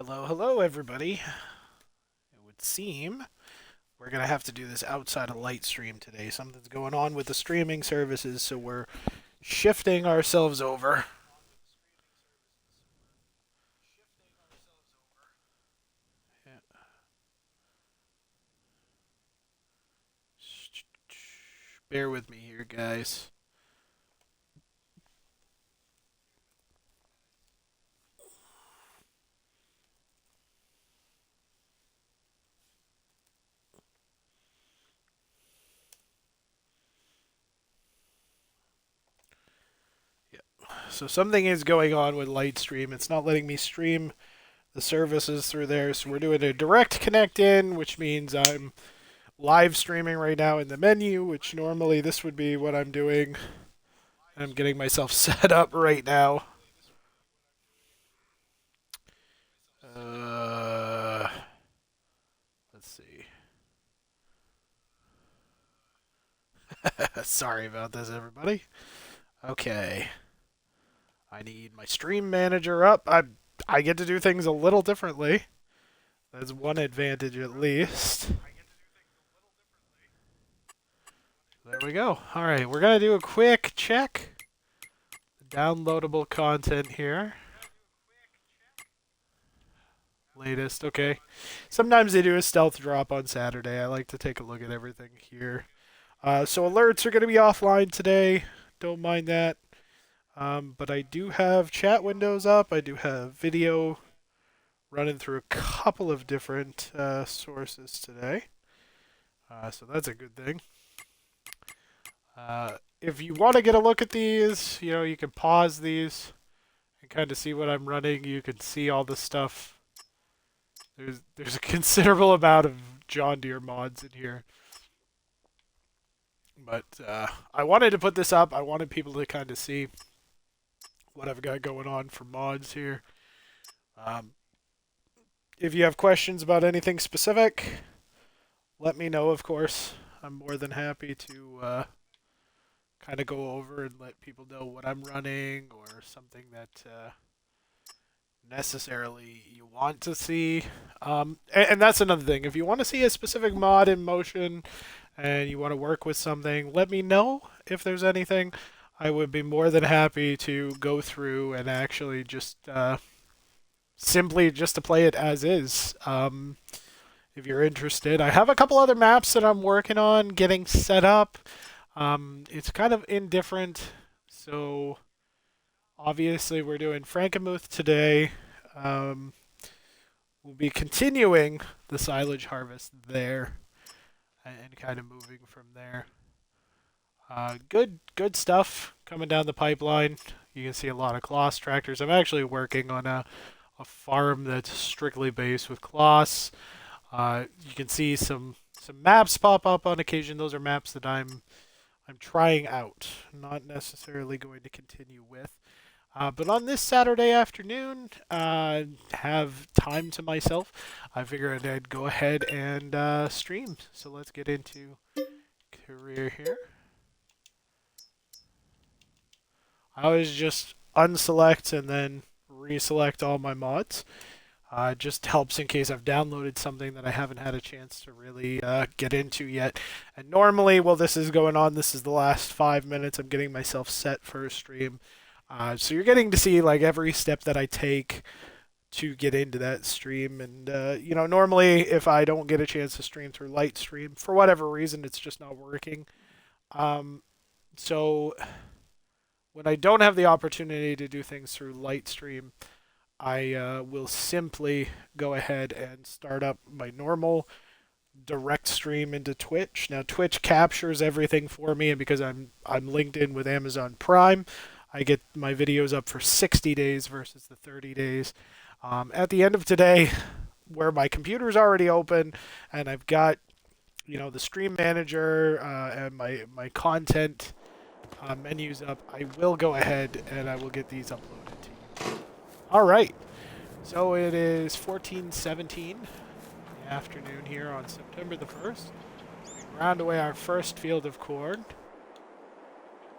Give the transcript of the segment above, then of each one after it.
Hello, hello, everybody. It would seem we're going to have to do this outside of Lightstream today. Something's going on with the streaming services, so we're shifting ourselves over. Yeah. Bear with me here, guys. Yeah. So something is going on with Lightstream. It's not letting me stream the services through there, so we're doing a direct connect in, which means I'm live streaming right now in the menu, which normally this would be what I'm doing. I'm getting myself set up right now. Uh, let's see. Sorry about this, everybody. Okay. I need my stream manager up. I get to do things a little differently. That's one advantage at least. There we go. All right, we're going to do a quick check. Downloadable content here. Latest, okay. Sometimes they do a stealth drop on Saturday. I like to take a look at everything here. So alerts are going to be offline today. Don't mind that. But I do have chat windows up. I do have video running through a couple of different sources today. So that's a good thing. If you want to get a look at these, you can pause these and kind of see what I'm running. You can see all the stuff. There's a considerable amount of John Deere mods in here. But I wanted to put this up. I wanted people to kind of see what I've got going on for mods here. If you have questions about anything specific, let me know, of course. I'm more than happy to kind of go over and let people know what I'm running or something that necessarily you want to see. And that's another thing. If you want to see a specific mod in motion and you want to work with something, let me know if there's anything. I would be more than happy to go through and actually just simply just to play it as is. If you're interested, I have a couple other maps that I'm working on getting set up. It's kind of indifferent, so obviously we're doing Frankenmuth today. We'll be continuing the silage harvest there and kind of moving from there. Good stuff coming down the pipeline. You can see a lot of Kloss tractors. I'm actually working on a farm that's strictly based with Kloss. You can see some maps pop up on occasion. Those are maps that I'm trying out, not necessarily going to continue with. But on this Saturday afternoon, have time to myself. I figured I'd go ahead and stream. So let's get into career here. I always just unselect and then reselect all my mods. It just helps in case I've downloaded something that I haven't had a chance to really get into yet. And normally, while this is going on, this is the last 5 minutes. I'm getting myself set for a stream. So you're getting to see like every step that I take to get into that stream. And, normally if I don't get a chance to stream through Lightstream, for whatever reason, it's just not working. So when I don't have the opportunity to do things through Lightstream, I will simply go ahead and start up my normal direct stream into Twitch. Now Twitch captures everything for me, and because I'm linked in with Amazon Prime, I get my videos up for 60 days versus the 30 days. At the end of today, where my computer's already open and I've got the stream manager and my content menus up, I will go ahead and I will get these uploaded to you. All right, so it is 14:17 in the afternoon here on September the 1st. We ground away our first field of corn.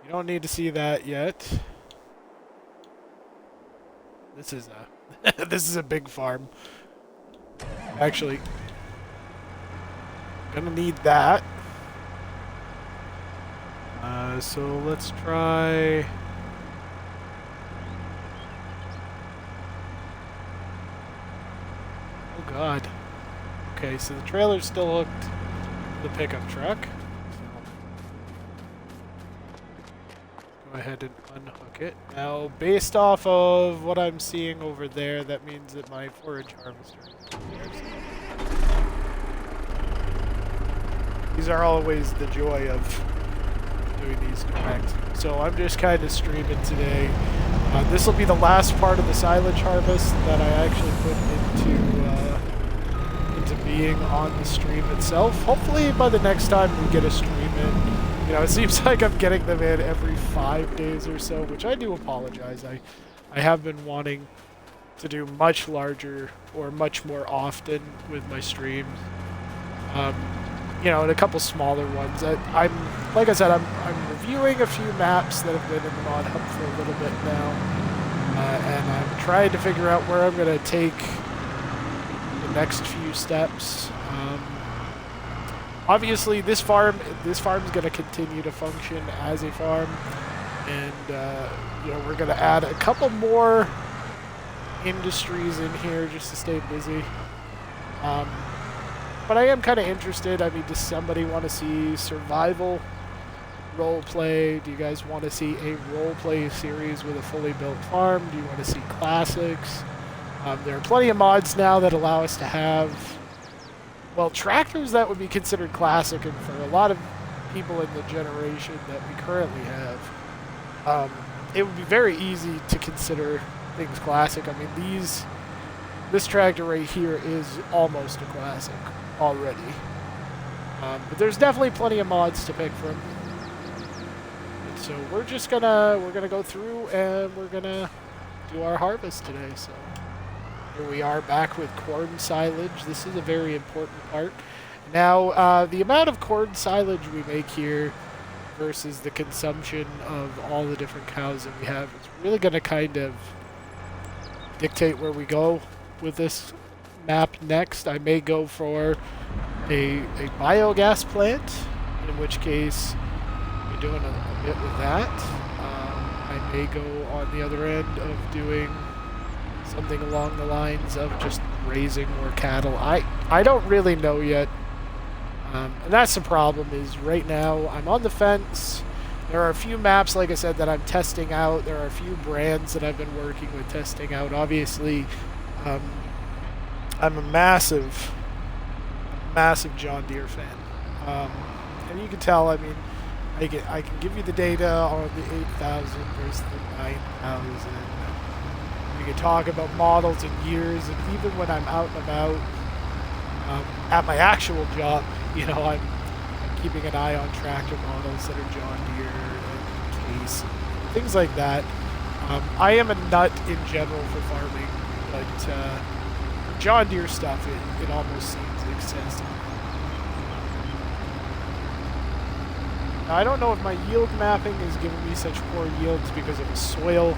You don't need to see that yet. This is a This is a big farm. Actually, gonna need that. So let's try... Oh god. Okay, so the trailer's still hooked to the pickup truck. Go ahead and unhook it. Now, based off of what I'm seeing over there, that means that my forage harvester is here. These are always the joy of doing these correct. So I'm just kind of streaming today. This will be the last part of the silage harvest that I actually put into being on the stream itself. Hopefully by the next time we get a stream in. You know, it seems like I'm getting them in every 5 days or so, which I do apologize. I have been wanting to do much larger or much more often with my streams. You know, and a couple smaller ones. I'm like I said, I'm reviewing a few maps that have been in the mod hub for a little bit now, and I'm trying to figure out where I'm going to take the next few steps. Obviously, this farm is going to continue to function as a farm, and you know, we're going to add a couple more industries in here just to stay busy. But I am kind of interested. I mean, does somebody want to see survival roleplay? Do you guys want to see a roleplay series with a fully built farm? Do you want to see classics? There are plenty of mods now that allow us to have, well, tractors that would be considered classic, and for a lot of people in the generation that we currently have, it would be very easy to consider things classic. I mean, this tractor right here is almost a classic already. But there's definitely plenty of mods to pick from. And so we're gonna go through and we're gonna do our harvest today. So here we are back with corn silage. This is a very important part. Now, the amount of corn silage we make here versus the consumption of all the different cows that we have is really gonna kind of dictate where we go with this map next. I may go for a biogas plant, in which case we're doing a bit with that. I may go on the other end of doing something along the lines of just raising more cattle. I don't really know yet. And that's the problem, is right now I'm on the fence. There are a few maps, like I said, that I'm testing out. There are a few brands that I've been working with testing out. Obviously, I'm a massive John Deere fan. And you can tell, I mean, I can give you the data on the 8,000 versus the 9,000. We can talk about models and years, and even when I'm out and about at my actual job, you know, I'm keeping an eye on tractor models that are John Deere and Case, and things like that. I am a nut in general for farming, but John Deere stuff, it almost seems excessive. Now, I don't know if my yield mapping is giving me such poor yields because of the soil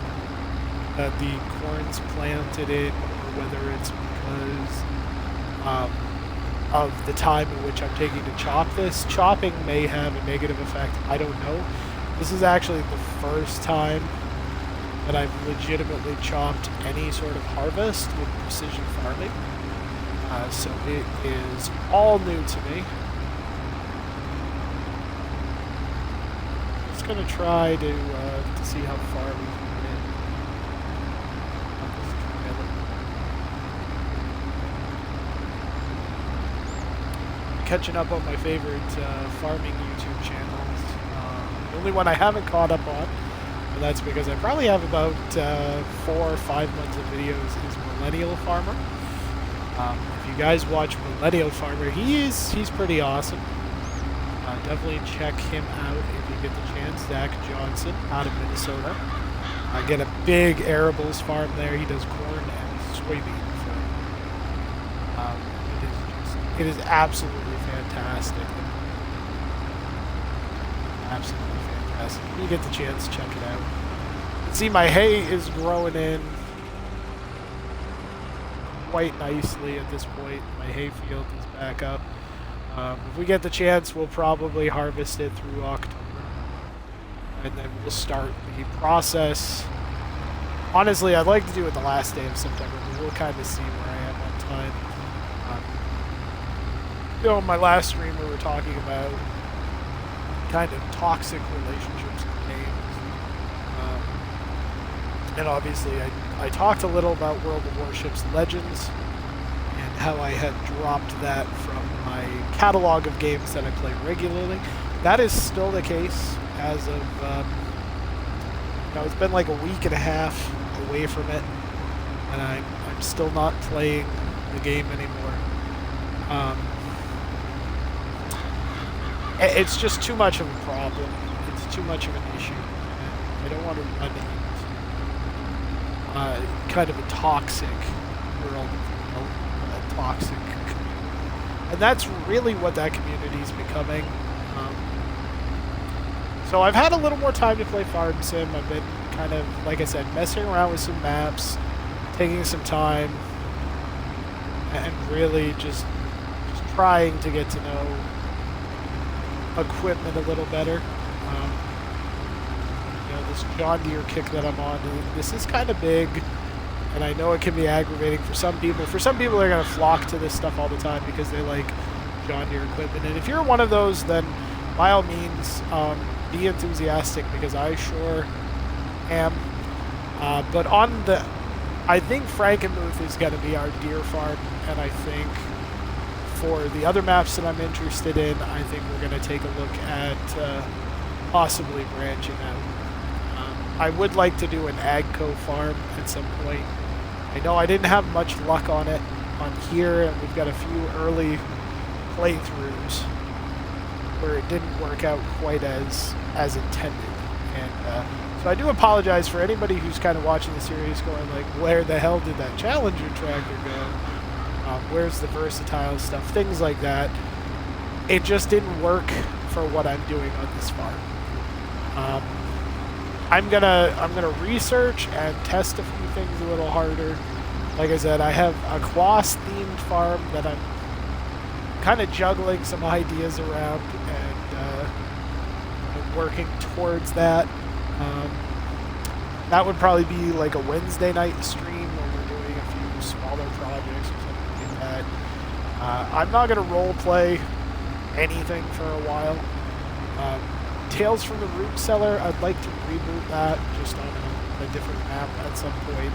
that the corn's planted in, or whether it's because of the time in which I'm taking to chop this. Chopping may have a negative effect, I don't know. This is actually the first time that I've legitimately chopped any sort of harvest with precision farming. So it is all new to me. Just gonna try to see how far we can get. Catching up on my favorite farming YouTube channels. The only one I haven't caught up on, and that's because I probably have about 4 or 5 months of videos, is Millennial Farmer. If you guys watch Millennial Farmer, he's pretty awesome. Definitely check him out if you get the chance. Zach Johnson out of Minnesota. I get a big arables farm there. He does corn and soybean. It is absolutely fantastic. Absolutely fantastic. If you get the chance, check it out. See, my hay is growing in quite nicely at this point. My hayfield is back up. If we get the chance, we'll probably harvest it through October. And then we'll start the process. Honestly, I'd like to do it the last day of September, but we'll kind of see where I am on time. In my last stream we were talking about kind of toxic relationships in games. And obviously I talked a little about World of Warships Legends and how I had dropped that from my catalog of games that I play regularly. That is still the case as of, it's been like a week and a half away from it, and I'm still not playing the game anymore. It's just too much of a problem. It's too much of an issue. And I don't want to run into kind of a toxic world, a toxic community. And that's really what that community is becoming. So I've had a little more time to play Farm Sim. I've been kind of, like I said, messing around with some maps, taking some time, and really just trying to get to know equipment a little better. This John Deere kick that I'm on, this is kind of big, and I know it can be aggravating for some people. For some people, they're going to flock to this stuff all the time because they like John Deere equipment. And if you're one of those, then by all means, be enthusiastic, because I sure am. But I think Frankenmuth is going to be our deer farm, and I think for the other maps that I'm interested in, I think we're going to take a look at possibly branching out. I would like to do an Agco farm at some point. I know I didn't have much luck on it on here, and we've got a few early playthroughs where it didn't work out quite as intended. And so I do apologize for anybody who's kind of watching the series going like, where the hell did that Challenger tractor go? Where's the versatile stuff? Things like that. It just didn't work for what I'm doing on this farm. I'm gonna research and test a few things a little harder. Like I said, I have a Quas themed farm that I'm kind of juggling some ideas around, and I'm working towards that. That would probably be like a Wednesday night stream where we're doing a few smaller projects or something like that. I'm not gonna role play anything for a while. Tales from the Root Cellar, I'd like to reboot that just on a different map at some point.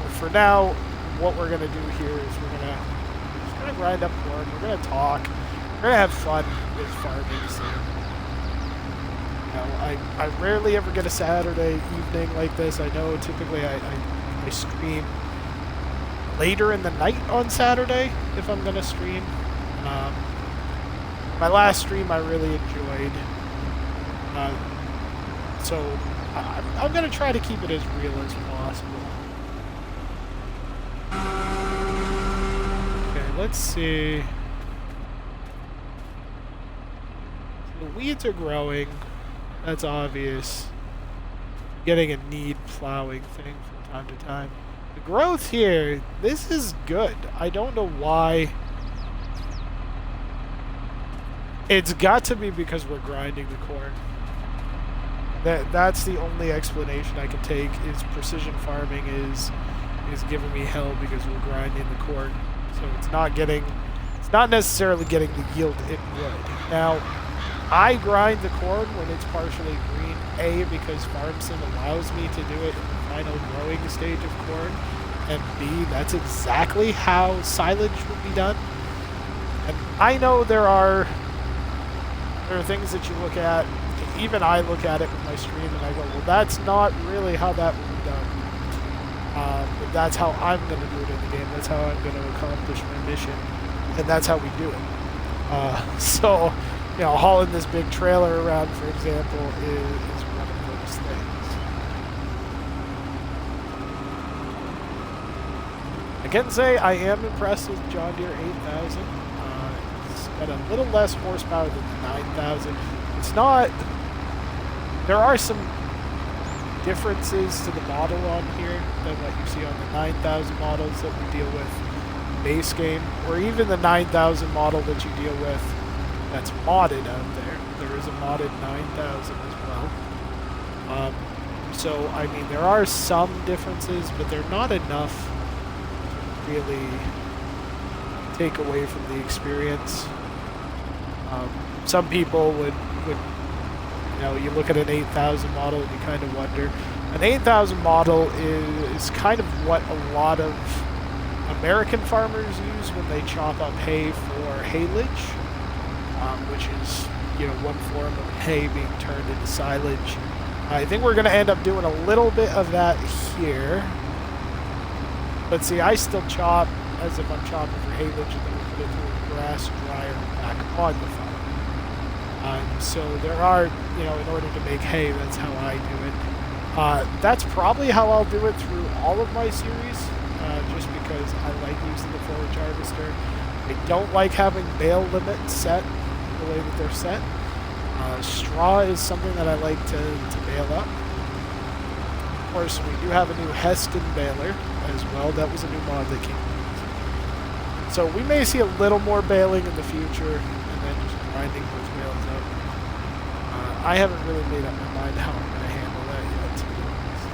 But for now, what we're going to do here is we're just going to grind up corn, we're going to talk, we're going to have fun with farming. So, I rarely ever get a Saturday evening like this. I know typically I stream later in the night on Saturday if I'm going to stream. My last stream I really enjoyed. So I'm going to try to keep it as real as possible. Okay, let's see. So the weeds are growing. That's obvious. Getting a need plowing thing from time to time. The growth here, this is good. I don't know why. It's got to be because we're grinding the corn. That's the only explanation I can take, is precision farming is giving me hell because we're grinding the corn. So it's not necessarily getting the yield it would. Now, I grind the corn when it's partially green, A, because Farm Sim allows me to do it in the final growing stage of corn, and B, that's exactly how silage would be done. And I know there are things that you look at, even I look at it with my stream and I go, well, that's not really how that would be done. But that's how I'm going to do it in the game. That's how I'm going to accomplish my mission. And that's how we do it. So, hauling this big trailer around, for example, is one of those things. I can say I am impressed with John Deere 8000. It's got a little less horsepower than the 9000. It's not... There are some differences to the model on here than what you see on the 9000 models that we deal with base game, or even the 9000 model that you deal with that's modded out there. There is a modded 9000 as well. So, I mean, there are some differences, but they're not enough to really take away from the experience. Some people would, you know, you look at an 8000 model and you kind of wonder. An 8000 model is kind of what a lot of American farmers use when they chop up hay for haylage, which is, you know, one form of hay being turned into silage. I think we're going to end up doing a little bit of that here. But see, I still chop as if I'm chopping for haylage, and then we put it through a grass dryer back on the farm. So there are, you know, in order to make hay, that's how I do it. That's probably how I'll do it through all of my series, just because I like using the forage harvester. I don't like having bale limits set the way that they're set. Straw is something that I like to bale up. Of course, we do have a new Heston baler as well. That was a new mod that came out. So we may see a little more baling in the future, and then just grinding those bales up. I haven't really made up my mind how I'm going to handle that yet, to be honest.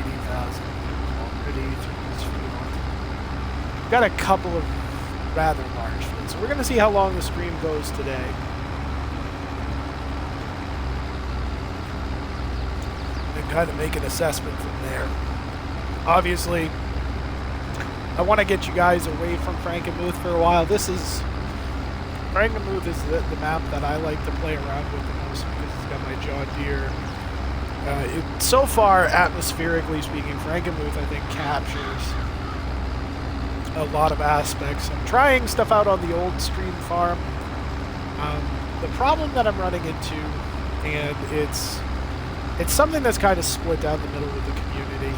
80,000 already through this field. Got a couple of rather large fields, so we're going to see how long the stream goes today. And kind of make an assessment from there. Obviously, I want to get you guys away from Frankenmuth for a while. Frankenmuth is the map that I like to play around with the most because it's got my John Deere. So far, atmospherically speaking, Frankenmuth I think captures a lot of aspects. I'm trying stuff out on the old stream farm. The problem that I'm running into, and it's something that's kind of split down the middle with the community,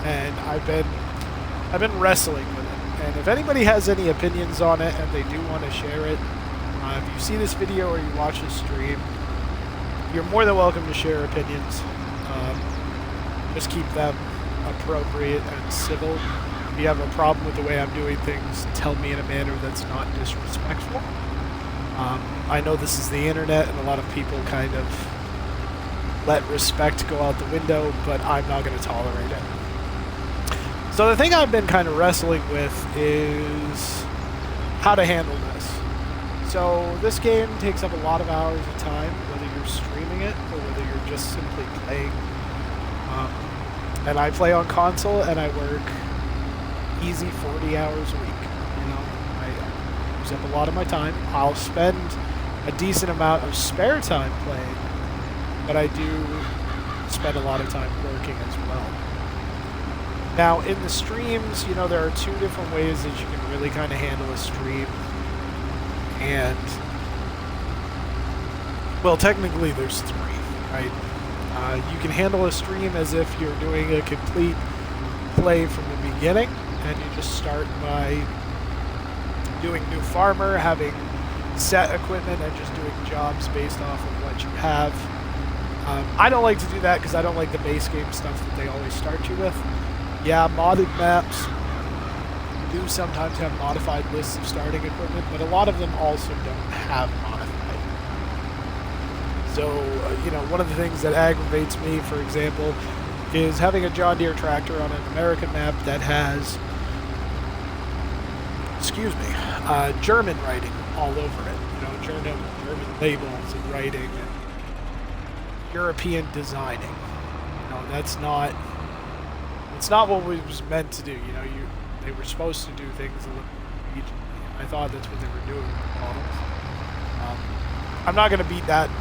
and I've been wrestling with it. And if anybody has any opinions on it and they do want to share it, if you see this video or you watch the stream, you're more than welcome to share opinions. Just keep them appropriate and civil. If you have a problem with the way I'm doing things, tell me in a manner that's not disrespectful. I know this is the internet and a lot of people kind of let respect go out the window, but I'm not going to tolerate it. So the thing I've been kind of wrestling with is how to handle this. So this game takes up a lot of hours of time, whether you're streaming it or whether you're just simply playing. And I play on console and I work easy 40 hours a week. You know, I use up a lot of my time. I'll spend a decent amount of spare time playing, but I do spend a lot of time working as well. Now, in the streams, you know, there are two different ways that you can really kind of handle a stream. And, well, technically there's three, right? You can handle a stream as if you're doing a complete play from the beginning, and you just start by doing new farmer, having set equipment, and just doing jobs based off of what you have. I don't like to do that because I don't like the base game stuff that they always start you with. Yeah, modded maps do sometimes have modified lists of starting equipment, but a lot of them also don't have modified. So, you know, one of the things that aggravates me, for example, is having a John Deere tractor on an American map that has, German writing all over it. You know, German labels and writing and European designing. You know, it's not what we was meant to do. You know, they were supposed to do things a little regionally. I thought that's what they were doing with the models. I'm not going to beat that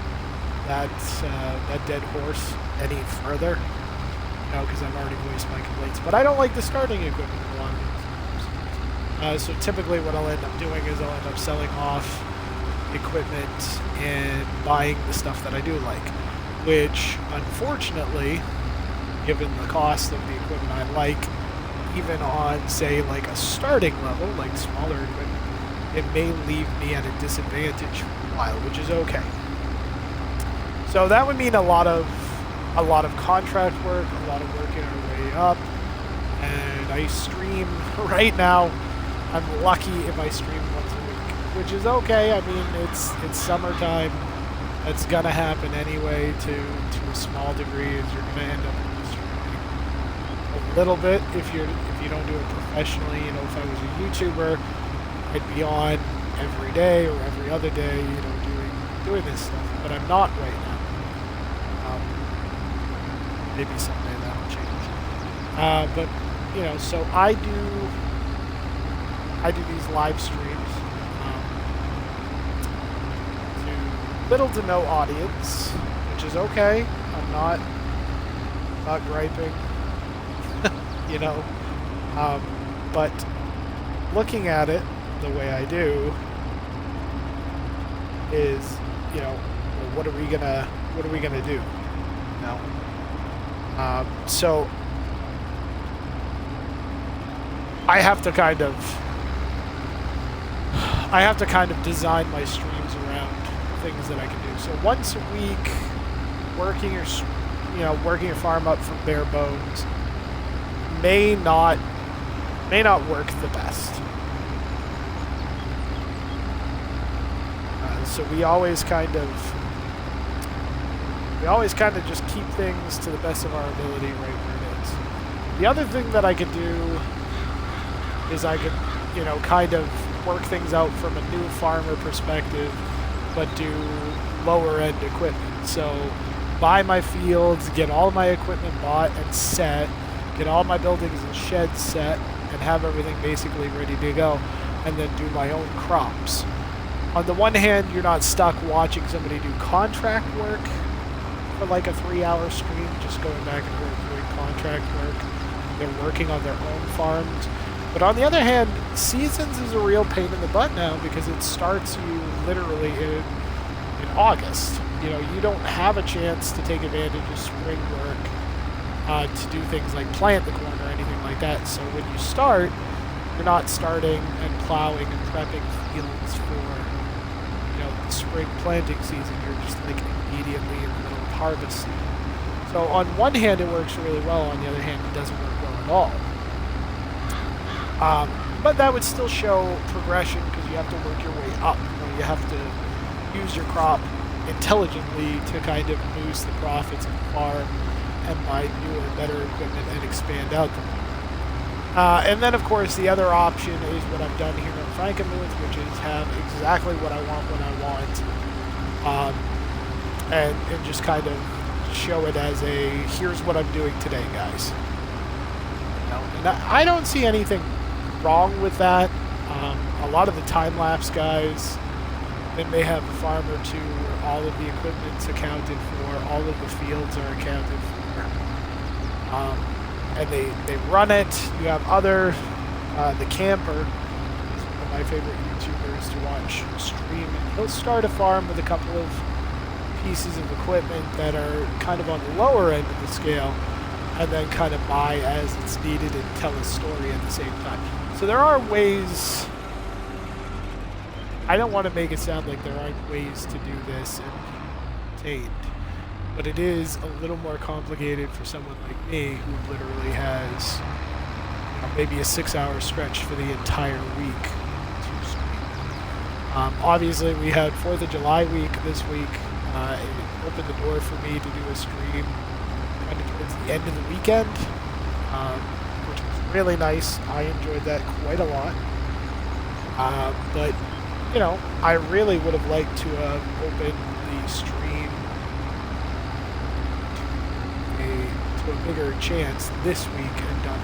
dead horse any further, you know, because I've already voiced my complaints. But I don't like the starting equipment in a lot of these. So typically what I'll end up doing is I'll end up selling off equipment and buying the stuff that I do like, which unfortunately, given the cost of the equipment I like, even on, say, like a starting level, like smaller equipment, it may leave me at a disadvantage for a while, which is okay. So that would mean a lot of contract work, a lot of working our way up. And I stream right now. I'm lucky if I stream once a week, which is okay. I mean, it's summertime. That's gonna happen anyway to a small degree. Is you're gonna end up streaming a little bit if you don't do it professionally. You know, if I was a YouTuber, I'd be on every day or every other day. You know, doing this stuff. But I'm not right now. Maybe someday that'll change. But you know, so I do these live streams to little to no audience, which is okay. I'm not griping, you know. But looking at it the way I do is, you know, well, what are we gonna do? You know. So I have to kind of design my streams around things that I can do. So once a week, working a farm up from bare bones may not work the best. So we always kind of just keep things to the best of our ability right where it is. The other thing that I could do is I could, you know, kind of work things out from a new farmer perspective, but do lower end equipment. So buy my fields, get all my equipment bought and set, get all my buildings and sheds set, and have everything basically ready to go, and then do my own crops. On the one hand, you're not stuck watching somebody do contract work for like a 3-hour stream, just going back and forth doing contract work. They're working on their own farms. But on the other hand, seasons is a real pain in the butt now because it starts you literally in August. You know, you don't have a chance to take advantage of spring work to do things like plant the corn or anything like that. So when you start, you're not starting and plowing and prepping fields for, you know, the spring planting season. You're just like immediately in the middle of harvest season. So on one hand, it works really well. On the other hand, it doesn't work well at all. But that would still show progression because you have to work your way up. You know, you have to use your crop intelligently to kind of boost the profits of the farm and buy newer, better equipment and expand out the farm. And then, of course, the other option is what I've done here in Frankenmuth, which is have exactly what I want when I want, and just kind of show it as a, here's what I'm doing today, guys. You know, and I don't see anything wrong with that. A lot of the time-lapse guys, they may have a farm or two where all of the equipment's accounted for, all of the fields are accounted for, and they run it. You have other, the camper is one of my favorite YouTubers to watch stream, and he'll start a farm with a couple of pieces of equipment that are kind of on the lower end of the scale, and then kind of buy as it's needed and tell a story at the same time. So there are ways. I don't want to make it sound like there aren't ways to do this and obtained, but it is a little more complicated for someone like me who literally has, you know, maybe a 6-hour stretch for the entire week to stream. Obviously, we had 4th of July week this week. It opened the door for me to do a stream kind of towards the end of the weekend, which was really nice. I enjoyed that quite a lot. But, you know, I really would have liked to have opened the stream to a bigger chance this week and done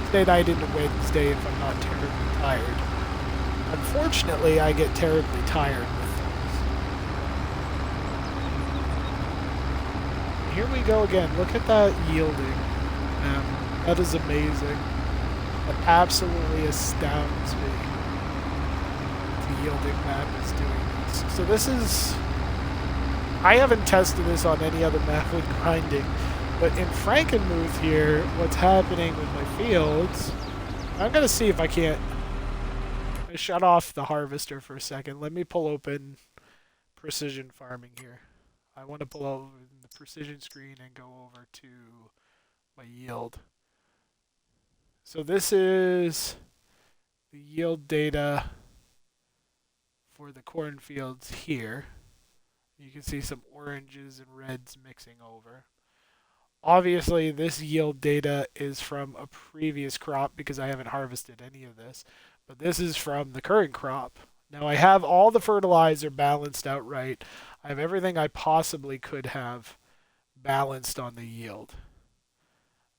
Tuesday night into Wednesday if I'm not terribly tired. Unfortunately, I get terribly tired with those. Here we go again. Look at that yielding. That is amazing. That absolutely astounds me. The yielding map is doing this. So this is... I haven't tested this on any other map with grinding, but in Frankenmuth here, what's happening with my fields... I'm going to see if I can't I shut off the harvester for a second. Let me pull open precision farming here. I want to pull over the precision screen and go over to my yield. So this is the yield data for the cornfields here. You can see some oranges and reds mixing over. Obviously, this yield data is from a previous crop because I haven't harvested any of this, but this is from the current crop. Now I have all the fertilizer balanced out right. I have everything I possibly could have balanced on the yield.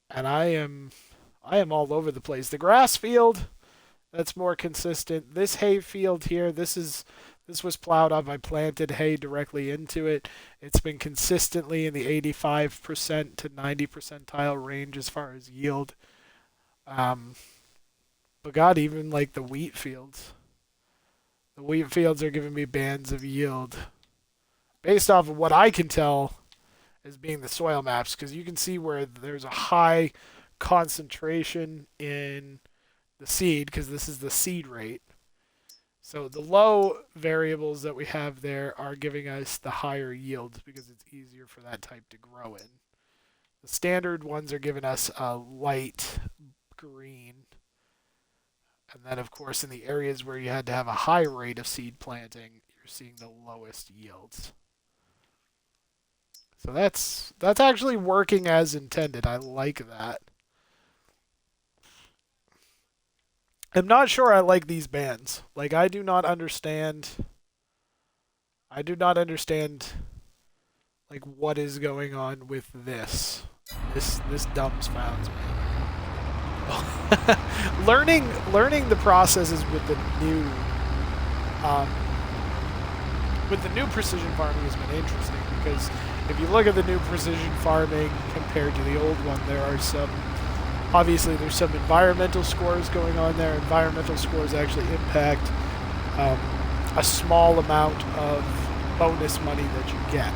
And I am all over the place. The grass field, that's more consistent. This hay field here, this was plowed up. I planted hay directly into it. It's been consistently in the 85% to 90 percentile range as far as yield. But God, even like the wheat fields. The wheat fields are giving me bands of yield. Based off of what I can tell as being the soil maps, because you can see where there's a high concentration in the seed, because this is the seed rate. So the low variables that we have there are giving us the higher yields because it's easier for that type to grow in. The standard ones are giving us a light green. And then, of course, in the areas where you had to have a high rate of seed planting, you're seeing the lowest yields. So that's actually working as intended. I like that. I'm not sure I like these bands. Like, I do not understand like what is going on with this. This dumbs-founds me. learning the processes with the new precision farming has been interesting, because if you look at the new precision farming compared to the old one, obviously there's some environmental scores going on there. Environmental scores actually impact a small amount of bonus money that you get.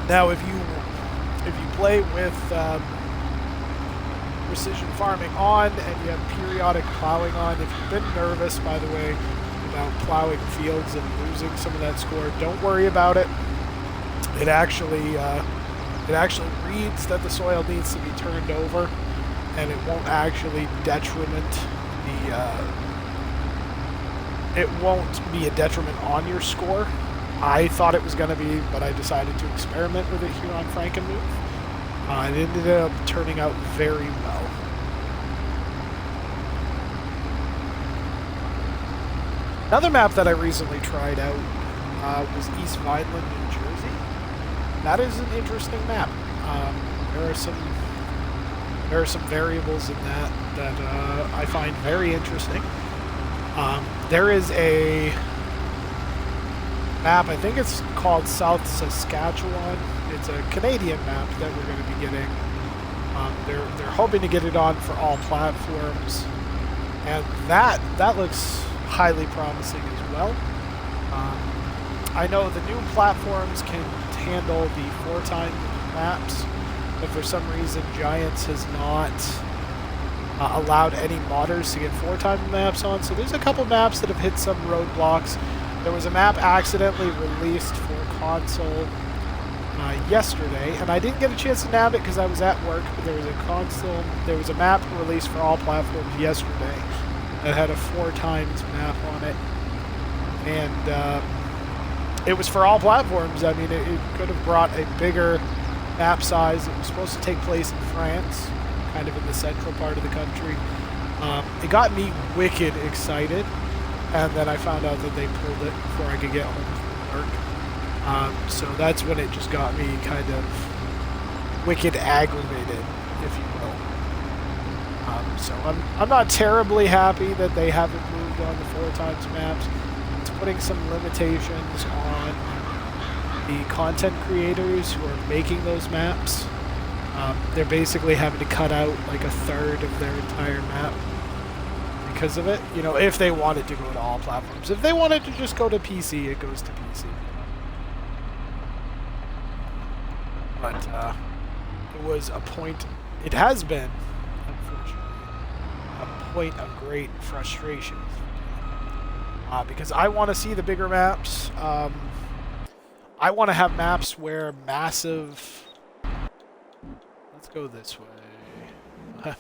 Now, if you play with precision farming on and you have periodic plowing on, if you've been nervous, by the way, about plowing fields and losing some of that score, don't worry about it. It actually reads that the soil needs to be turned over, and it won't actually it won't be a detriment on your score. I thought it was going to be, but I decided to experiment with it here on Frankenmuth. It ended up turning out very well. Another map that I recently tried out was East Vineland, New Jersey. That is an interesting map. There are some variables in that I find very interesting. There is a map, I think it's called South Saskatchewan. It's a Canadian map that we're going to be getting. They're hoping to get it on for all platforms, and that looks highly promising as well. I know the new platforms can handle the 4-time maps, but for some reason Giants has not allowed any modders to get 4-time maps on, so there's a couple maps that have hit some roadblocks. There was a map accidentally released for console yesterday, and I didn't get a chance to nab it because I was at work, but there was a map released for all platforms yesterday that had a 4-times map on it, and it was for all platforms. I mean, it could have brought a bigger map size. It was supposed to take place in France, kind of in the central part of the country. It got me wicked excited, and then I found out that they pulled it before I could get home from work. So that's when it just got me kind of wicked aggravated, if you will. So I'm not terribly happy that they haven't moved on the 4-times maps. It's putting some limitations on the content creators who are making those maps. They're basically having to cut out like a third of their entire map because of it. You know, if they wanted to go to all platforms. If they wanted to just go to PC, it goes to PC. But it was a point. It has been, unfortunately, point of great frustration. Because I want to see the bigger maps. I want to have maps where massive... Let's go this way.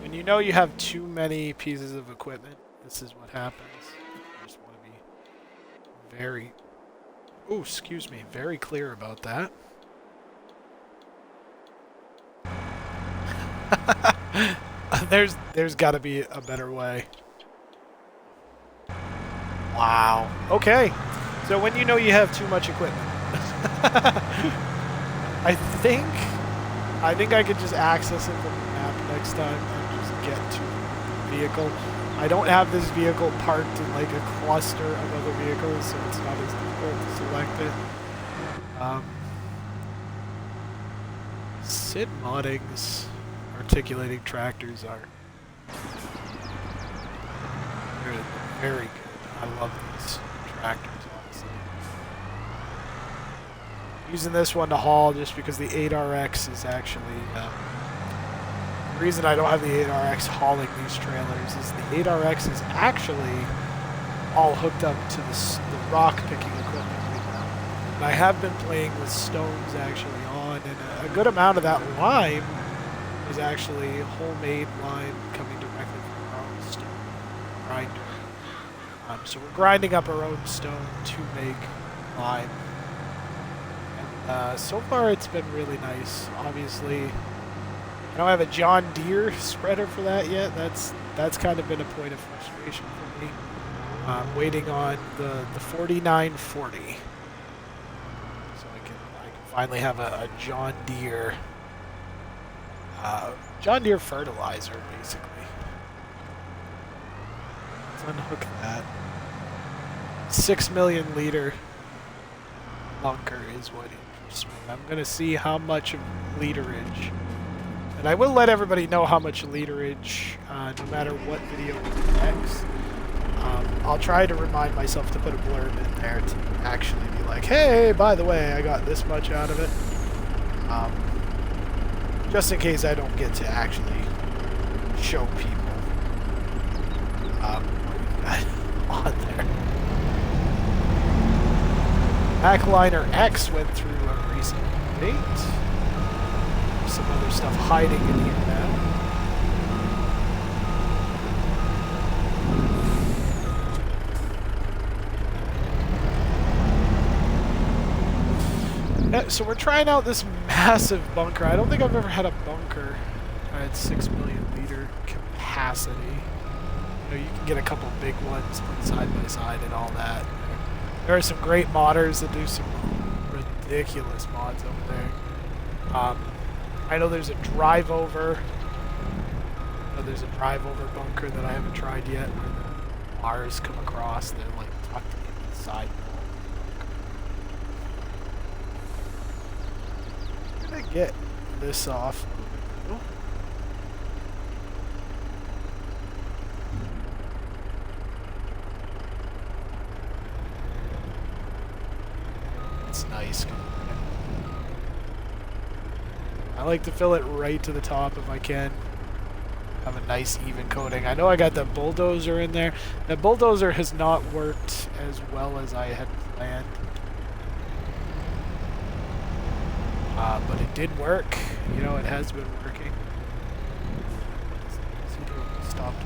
When you know you have too many pieces of equipment, this is what happens. I just want to be very... Ooh, excuse me. Very clear about that. There's got to be a better way. Wow. Okay. So when you know you have too much equipment, I think I could just access it from the map next time and just get to the vehicle. I don't have this vehicle parked in like a cluster of other vehicles, so it's not as difficult to select it. Sid Modding's articulating tractors are good, very good. I love these tractors, honestly. Using this one to haul just because the 8RX is actually... the reason I don't have the 8RX hauling these trailers is the 8RX is actually all hooked up to the rock picking equipment right now. And I have been playing with stones actually on, and a good amount of that lime is actually homemade lime coming directly from our own stone grinder. So we're grinding up our own stone to make lime. And so far it's been really nice. Obviously, I don't have a John Deere spreader for that yet. That's kind of been a point of frustration for me. I'm waiting on the 4940. So I can finally have a John Deere fertilizer, basically. Let's unhook that. 6 million liter bunker is what interests me. I'm going to see how much of literage. And I will let everybody know how much literage, no matter what video next. I'll try to remind myself to put a blurb in there to actually be like, hey, by the way, I got this much out of it. Just in case I don't get to actually show people on there. Backliner X went through a recent update. Some other stuff hiding in here now. So we're trying out this massive bunker. I don't think I've ever had a bunker at 6 million liter capacity. You know, you can get a couple big ones put side by side and all that. There are some great modders that do some ridiculous mods over there. I know there's a drive-over. There's a drive-over bunker that I haven't tried yet, where the bars come across. They're like tucked in the side wall. I'm gonna get this off. It's nice. I like to fill it right to the top if I can. Have a nice even coating. I know I got the bulldozer in there. The bulldozer has not worked as well as I had planned. But it did work. You know, it has been working. Stopped.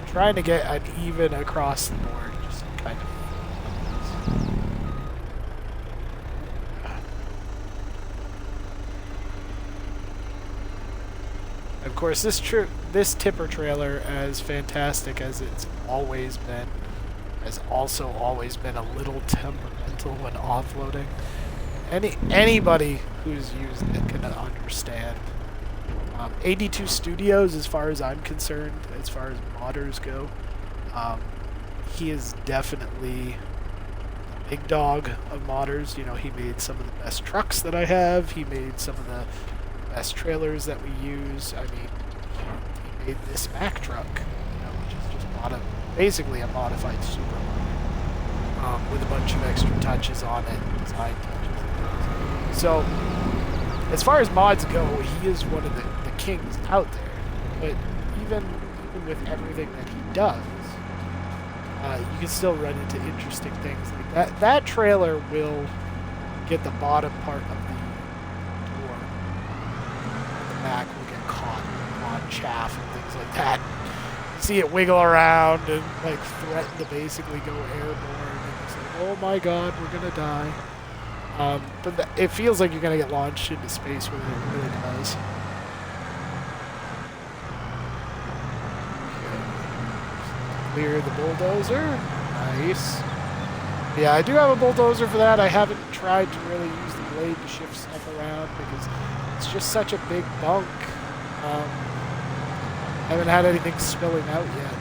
Trying to get an even across the board, just kind of. Of course, this tipper trailer, as fantastic as it's always been, has also always been a little temperamental when offloading. Anybody who's used it can understand. 82 Studios, as far as I'm concerned, as far as modders go, he is definitely a big dog of modders. You know, he made some of the best trucks that I have. He made some of the best trailers that we use. I mean, he made this Mack truck, you know, which is just basically a modified Super, with a bunch of extra touches on it, design touches. So, as far as mods go, he is one of the kings out there, but even with everything that he does, you can still run into interesting things like that. That trailer will get the bottom part of the door. The back will get caught on chaff and things like that. You see it wiggle around and like threaten to basically go airborne. And it's like, oh my god, we're gonna die. But it feels like you're gonna get launched into space with it. It really does. Clear the bulldozer. Nice. Yeah, I do have a bulldozer for that. I haven't tried to really use the blade to shift stuff around because it's just such a big bunk. I haven't had anything spilling out yet.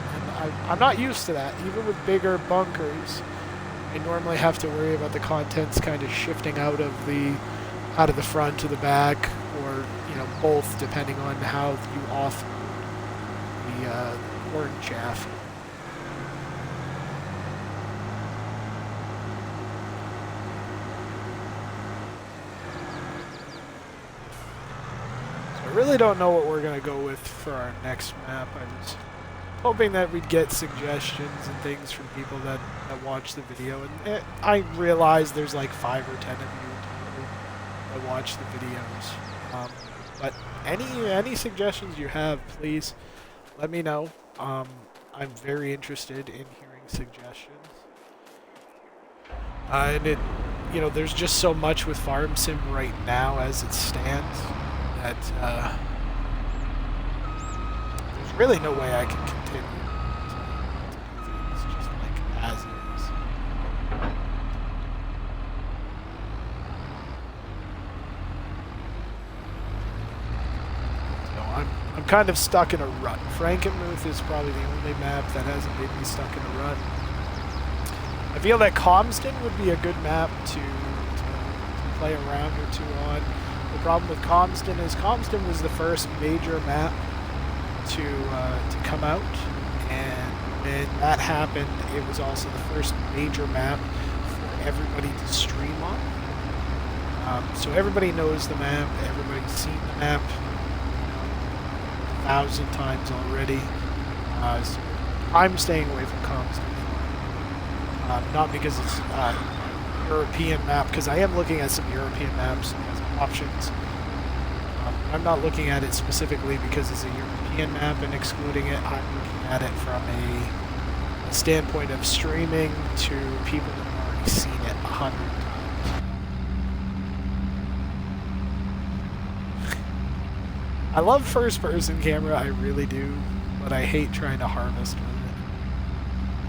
And I'm not used to that. Even with bigger bunkers, I normally have to worry about the contents kind of shifting out of the front to the back, or both, depending on how you offload the horn chaff. I really don't know what we're going to go with for our next map. I was hoping that we'd get suggestions and things from people that watch the video. And I realize there's like 5 or 10 of you that watch the videos. But any suggestions you have, please let me know. I'm very interested in hearing suggestions. And there's just so much with Farm Sim right now as it stands that there's really no way I can continue to do things just like as is. So I'm kind of stuck in a rut. Frankenmuth is probably the only map that hasn't made me stuck in a rut. I feel that Comston would be a good map to play a round or two on. The problem with Comston is Comston was the first major map to come out, and when that happened, it was also the first major map for everybody to stream on. So everybody knows the map, everybody's seen the map 1,000 times already. So I'm staying away from Comston. Not because it's a European map, because I am looking at some European maps as options. I'm not looking at it specifically because it's a European map and excluding it. I'm looking at it from a standpoint of streaming to people that have already seen it 100 times. I love first-person camera, I really do, but I hate trying to harvest with it.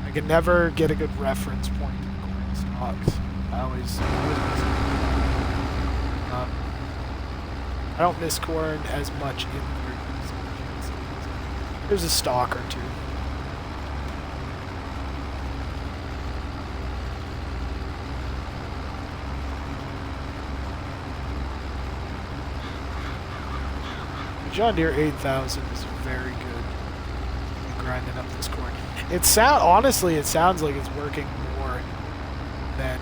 I can never get a good reference point to the corn stalks. I always miss it. I don't miss corn as much in the There's a stalk or two. The John Deere 8000 is very good at grinding up this corn. Honestly, it sounds like it's working more than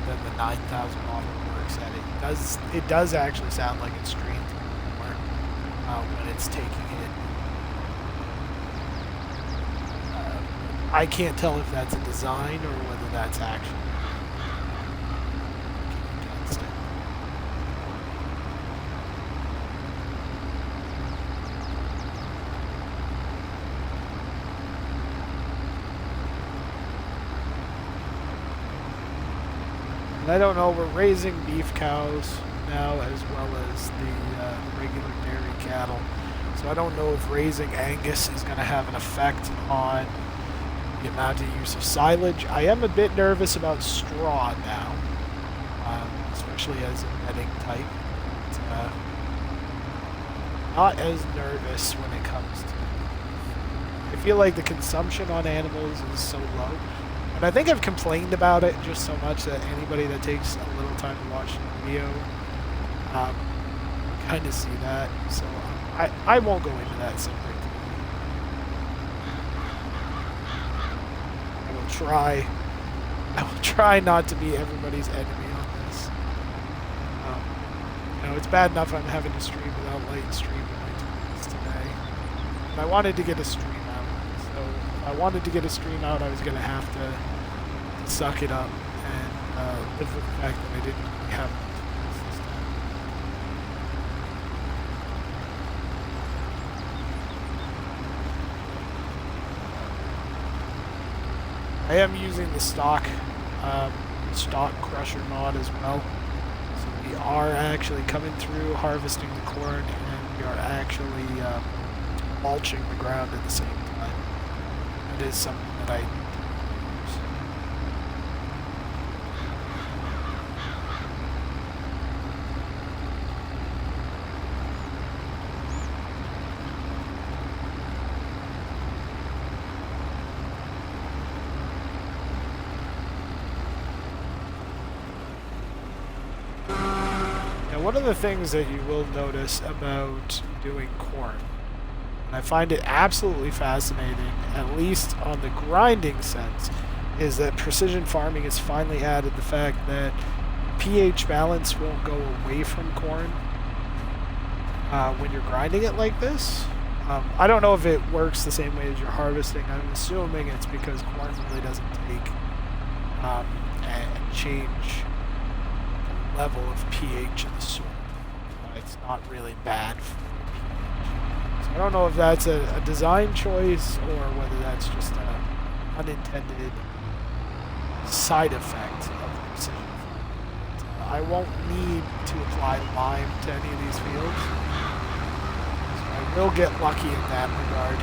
the 9000 model works at. It does actually sound like it's streamed more when it's taking it. I can't tell if that's a design or whether that's actually against it. And I don't know, we're raising beef cows now as well as the regular dairy cattle. So I don't know if raising Angus is going to have an effect on the amount of use of silage. I am a bit nervous about straw now, especially as a bedding type. But, not as nervous when it comes to... I feel like the consumption on animals is so low. And I think I've complained about it just so much that anybody that takes a little time to watch the video kind of see that. So I won't go into that subject. I will try not to be everybody's enemy on this. It's bad enough I'm having to stream without light stream in my 20s. I wanted to get a stream out. So if I wanted to get a stream out, I was going to have to suck it up and live with the fact that I didn't really have tools this time. I am using the stock crusher mod as well. So we are actually coming through, harvesting the corn, and we are actually mulching the ground at the same time. That is something that I use. One of the things that you will notice about doing corn, and I find it absolutely fascinating, at least on the grinding sense, is that precision farming has finally added the fact that pH balance won't go away from corn when you're grinding it like this. I don't know if it works the same way as you're harvesting. I'm assuming it's because corn really doesn't take and change level of pH in the soil. It's not really bad for pH. So I don't know if that's a design choice or whether that's just an unintended side effect of the precision farming. I won't need to apply lime to any of these fields. So I will get lucky in that regard.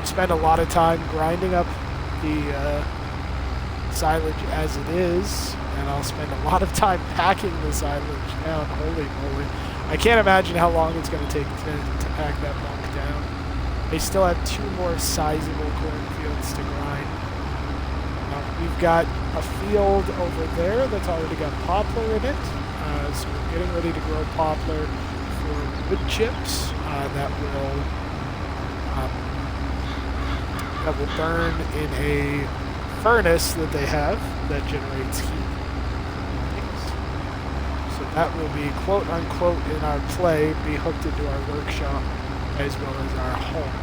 Spend a lot of time grinding up the silage as it is, and I'll spend a lot of time packing the silage down. Holy moly. I can't imagine how long it's going to take to pack that bulk down. They still have 2 more sizable cornfields to grind. We've got a field over there that's already got poplar in it, so we're getting ready to grow poplar for wood chips that will burn in a furnace that they have that generates heat. So that will be quote unquote in our play, be hooked into our workshop as well as our home.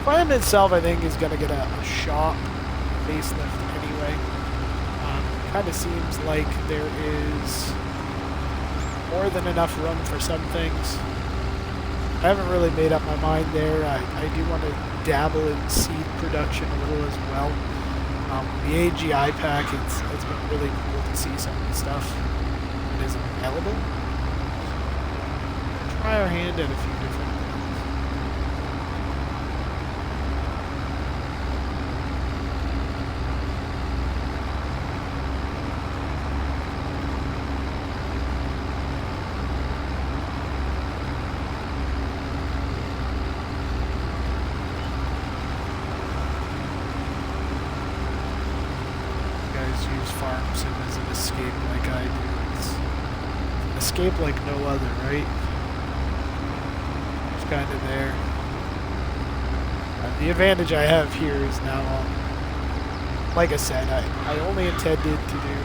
Farm itself, I think, is going to get a shop facelift anyway. Kind of seems like there is more than enough room for some things. I haven't really made up my mind there. I do want to dabble in seed production a little as well. The AGI pack, it's been really cool to see some of the stuff that is available. Try our hand at a few different things. Escape like no other, right? It's kind of there. The advantage I have here is now, like I said, I only intended to do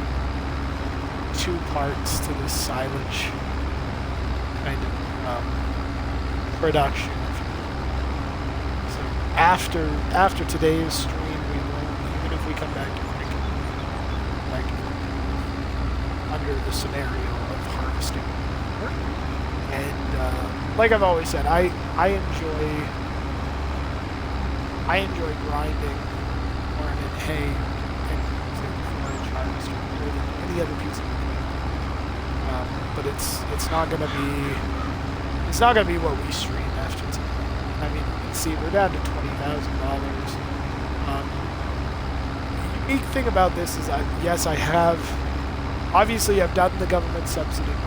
2 parts to this silage kind of production. So after today's stream, we will, even if we come back to Frankenmuth, like under the scenario of harvesting. And like I've always said, I enjoy grinding corn and hay and using forage harvester more than any other piece of equipment. But it's not gonna be what we stream after tonight. I mean, you can see we're down to $20,000. The unique thing about this is yes, I have. Obviously, I've done the government subsidy mod,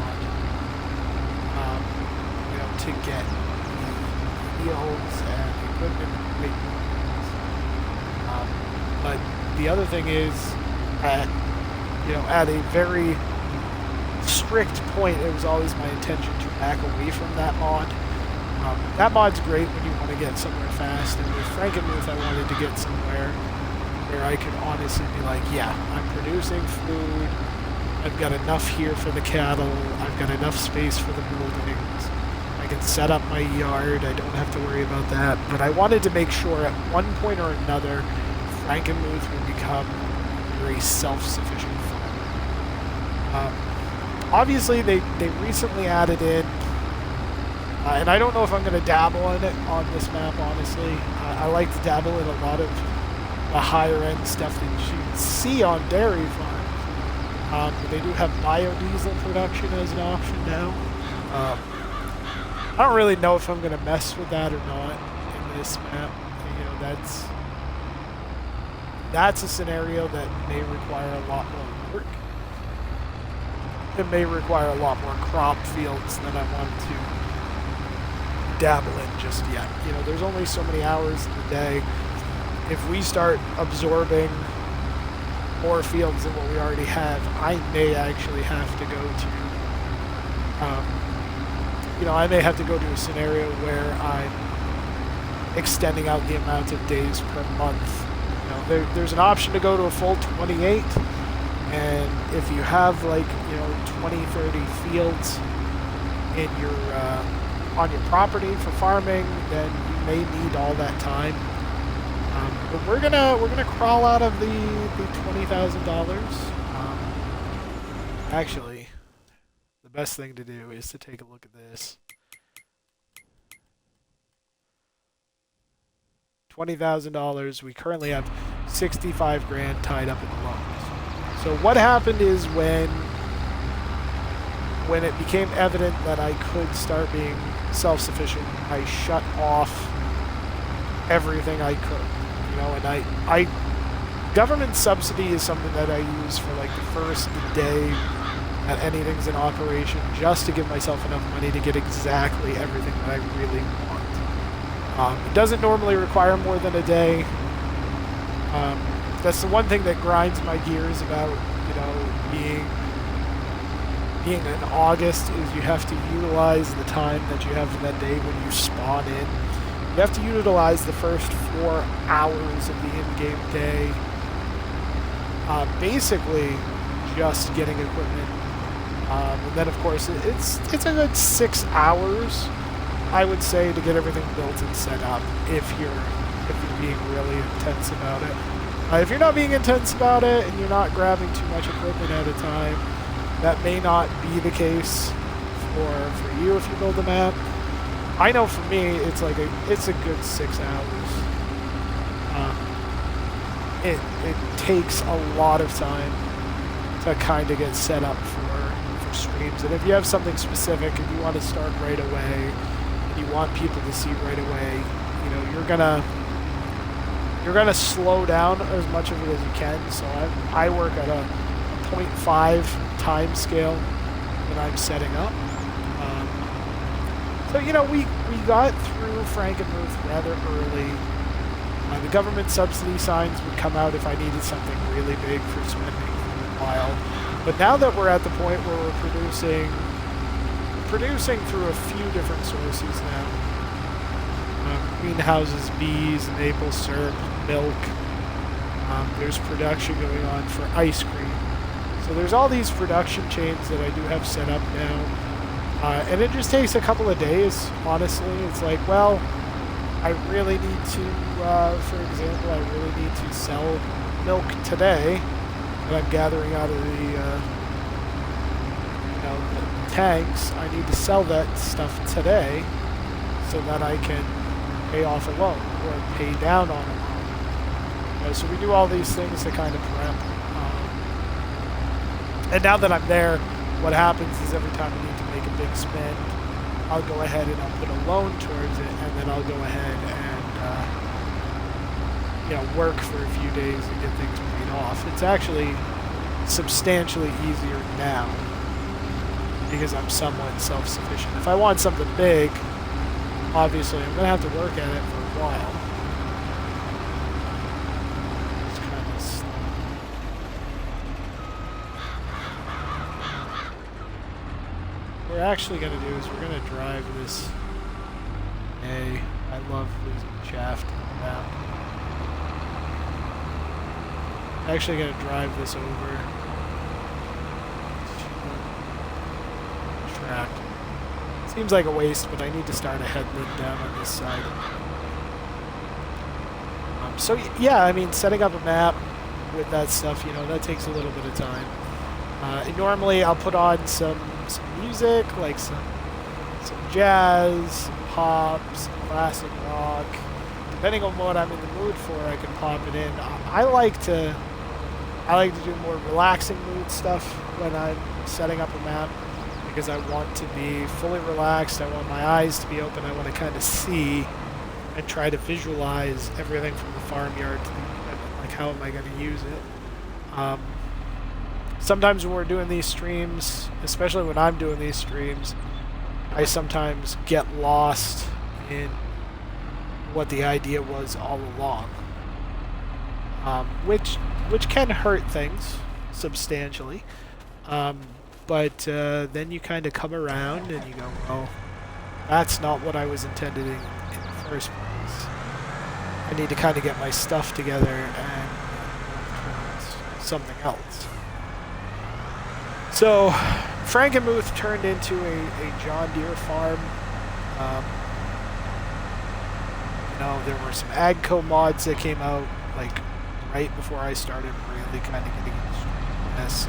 to get fields and equipment. But the other thing is, at a very strict point, it was always my intention to back away from that mod. That mod's great when you want to get somewhere fast, and with Frankenmuth, I wanted to get somewhere where I could honestly be like, yeah, I'm producing food. I've got enough here for the cattle. I've got enough space for the buildings. I can set up my yard. I don't have to worry about that. But I wanted to make sure at one point or another, Frankenmuth would become a very self-sufficient farm. Obviously, they recently added in, and I don't know if I'm going to dabble in it on this map, honestly. I like to dabble in a lot of the higher-end stuff that you can see on dairy farms. But they do have biodiesel production as an option now. I don't really know if I'm going to mess with that or not in this map. You know, that's a scenario that may require a lot more work. It may require a lot more crop fields than I want to dabble in just yet. You know, there's only so many hours in the day. If we start absorbing more fields than what we already have, I may actually have to go to, you know, I may have to go to a scenario where I'm extending out the amount of days per month. You know, there's an option to go to a full 28, and if you have like, you know, 20, 30 fields in your on your property for farming, then you may need all that time. But we're gonna crawl out of the $20,000. Actually, the best thing to do is to take a look at this. $20,000. We currently have 65 grand tied up in loans. So what happened is when it became evident that I could start being self-sufficient, I shut off everything I could. You know, and government subsidy is something that I use for like the first day that anything's in operation, just to give myself enough money to get exactly everything that I really want. It doesn't normally require more than a day. That's the one thing that grinds my gears about, you know, being in August, is you have to utilize the time that you have for that day when you spawn in. You have to utilize the first 4 hours of the in-game day, basically just getting equipment. And then, of course, it's a good 6 hours, I would say, to get everything built and set up if you're being really intense about it. If you're not being intense about it and you're not grabbing too much equipment at a time, that may not be the case for you if you build a map. I know for me, it's a good 6 hours. It takes a lot of time to kind of get set up for streams. And if you have something specific and you want to start right away, and you want people to see right away, you know, you're gonna slow down as much of it as you can. So I work at a 0.5 time scale when I'm setting up. So, you know, we got through Frankenmuth rather early. The government subsidy signs would come out if I needed something really big for spending for a while. But now that we're at the point where we're producing through a few different sources now. Greenhouses, bees, maple syrup, milk. There's production going on for ice cream. So there's all these production chains that I do have set up now. And it just takes a couple of days, honestly. It's like, well, I really need to, for example, I really need to sell milk today that I'm gathering out of the, you know, the tanks. I need to sell that stuff today so that I can pay off a loan or pay down on a loan. You know, so we do all these things to kind of prep. And now that I'm there, what happens is every time I need to make a big spend, I'll go ahead and I'll put a loan towards it, and then I'll go ahead and, you know, work for a few days and get things paid off. It's actually substantially easier now because I'm somewhat self-sufficient. If I want something big, obviously I'm going to have to work at it for a while. It's kind of slow. What we're actually going to do is we're going to drive this. Hey, I love losing shaft now. I'm actually going to drive this over Seems like a waste, but I need to start a headland down on this side. So yeah, I mean, setting up a map with that stuff, you know, that takes a little bit of time. Normally, I'll put on some music, like some jazz, some pop, some classic rock. Depending on what I'm in the mood for, I can pop it in. I like to do more relaxing mood stuff when I'm setting up a map because I want to be fully relaxed. I want my eyes to be open. I want to kind of see and try to visualize everything from the farmyard to the equipment. Like, how am I going to use it? Sometimes when we're doing these streams, especially when I'm doing these streams, I sometimes get lost in what the idea was all along, which can hurt things substantially. But then you kind of come around and you go, well, that's not what I was intended in the first place. I need to kind of get my stuff together and move towards something else. So, Frankenmuth turned into a John Deere farm. You know, there were some AgCo mods that came out, like, right before I started really kind of getting into this.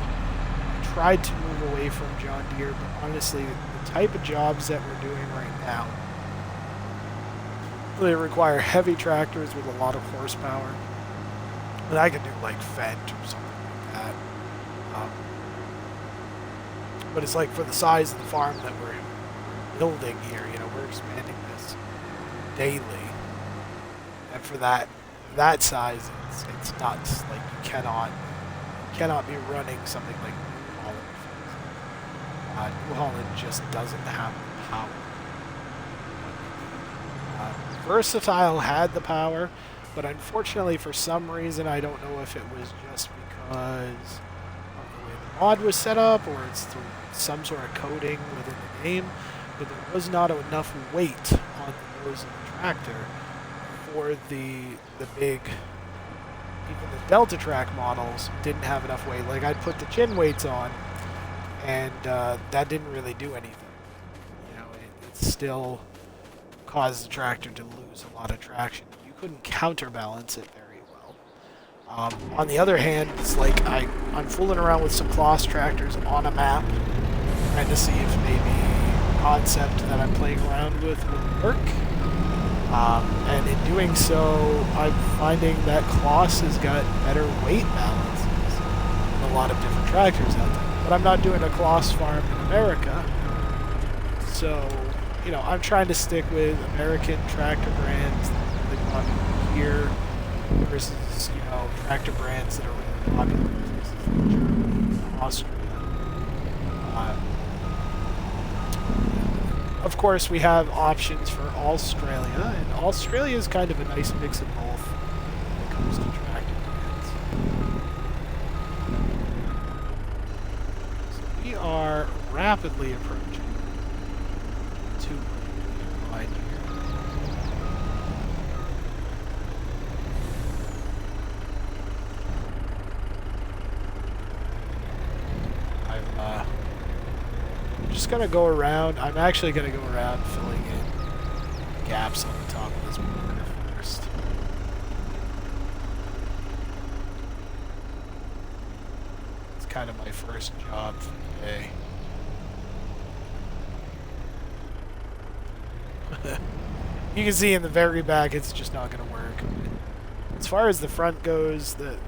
Tried to move away from John Deere, but honestly, the type of jobs that we're doing right now, they require heavy tractors with a lot of horsepower. And I could do, like, Fendt or something like that. But it's like for the size of the farm that we're building here, you know, we're expanding this daily. And for that size, it's nuts. Like, you cannot be running something like New Holland. New Holland just doesn't have the power. Versatile had the power, but unfortunately for some reason, I don't know if it was just because of the way the mod was set up or it's through some sort of coding within the game, but there was not enough weight on the nose of the tractor for the big, even the Delta Track models didn't have enough weight. Like, I'd put the chin weights on, and that didn't really do anything. You know, it still caused the tractor to lose a lot of traction. You couldn't counterbalance it very well. On the other hand, it's like I'm fooling around with some Kloss tractors on a map, trying to see if maybe the concept that I'm playing around with will work. And in doing so, I'm finding that Kloss has got better weight balances than a lot of different tractors out there. But I'm not doing a Kloss farm in America, so, you know, I'm trying to stick with American tractor brands that are really popular here versus, you know, tractor brands that are really popular in Germany, Austria. Of course, we have options for Australia, and Australia is kind of a nice mix of both when it comes to tractor brands. So we are rapidly approaching 2 million wide here. I'm just going to go around. I'm actually going to go around filling in gaps on the top of this border first. It's kind of my first job for the day. You can see in the very back it's just not going to work. As far as the front goes, you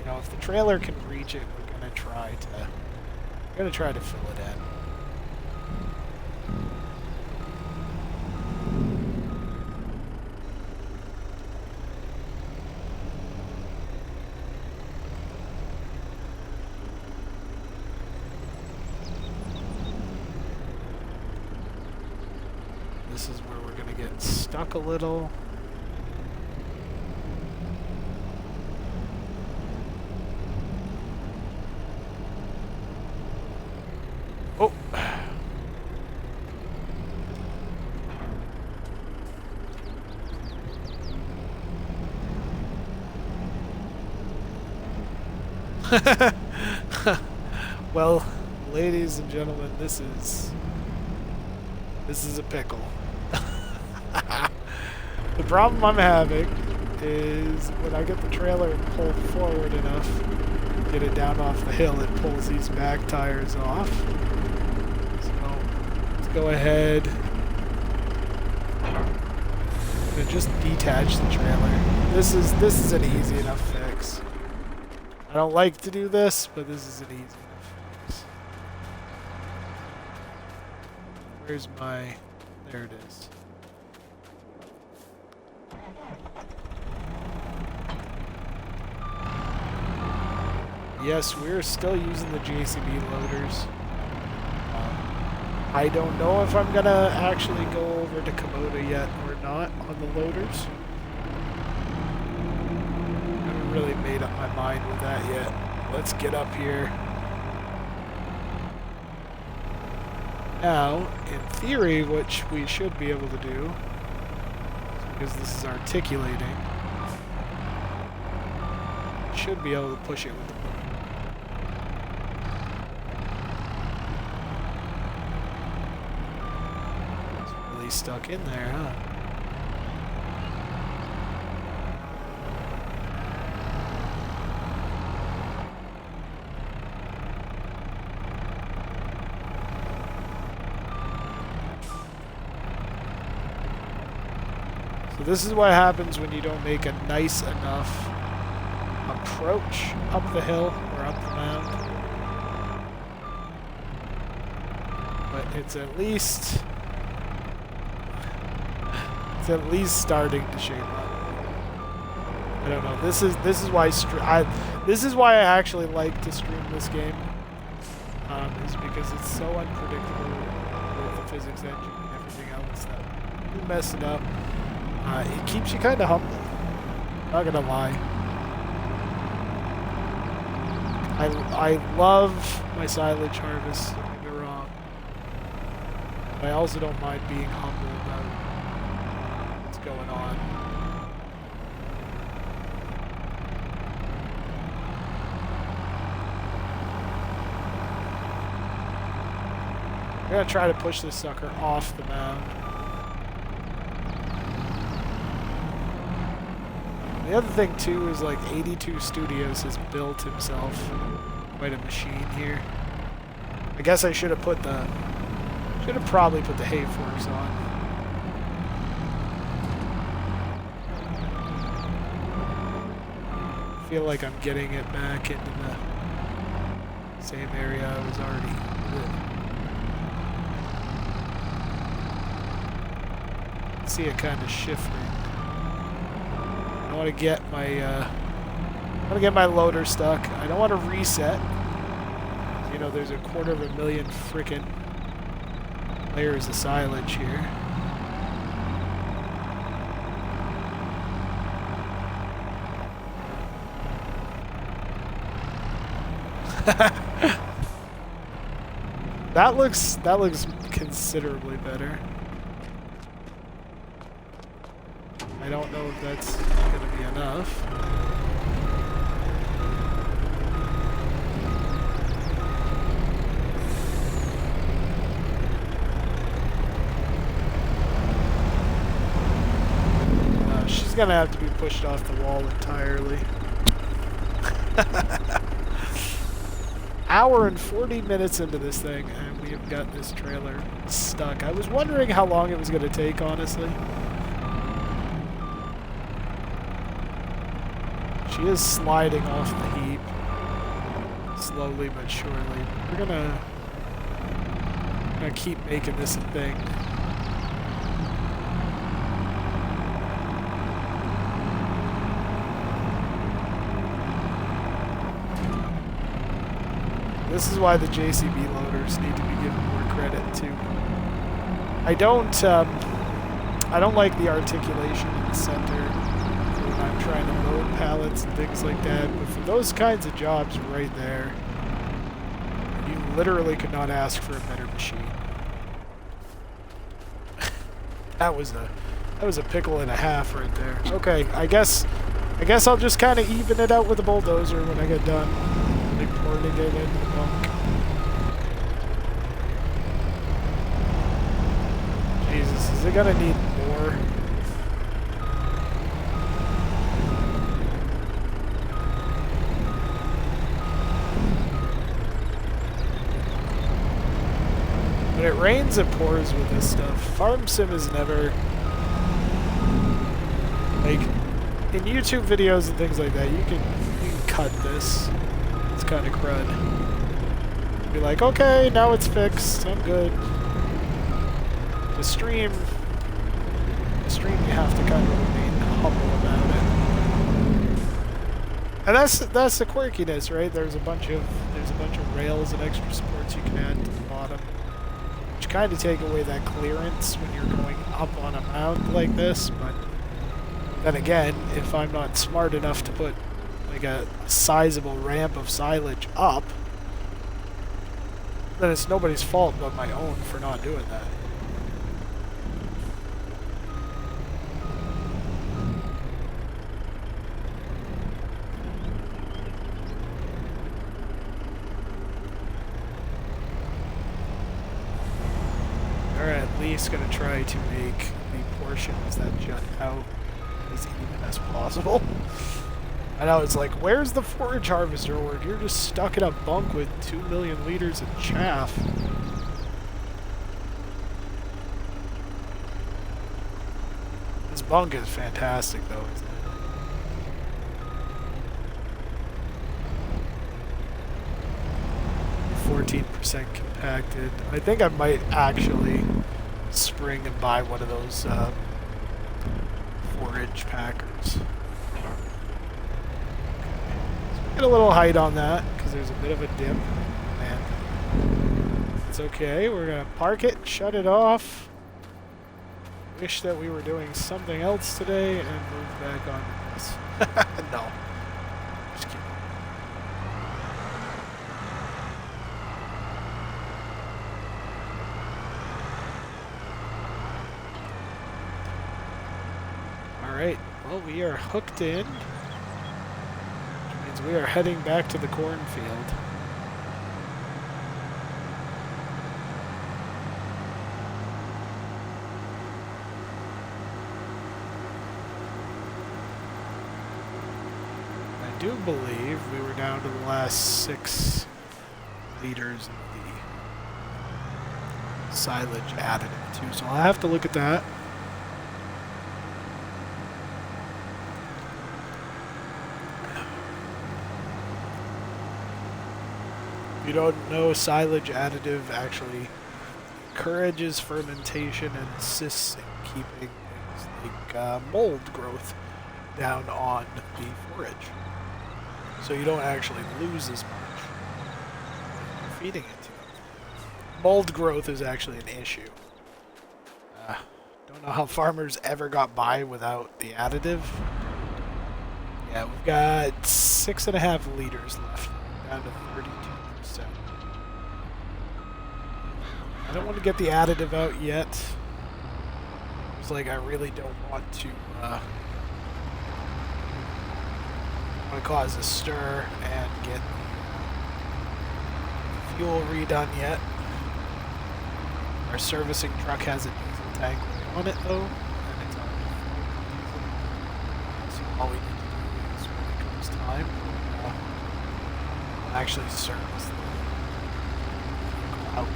know, if the trailer can reach it, we're going to try to fill it in. This is where we're going to get stuck a little. Oh! Well, ladies and gentlemen, this is This is a pickle. The problem I'm having is when I get the trailer pulled forward enough, get it down off the hill, it pulls these back tires off. So let's go ahead and just detach the trailer. This is an easy enough fix. I don't like to do this, but this is an easy enough fix. Where's my... There it is. Yes, we're still using the JCB loaders. I don't know if I'm gonna actually go over to Komoda yet or not on the loaders. I haven't really made up my mind with that yet. Let's get up here. Now, in theory, which we should be able to do, because this is articulating, should be able to push it with the stuck in there, huh? So this is what happens when you don't make a nice enough approach up the hill or up the mound. But it's at least starting to shape up. I don't know. This is why I actually like to stream this game. Is because it's so unpredictable with the physics engine and everything else that you mess it up. It keeps you kind of humble. Not gonna lie. I love my silage harvest. Don't get me wrong. But I also don't mind being humble about what's going on. I'm gonna try to push this sucker off the mound. The other thing too is like 82 Studios has built himself quite a machine here. I guess I should have probably put the hay forks on. I feel like I'm getting it back into the same area I was already in. See it kind of shifting. I want to get my loader stuck. I don't want to reset. You know, there's 250,000 frickin' layers of silage here. That looks considerably better. I don't know if that's gonna be enough. She's gonna have to be pushed off the wall entirely. Hour and 40 minutes into this thing, and we have got this trailer stuck. I was wondering how long it was gonna take, honestly. She is sliding off the heap, slowly but surely. We're gonna keep making this a thing. This is why the JCB loaders need to be given more credit too. I don't like the articulation in the center when I'm trying to load pallets and things like that, but for those kinds of jobs right there, you literally could not ask for a better machine. That was a pickle and a half right there. Okay, I guess I'll just kind of even it out with the bulldozer when I get done. Porting it into the bunk. we're gonna need more. When it rains, it pours with this stuff. Farm Sim is never... Like, in YouTube videos and things like that, you can cut this. It's kind of crud. Be like, okay, now it's fixed. I'm good. The stream, you have to kind of remain humble about it. And that's the quirkiness, right? There's a bunch of rails and extra supports you can add to the bottom, which kind of take away that clearance when you're going up on a mound like this. But then again, if I'm not smart enough to put like a sizable ramp of silage up, then it's nobody's fault but my own for not doing that. Or at least going to try to make the portions that jut out as even as possible. I know it's like, where's the forage harvester, or you're just stuck in a bunk with 2 million liters of chaff. This bunk is fantastic though, isn't it? 14% compacted. I think I might actually spring and buy one of those forage packers. Get a little height on that because there's a bit of a dip, and it's okay. We're gonna park it, shut it off. Wish that we were doing something else today and move back on this. No, just kidding. All right. Well, we are hooked in. We are heading back to the cornfield. I do believe we were down to the last 6 liters of the silage additive too, so I'll have to look at that. If you don't know, silage additive actually encourages fermentation and assists in keeping things like mold growth down on the forage. So you don't actually lose as much when you're feeding it to them. Mold growth is actually an issue. Don't know how farmers ever got by without the additive. Yeah, we've got 6.5 liters left, down to 32%. I don't want to get the additive out yet. It's like I really don't want to cause a stir and get the fuel redone yet. Our servicing truck has a diesel tank on it though, and it's on diesel. So all we need to do is when it comes time, we'll actually service the vehicle out.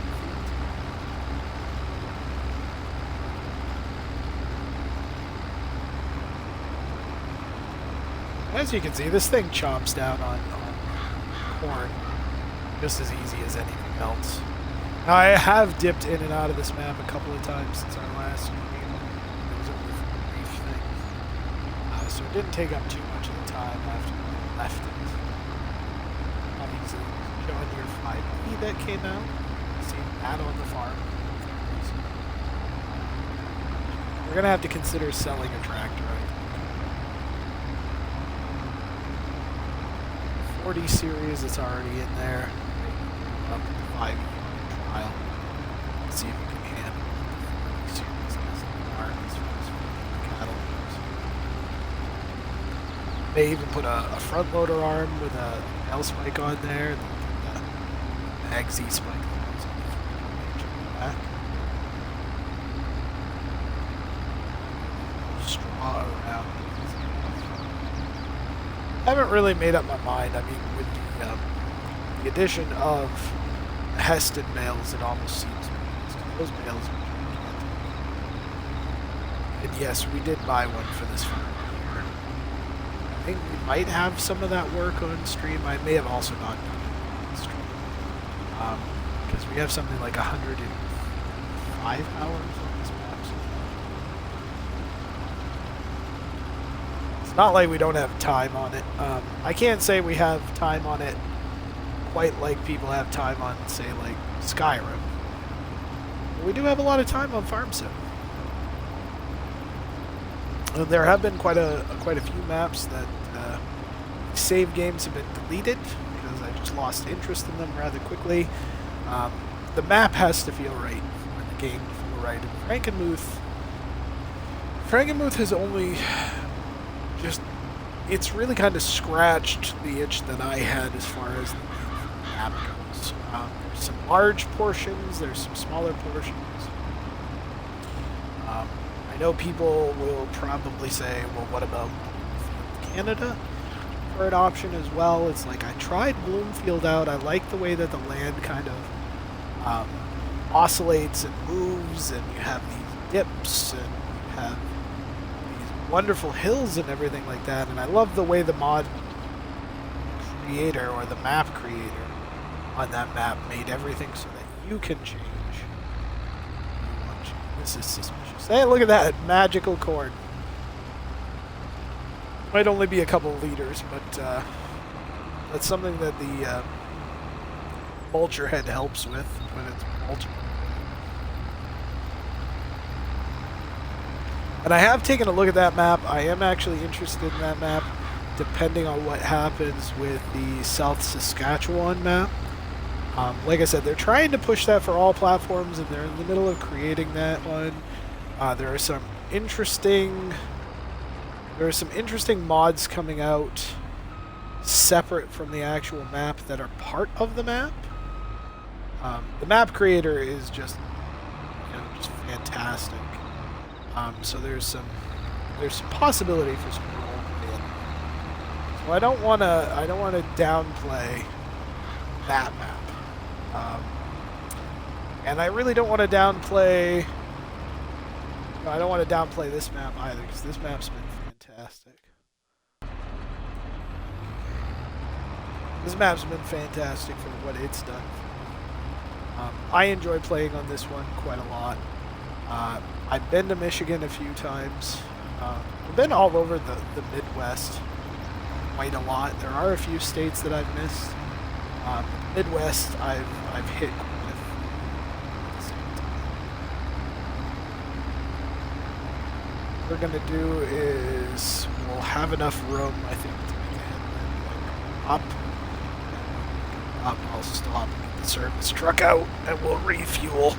As you can see, this thing chomps down on corn just as easy as anything else. Now, I have dipped in and out of this map a couple of times since our last stream. It was only for a brief thing. So it didn't take up too much of the time after I left it. Obviously, John Deere 5E that came out. Seen that on the farm. We're going to have to consider selling a tractor, I think. 40 series, it's already in there. Up to the 5 trial. Let's see if we can handle the 40 series as far as cattle goes. They even put a front loader arm with a L spike on there. The Mag Z spike that goes on the back. haven't really made up my mind. I mean, with the addition of Heston males, it almost seems those males are. And yes, we did buy one for this farm here. I think we might have some of that work on stream. I may have also not done it on stream. Because we have something like 105 hours on this map. It's not like we don't have time on it. I can't say we have time on it quite like people have time on, say, like Skyrim. But we do have a lot of time on Farm Sim. There have been quite a few maps that save games have been deleted because I just lost interest in them rather quickly. The map has to feel right for the game to feel right. And Frankenmuth has only just, it's really kind of scratched the itch that I had as far as the map goes. There's some large portions, there's some smaller portions. I know people will probably say, well, what about Canada for an option as well? It's like, I tried Bloomfield out. I like the way that the land kind of oscillates and moves, and you have these dips, and you have these wonderful hills and everything like that. And I love the way the mod creator, or the map creator on that map, made everything so that you can change. This is suspicious. Hey, look at that magical corn. Might only be a couple liters, but that's something that the mulcher head helps with when it's mulching. And I have taken a look at that map. I am actually interested in that map, depending on what happens with the South Saskatchewan map. Like I said, they're trying to push that for all platforms, and they're in the middle of creating that one. There are some interesting mods coming out separate from the actual map that are part of the map. The map creator is just, just fantastic. So there's some possibility for some role in. So I don't want to downplay that map. And I really don't want to downplay. I don't want to downplay this map either, because this map's been fantastic. This map's been fantastic for what it's done. I enjoy playing on this one quite a lot. I've been to Michigan a few times. I've been all over the Midwest quite a lot. There are a few states that I've missed. Midwest, I've hit quite a few. What we're gonna do is we'll have enough room, I think, to make a headland up. I'll stop and get the service truck out, and we'll refuel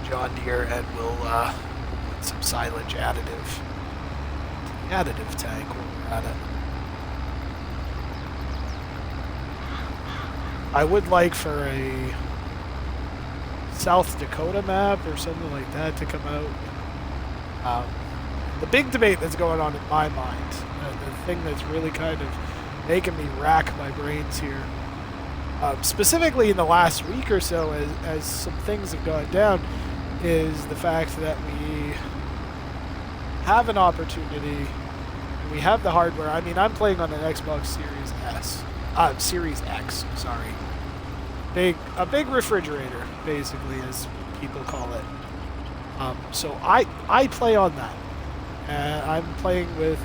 John Deere, and we'll put some silage additive to the additive tank while we're at it. I would like for a South Dakota map or something like that to come out. The big debate that's going on in my mind, the thing that's really kind of making me rack my brains here, specifically in the last week or so, as some things have gone down, is the fact that we have an opportunity, we have the hardware. I mean, I'm playing on an Xbox Series X, sorry. A big refrigerator, basically, as people call it. So I play on that. I'm playing with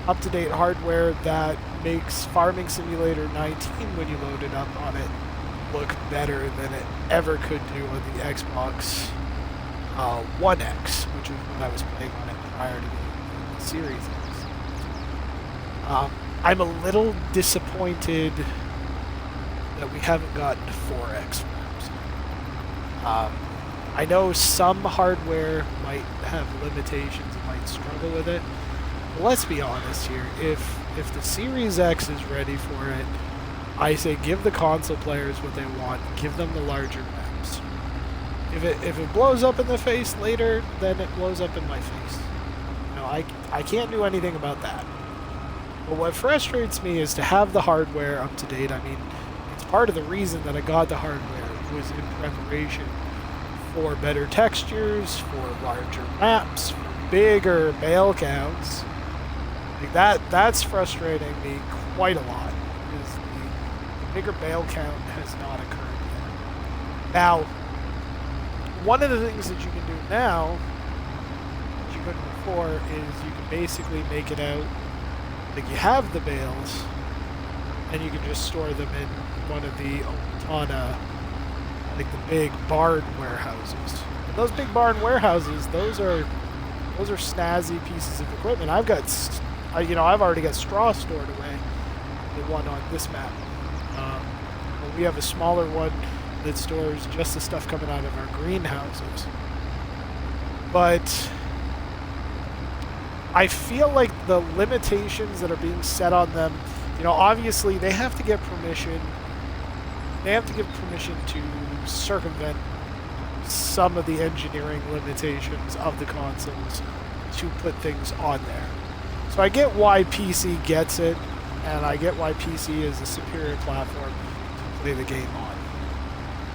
up-to-date hardware that makes Farming Simulator 19, when you load it up on it, look better than it ever could do on the Xbox One X, which is when I was playing on it prior to the Series X. I'm a little disappointed that we haven't gotten 4X maps. I know some hardware might have limitations and might struggle with it. But let's be honest here. If the Series X is ready for it, I say give the console players what they want. Give them the larger maps. If it blows up in the face later, then it blows up in my face. I can't do anything about that. But what frustrates me is to have the hardware up to date. I mean, it's part of the reason that I got the hardware was in preparation for better textures, for larger maps, for bigger bale counts. Like that's frustrating me quite a lot, because the bigger bale count has not occurred yet. Now, one of the things that you can do now, that you couldn't before, is you can basically make it out like you have the bales, and you can just store them in one of the Omtana, like the big barn warehouses. And those big barn warehouses, those are snazzy pieces of equipment. I've already got straw stored away, the one on this map. But we have a smaller one that stores just the stuff coming out of our greenhouses. But I feel like the limitations that are being set on them, obviously they have to get permission. They have to give permission to circumvent some of the engineering limitations of the consoles to put things on there. So I get why PC gets it, and I get why PC is a superior platform to play the game on.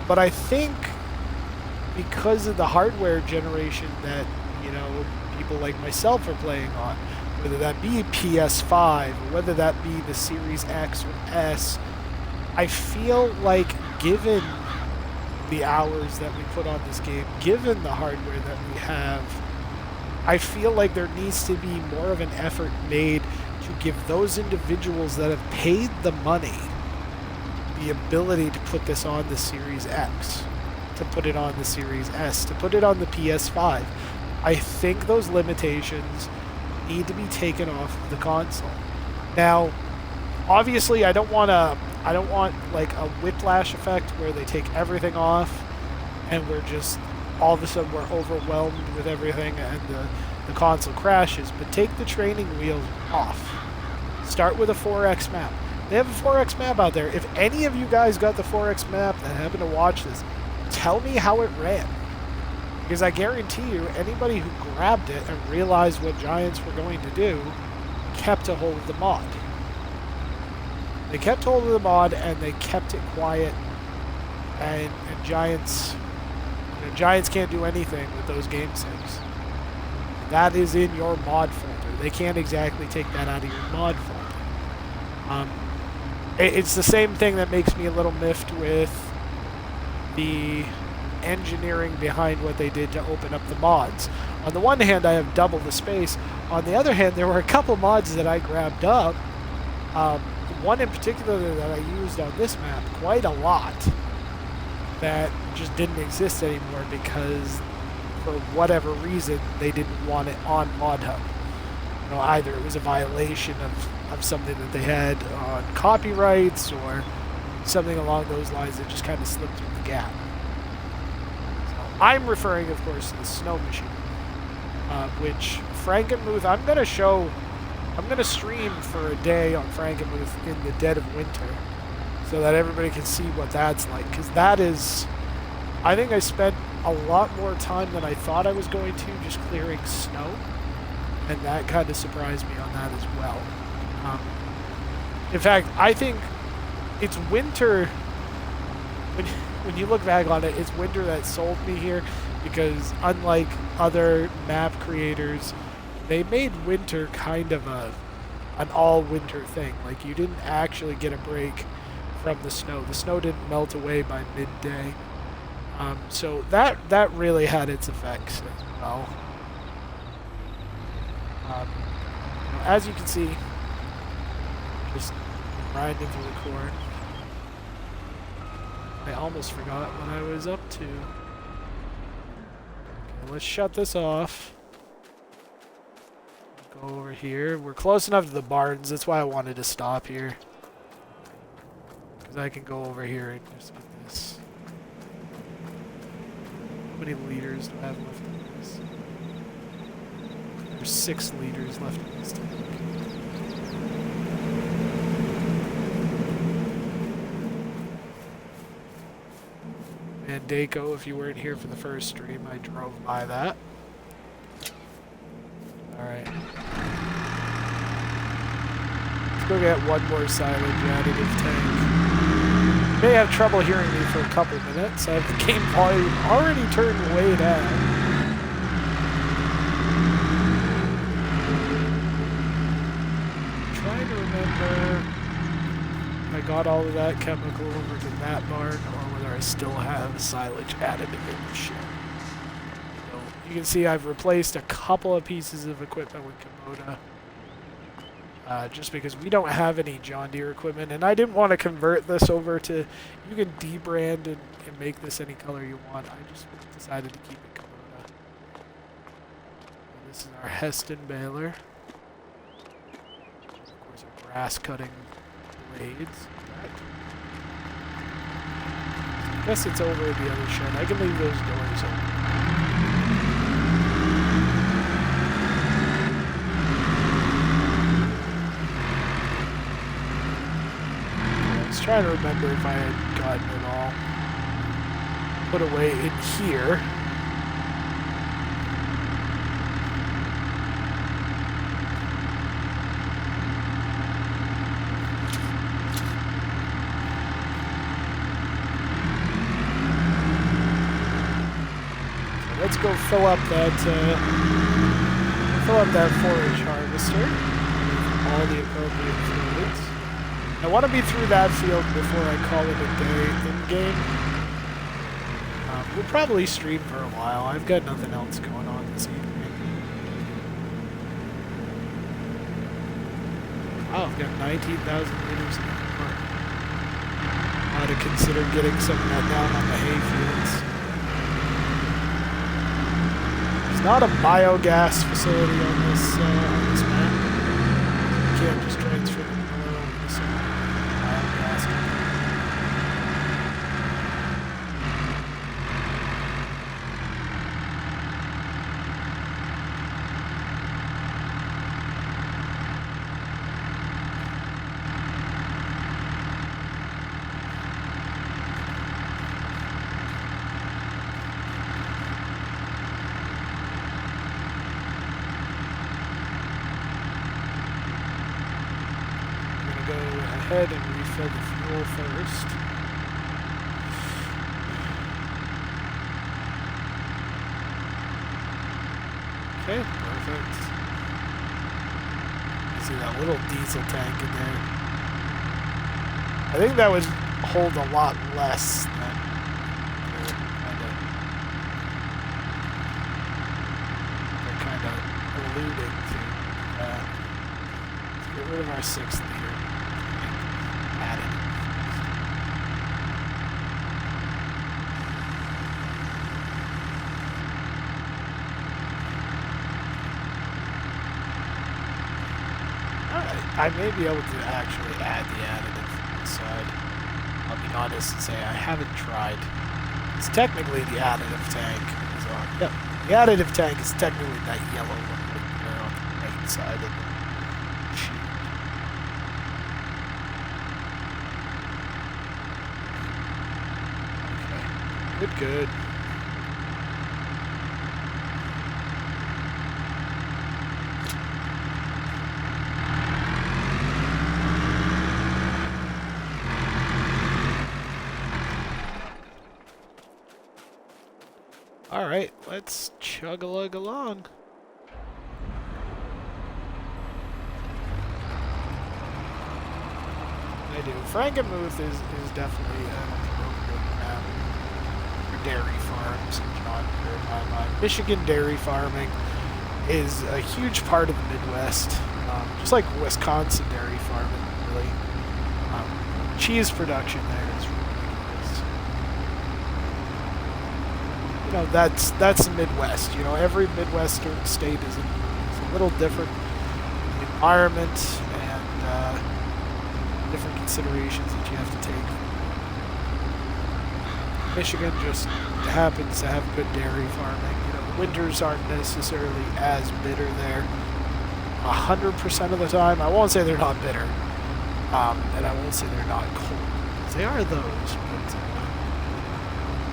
But I think because of the hardware generation that, people like myself are playing on, whether that be PS5 or whether that be the Series X or S, I feel like given the hours that we put on this game, given the hardware that we have, I feel like there needs to be more of an effort made to give those individuals that have paid the money the ability to put this on the Series X, to put it on the Series S, to put it on the PS5. I think those limitations need to be taken off the console. Now, obviously, I don't want like a whiplash effect where they take everything off and we're just all of a sudden we're overwhelmed with everything and the console crashes. But take the training wheels off. Start with a 4X map. They have a 4X map out there. If any of you guys got the 4X map that happen to watch this, tell me how it ran. Because I guarantee you, anybody who grabbed it and realized what Giants were going to do kept a hold of the mod. They kept hold of the mod and they kept it quiet. And Giants, Giants can't do anything with those game saves. That is in your mod folder. They can't exactly take that out of your mod folder. It's the same thing that makes me a little miffed with the engineering behind what they did to open up the mods. On the one hand, I have double the space. On the other hand, there were a couple mods that I grabbed up. One in particular that I used on this map quite a lot that just didn't exist anymore because for whatever reason they didn't want it on ModHub. Either it was a violation of something that they had on copyrights or something along those lines that just kind of slipped through the gap. So I'm referring, of course, to the snow machine, which Frankenmuth, I'm going to stream for a day on Frankenmuth in the dead of winter so that everybody can see what that's like. Because that is, I think I spent a lot more time than I thought I was going to just clearing snow. And that kind of surprised me on that as well. In fact, I think it's winter, when you look back on it, it's winter that sold me here, because unlike other map creators, they made winter kind of an all-winter thing. Like, you didn't actually get a break from the snow. The snow didn't melt away by midday. So that really had its effects as well. As you can see, just grinding through the corn. I almost forgot what I was up to. Okay, let's shut this off. Go over here. We're close enough to the barns. That's why I wanted to stop here. Because I can go over here and just get this. How many liters do I have left in this? There's 6 liters left in this tank. And Daco, if you weren't here for the first stream, I drove by that. Alright. go get one more silage additive tank. You may have trouble hearing me for a couple minutes. I have the game volume already turned way down. Trying to remember if I got all of that chemical over to that barn or whether I still have silage additive in the shed. So you can see I've replaced a couple of pieces of equipment with Kubota. Just because we don't have any John Deere equipment, and I didn't want to convert this over to, you can debrand and make this any color you want. I just decided to keep it Kubota. This is our Heston baler. Of course, our grass cutting blades. I guess it's over at the other shed. I can leave those doors open. Trying to remember if I had gotten it all put away in here. So let's go fill up that forage harvester with all the appropriate fluids. I want to be through that field before I call it a day in-game. We'll probably stream for a while. I've got nothing else going on this evening. Oh, I've got 19,000 liters in the park. I ought to consider getting some of that down on the hay fields. There's not a biogas facility on this map. You can't just transfer them. Ahead and refill the fuel first. Okay, perfect. You see that little diesel tank in there. I think that would hold a lot less than they're kind of alluding to. Let's get rid of our 6th liter. I may be able to actually add the additive from this side. I'll be honest and say I haven't tried. It's technically the additive tank is on. Yep. The additive tank is technically that yellow one right there on the right side of the sheet. Okay. Good. Alright, let's chug-a-lug along. I do. Frankenmuth is definitely an appropriate map for dairy farms in John Deere in my mind. Michigan dairy farming is a huge part of the Midwest, just like Wisconsin dairy farming, really. Cheese production there is ridiculous. You know, that's the Midwest. You know, every Midwestern state is a little different environment and different considerations that you have to take. Michigan just happens to have good dairy farming. You know, the winters aren't necessarily as bitter there 100% of the time. I won't say they're not bitter, and I won't say they're not cold, because they are those, but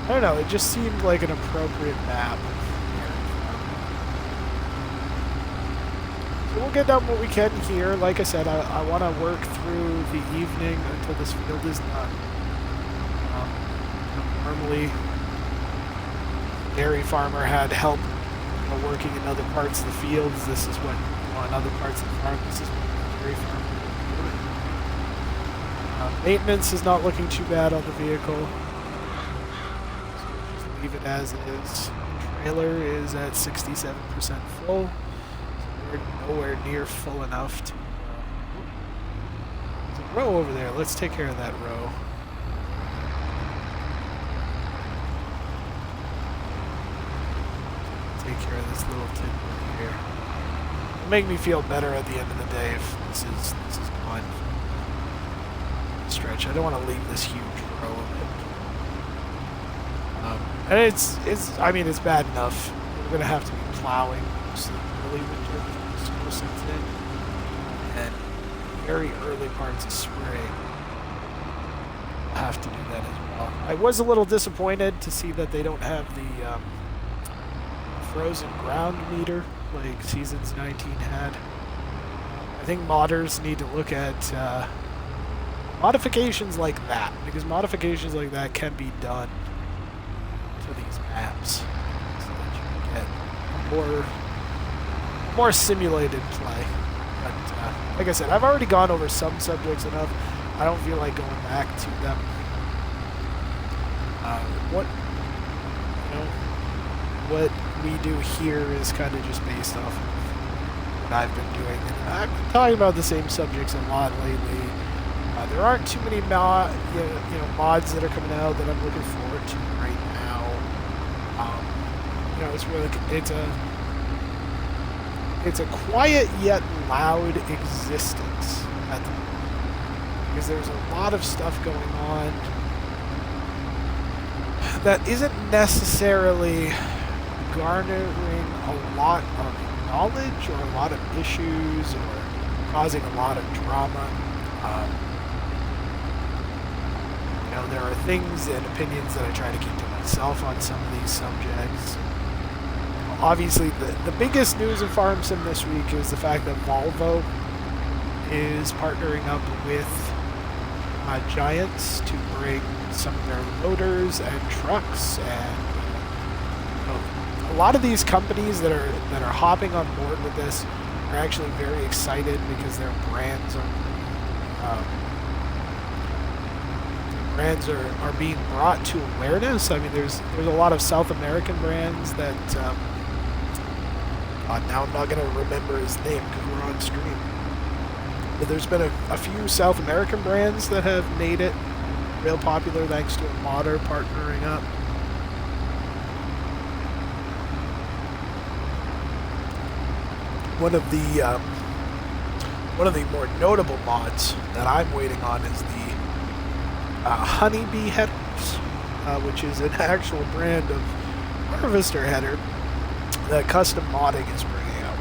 I don't know, it just seemed like an appropriate map. So we'll get done what we can here. Like I said, I want to work through the evening until this field is done. Normally, dairy farmer had help working in other parts of the fields. This is what, on other parts of the farm, this is what the dairy farmer is doing. Maintenance is not looking too bad on the vehicle. So we'll just leave it as it is. Trailer is at 67% full. So we're nowhere near full enough to... there's a row over there. Let's take care of that row. Take care of this little tidbit here. It'll make me feel better at the end of the day if this is gone. Stretch. I don't want to leave this huge row of it. And it's I mean, it's bad enough. We're gonna have to be plowing most of the early winter before snow sets in, and very early parts of spring. We'll have to do that as well. I was a little disappointed to see that they don't have the frozen ground meter like Seasons 19 had. I think modders need to look at modifications like that, because modifications like that can be done to these maps so that you can get more simulated play. But like I said, I've already gone over some subjects enough. I don't feel like going back to them. What we do here is kind of just based off of what I've been doing. And I've been talking about the same subjects a lot lately. There aren't too many mods that are coming out that I'm looking forward to right now. It's really it's a quiet yet loud existence at the moment, because there's a lot of stuff going on that isn't necessarily garnering a lot of knowledge or a lot of issues or causing a lot of drama. There are things and opinions that I try to keep to myself on some of these subjects. Obviously, the biggest news in Farm Sim this week is the fact that Volvo is partnering up with Giants to bring some of their loaders and trucks, and a lot of these companies that are hopping on board with this are actually very excited because their brands are being brought to awareness. I mean, there's a lot of South American brands that now I'm not going to remember his name because we're on stream. But there's been a few South American brands that have made it real popular thanks to a modder partnering up. One of the more notable mods that I'm waiting on is the Honeybee headers, which is an actual brand of harvester header that custom modding is bringing out,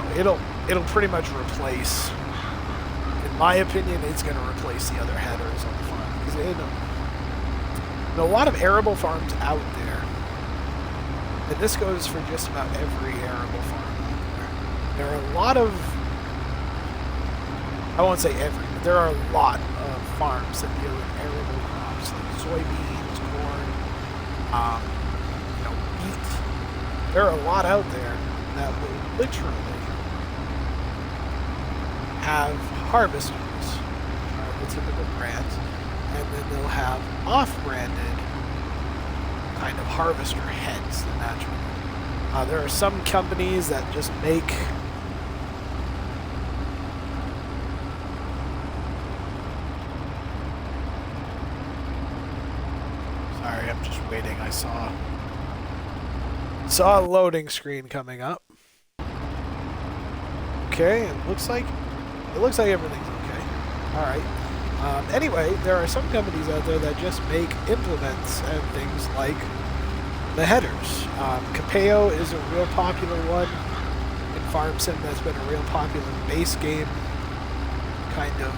and it'll pretty much replace, in my opinion, it's going to replace the other headers on the farm, because a lot of arable farms out there, and this goes for just about every arable farm out there. There are a lot of, I won't say every, but there are a lot of farms that deal with arable crops like soybeans, corn, wheat. There are a lot out there that will literally have harvesters, which are the typical brands, and then they'll have off-branded kind of harvester heads that match with them. There are some companies that just make I'm just waiting. I saw a loading screen coming up. Okay, it looks like everything's okay. All right. Anyway, there are some companies out there that just make implements and things like the headers. Capeo is a real popular one in Farm Sim. That's been a real popular base game kind of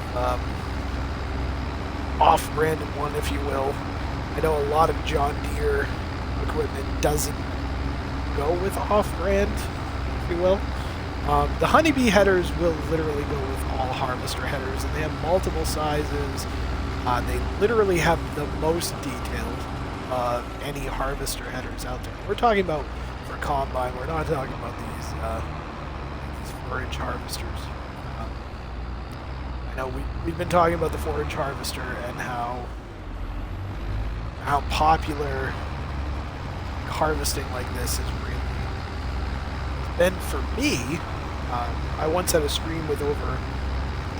off-branded one, if you will. I know a lot of John Deere equipment doesn't go with off-brand you will. The honeybee headers will literally go with all harvester headers, and they have multiple sizes. They literally have the most detailed any harvester headers out there. We're talking about for combine. We're not talking about these forage harvesters. I know we've been talking about the forage harvester and how popular harvesting like this is really been for me. I once had a stream with over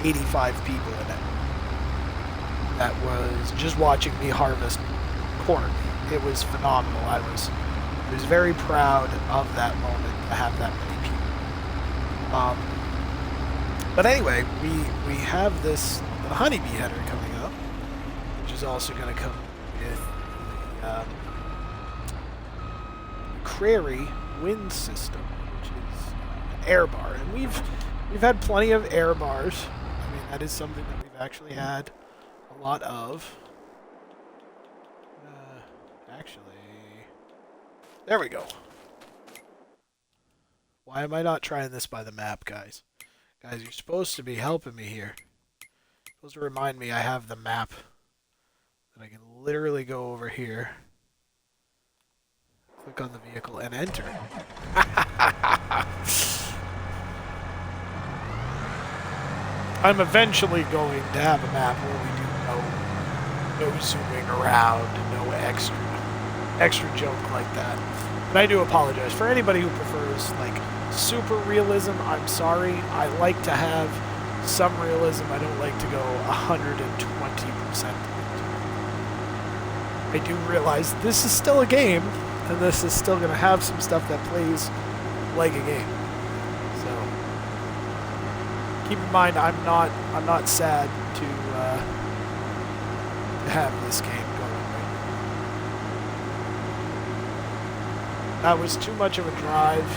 85 people in it that was just watching me harvest corn. It was phenomenal. I was very proud of that moment to have that many people. But anyway, we have the honeybee header coming up, which is also going to come with the Prairie wind system, which is an air bar, and we've had plenty of air bars. I mean, that is something that we've actually had a lot of. Actually, there we go. Why am I not trying this by the map, guys? Guys, you're supposed to be helping me here. You're supposed to remind me I have the map. That I can literally go over here. Click on the vehicle and enter. I'm eventually going to have a map where we do no zooming around and no extra junk like that. And I do apologize for anybody who prefers like super realism. I'm sorry. I like to have some realism. I don't like to go 120%. I do realize this is still a game, and this is still going to have some stuff that plays like a game. So keep in mind, I'm not sad to have this game going right now. That was too much of a drive,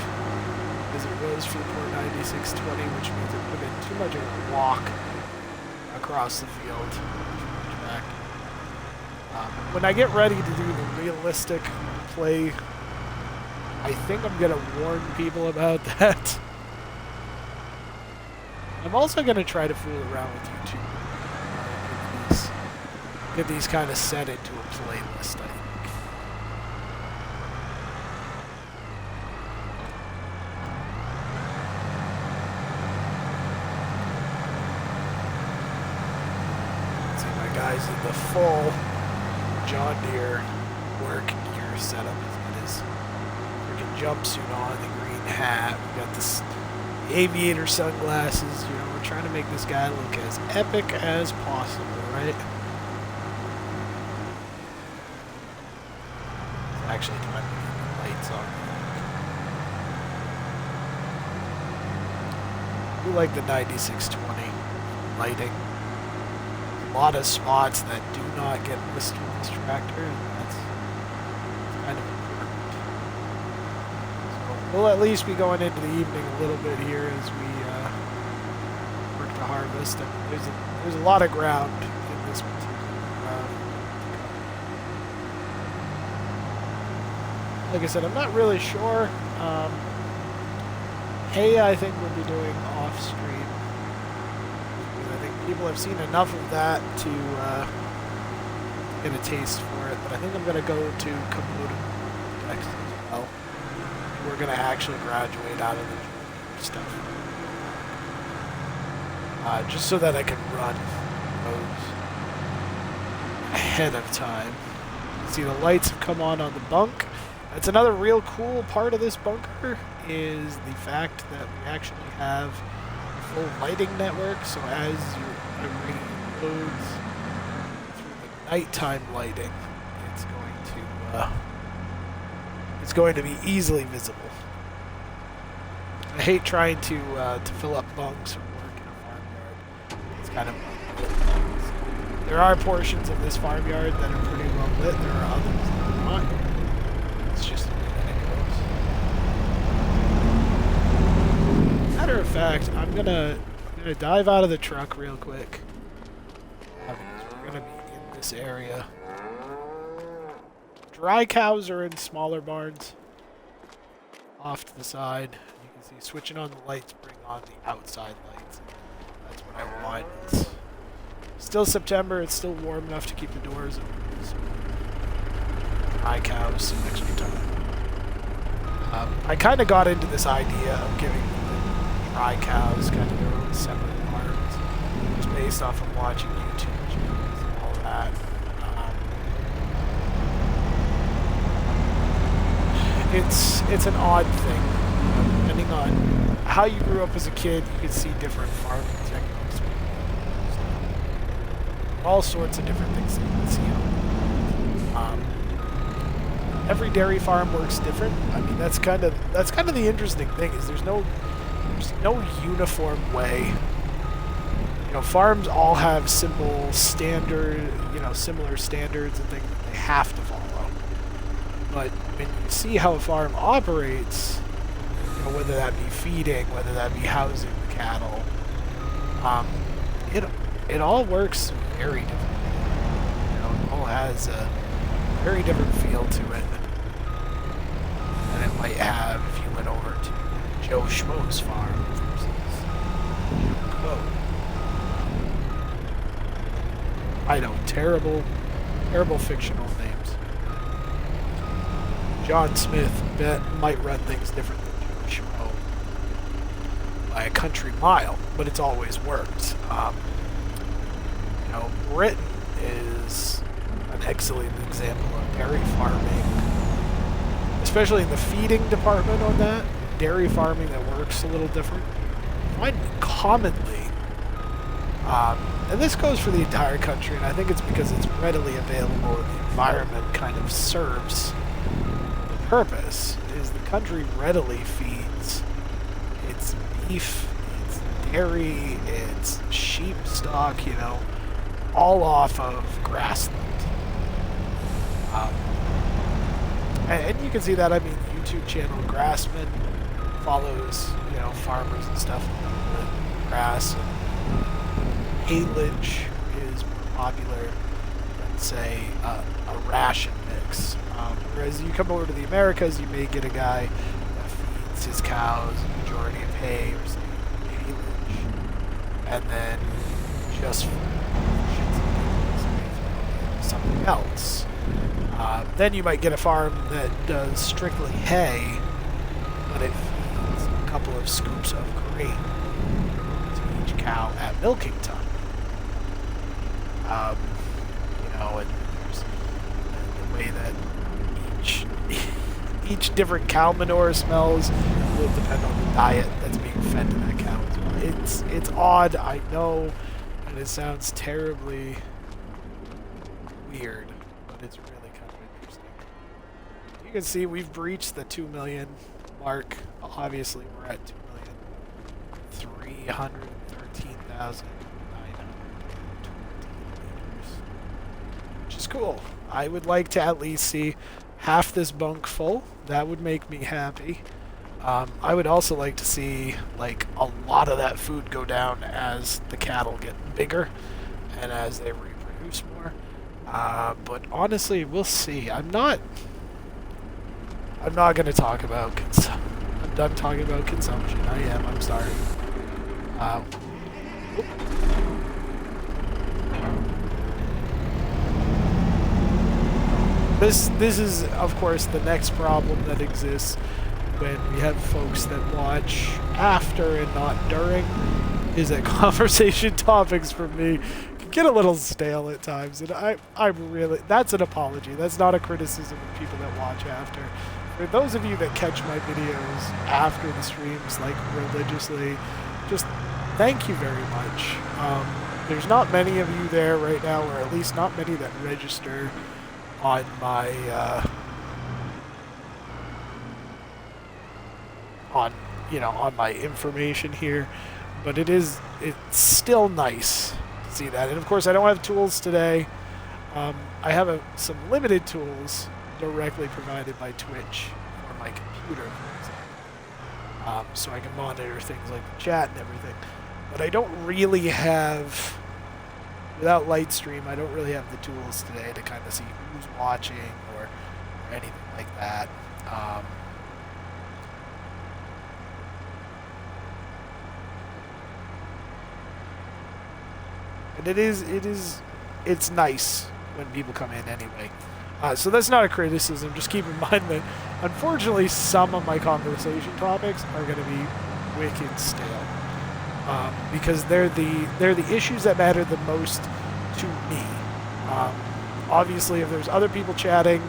as it was for the poor 9620, which means it would have been too much of a walk across the field. When I get ready to do the realistic play, I think I'm going to warn people about that. I'm also going to try to fool around with YouTube. Get these kind of set into a playlist, I think. See my guys in the full John Deere work gear setup. He's got his freaking jumpsuit on, the green hat. We got this aviator sunglasses. You know, we're trying to make this guy look as epic as possible, right? It's actually time to get the lights on. I do like the 9620 lighting. A lot of spots that do not get missed with this tractor, and that's kind of important. So we'll at least be going into the evening a little bit here as we work to harvest. And there's a lot of ground in this particular like I said, I'm not really sure. Hay, I think we'll be doing off stream. People have seen enough of that to get a taste for it, but I think I'm going to go to Kubota next as well. We're going to actually graduate out of the stuff. Just so that I can run those ahead of time. See, the lights have come on the bunk. That's another real cool part of this bunker, is the fact that we actually have a full lighting network, so as your array loads through the nighttime lighting, it's going to be easily visible. I hate trying to fill up bunks or work in a farmyard. It's kind of there are portions of this farmyard that are pretty well lit. There are others that are not. It's just the way that it goes. Matter of fact, I'm gonna dive out of the truck real quick. We're gonna be in this area. Dry cows are in smaller barns off to the side. You can can see switching on the lights bring on the outside lights. That's what I want. It's still September. It's still warm enough to keep the doors open. So my cows some extra time. I kind of got into this idea of giving the dry cows kind of their own separate farms, just based off of watching YouTube channels and all that. It's an odd thing. Depending on how you grew up as a kid, you could see different farming techniques. All sorts of different things that you can see. Every dairy farm works different. I mean, that's kind of the interesting thing is there's no uniform way. You know, farms all have similar standards and things that they have to follow. But when you see how a farm operates, you know, whether that be feeding, whether that be housing the cattle, it all works very differently. You know, it all has a very different feel to it than it might have if you went over to Joe Schmo's farm versus Joe Quo. I know, terrible fictional names. John Smith might run things different than Joe Schmo by a country mile, but it's always worked. You know, Britain is an excellent example of dairy farming, especially in the feeding department on that. Dairy farming that works a little different. I find commonly, and this goes for the entire country, and I think it's because it's readily available and the environment kind of serves the purpose, is the country readily feeds its beef, its dairy, its sheep stock, you know, all off of grassland. And you can see that, I mean, the YouTube channel Grassman follows, you know, farmers and stuff with grass. Haylage is more popular than, say, a ration mix. Whereas you come over to the Americas, you may get a guy that feeds his cows a majority of hay or say haylage, and then just something else. Then you might get a farm that does strictly hay, but it feeds a couple of scoops of grain to each cow at milking time. You know, and there's the way that each different cow manure smells will depend on the diet that's being fed to that cow as well. It's odd, I know, and it sounds terribly weird, but it's really kind of interesting. You can see we've breached the 2 million mark. Obviously, we're at 2,313,920 liters, which is cool. I would like to at least see half this bunk full. That would make me happy. I would also like to see like a lot of that food go down as the cattle get bigger and as they reproduce more. But honestly, we'll see. I'm not going to talk about I'm done talking about consumption. I'm sorry. This is, of course, the next problem that exists when we have folks that watch after and not during, is that conversation topics for me can get a little stale at times, and I'm really, that's an apology. That's not a criticism of people that watch after. For those of you that catch my videos after the streams, like religiously, just thank you very much. There's not many of you there right now, or at least not many that register on my on my information here, but it's still nice to see that. And of course, I don't have tools today. I have some limited tools directly provided by Twitch or my computer, for example, so I can monitor things like the chat and everything. But I don't really have, without Lightstream, I don't really have the tools today to kind of see who's watching or anything like that. but it's nice when people come in anyway. So that's not a criticism. Just keep in mind that, unfortunately, some of my conversation topics are going to be wicked stale, because they're the issues that matter the most to me. Obviously, if there's other people chatting,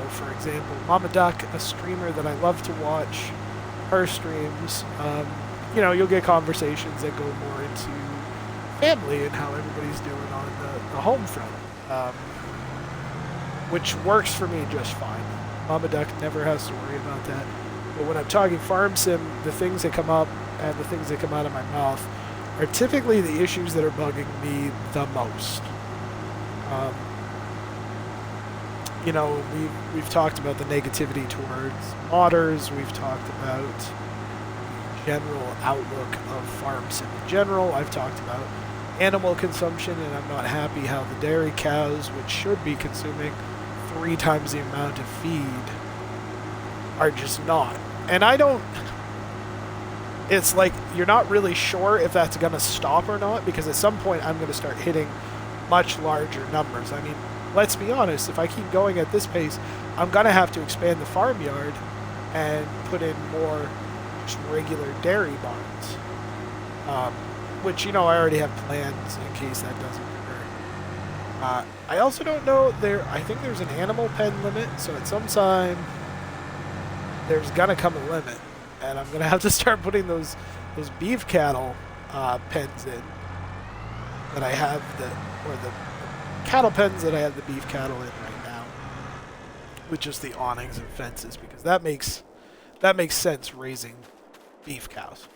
for example, Mama Duck, a streamer that I love to watch, her streams, you'll get conversations that go more into family and how everybody's doing on the home front. Which works for me just fine. Mama Duck never has to worry about that. But when I'm talking farm sim, the things that come up and the things that come out of my mouth are typically the issues that are bugging me the most. We've talked about the negativity towards modders. We've talked about the general outlook of farm sim in general. I've talked about animal consumption, and I'm not happy how the dairy cows, which should be consuming 3 times the amount of feed, are just not. And it's like you're not really sure if that's going to stop or not, because at some point I'm going to start hitting much larger numbers. I mean, let's be honest, if I keep going at this pace, I'm going to have to expand the farmyard and put in more just regular dairy barns. Which, I already have plans in case that doesn't occur. I also don't know, I think there's an animal pen limit, so at some time there's gonna come a limit, and I'm gonna have to start putting those beef cattle pens in that I have, or the cattle pens that I have the beef cattle in right now, with just the awnings and fences, because that makes sense raising beef cows.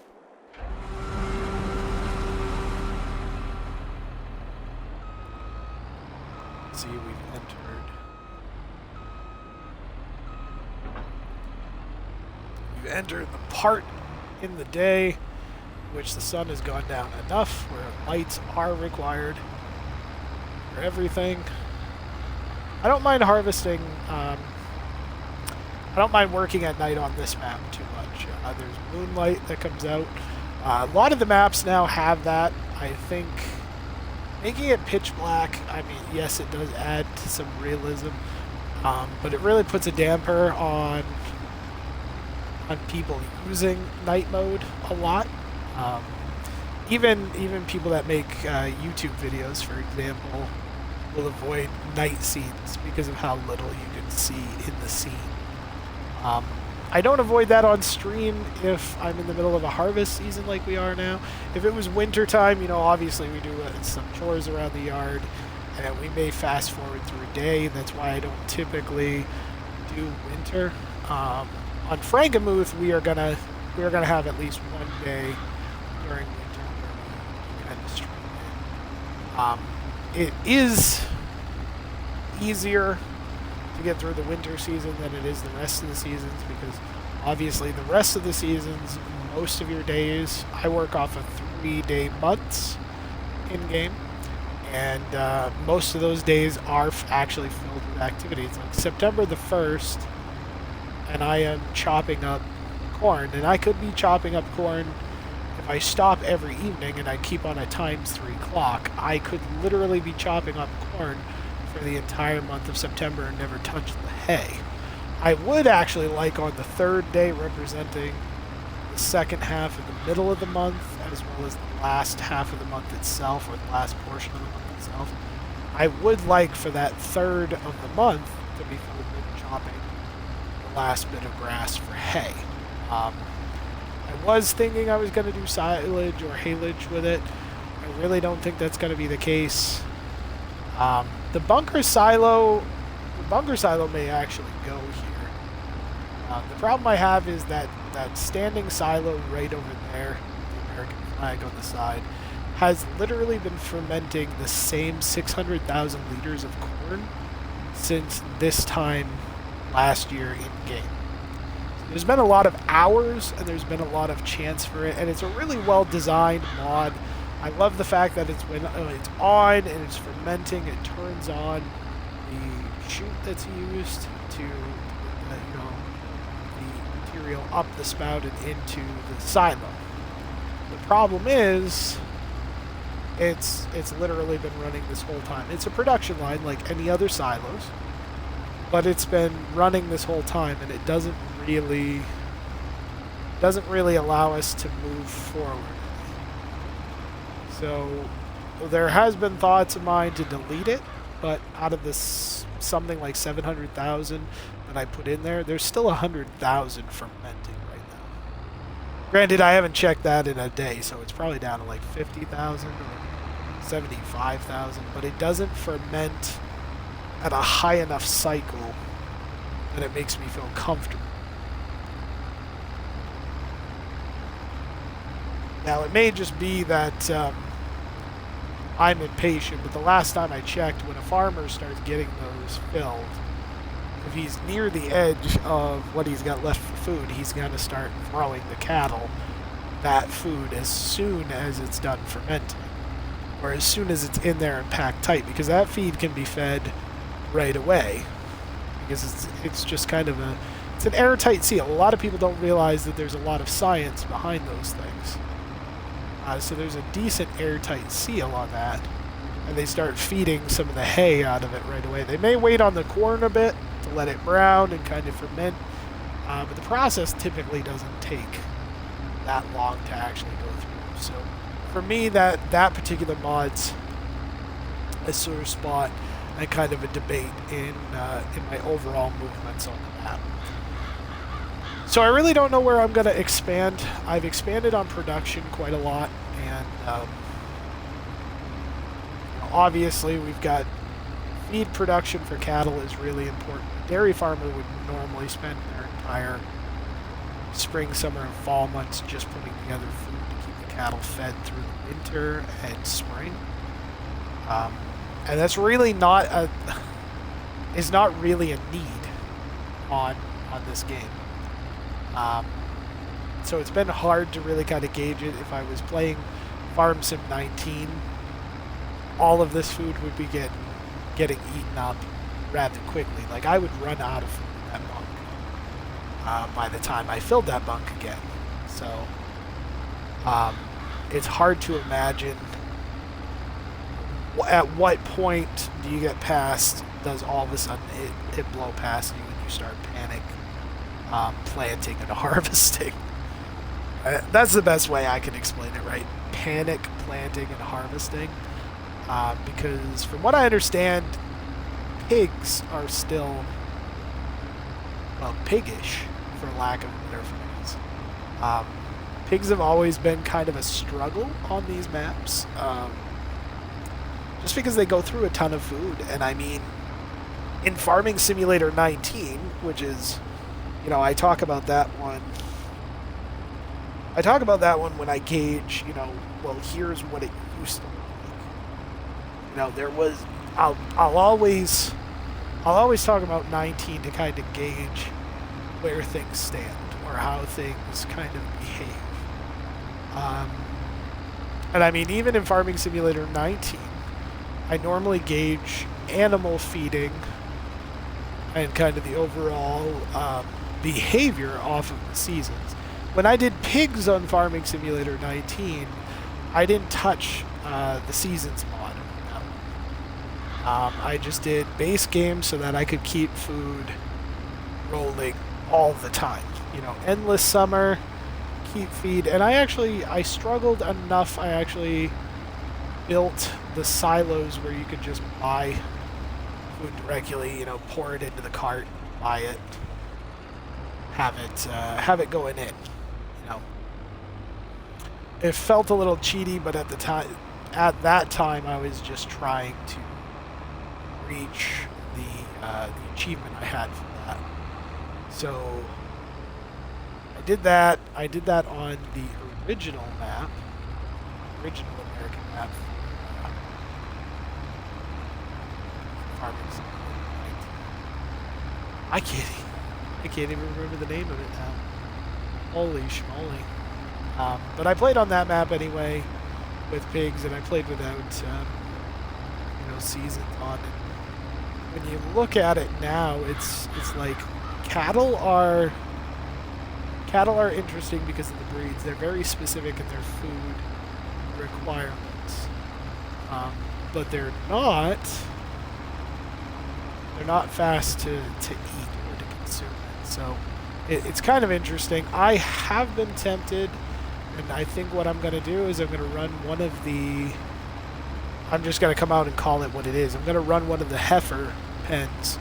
See, we've entered the part in the day which the sun has gone down enough where lights are required for everything. I don't mind harvesting. I don't mind working at night on this map too much. There's moonlight that comes out. A lot of the maps now have that. I think making it pitch black, I mean, yes, it does add to some realism, but it really puts a damper on people using night mode a lot. Even people that make YouTube videos, for example, will avoid night scenes because of how little you can see in the scene. I don't avoid that on stream if I'm in the middle of a harvest season like we are now. If it was winter time, obviously we do some chores around the yard, and we may fast forward through a day. That's why I don't typically do winter. On Frankenmuth, we are gonna have at least one day during winter where we kind of stream in. It is easier to get through the winter season than it is the rest of the seasons, because obviously the rest of the seasons, most of your days, I work off of 3-day months in game, and most of those days are actually filled with activities. Like September the 1st, and I am chopping up corn, and I could be chopping up corn if I stop every evening and I keep on a ×3 clock. I could literally be chopping up corn for the entire month of September and never touch the hay. I would actually like on the 3rd day, representing the second half of the middle of the month, as well as the last half of the month itself, or the last portion of the month itself. I would like for that 3rd of the month to be filled with chopping the last bit of grass for hay. I was thinking I was going to do silage or haylage with it. I really don't think that's going to be the case. The bunker silo may actually go here. The problem I have is that standing silo right over there, the American flag on the side, has literally been fermenting the same 600,000 liters of corn since this time last year in game. So there's been a lot of hours, and there's been a lot of chance for it, and it's a really well designed mod. I love the fact that it's on and it's fermenting. It turns on the chute that's used to the material up the spout and into the silo. The problem is It's literally been running this whole time. It's a production line like any other silos, but it's been running this whole time, and it doesn't really allow us to move forward. So there has been thoughts of mine to delete it, but out of this something like 700,000 that I put in there, there's still 100,000 fermenting right now. Granted, I haven't checked that in a day, so it's probably down to like 50,000 or 75,000, but it doesn't ferment at a high enough cycle that it makes me feel comfortable. Now, it may just be that I'm impatient, but the last time I checked, when a farmer starts getting those filled, if he's near the edge of what he's got left for food, he's going to start throwing the cattle that food as soon as it's done fermenting, or as soon as it's in there and packed tight, because that feed can be fed right away, because it's just kind of it's an airtight seal. A lot of people don't realize that there's a lot of science behind those things. So there's a decent airtight seal on that, and they start feeding some of the hay out of it right away. They may wait on the corn a bit to let it brown and kind of ferment, but the process typically doesn't take that long to actually go through. So for me, that particular mod's a sore spot and kind of a debate in my overall movements on the map. So I really don't know where I'm going to expand. I've expanded on production quite a lot, and obviously we've got feed production for cattle is really important. A dairy farmer would normally spend their entire spring, summer, and fall months just putting together food to keep the cattle fed through the winter and spring. And that's really is not really a need on this game. So it's been hard to really kind of gauge it. If I was playing Farm Sim 19, all of this food would be getting eaten up rather quickly. Like, I would run out of food in that bunk by the time I filled that bunk again. So it's hard to imagine at what point do you get past, does all of a sudden it blow past you and you start panic planting and harvesting. That's the best way I can explain it, right? Panic planting and harvesting. Because from what I understand, pigs are still, well, piggish, for lack of a better phrase. Pigs have always been kind of a struggle on these maps, just because they go through a ton of food. And I mean, in Farming Simulator 19, which is, you know, I talk about that one when I gauge, you know, well, here's what it used to look like. You know, there was, I'll always talk about 19 to kind of gauge where things stand or how things kind of behave. And I mean, even in Farming Simulator 19, I normally gauge animal feeding and kind of the overall behavior off of the seasons. When I did pigs on Farming Simulator 19, I didn't touch the seasons mod. I just did base game so that I could keep food rolling all the time. You know, endless summer, keep feed. And I struggled enough. I actually built the silos where you could just buy food directly, you know, pour it into the cart, buy it, have it going in, you know. It felt a little cheaty, but at that time I was just trying to reach the achievement I had for that. So I did that on the original American map. I can't even remember the name of it now. Holy schmoly. But I played on that map anyway with pigs, and I played without you know, seasons on it. When you look at it now, it's like cattle are interesting because of the breeds. They're very specific in their food requirements. but they're not fast to eat or to consume it. So it's kind of interesting. I have been tempted, and I think what I'm going to do is I'm going to run one of the, I'm just going to come out and call it what it is. I'm going to run one of the heifer pens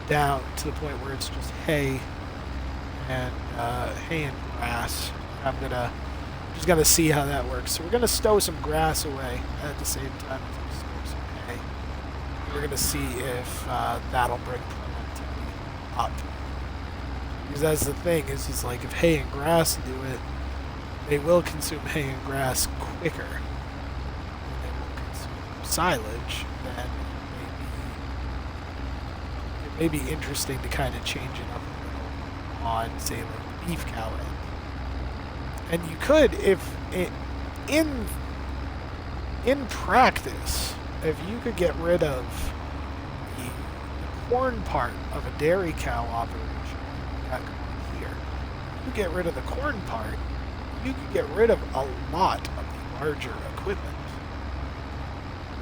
down to the point where it's just hay and grass. I'm just gonna see how that works. So we're gonna stow some grass away at the same time as we stow some hay. We're gonna see if that'll bring productivity up. Because that's the thing is like if hay and grass do it, they will consume hay and grass quicker than they will consume silage. Then it may be interesting to kind of change it up a little on, say, like the beef cow end. And you could, if it, in practice, if you could get rid of the corn part of a dairy cow operation, that going here, you get rid of the corn part, you could get rid of a lot of the larger equipment.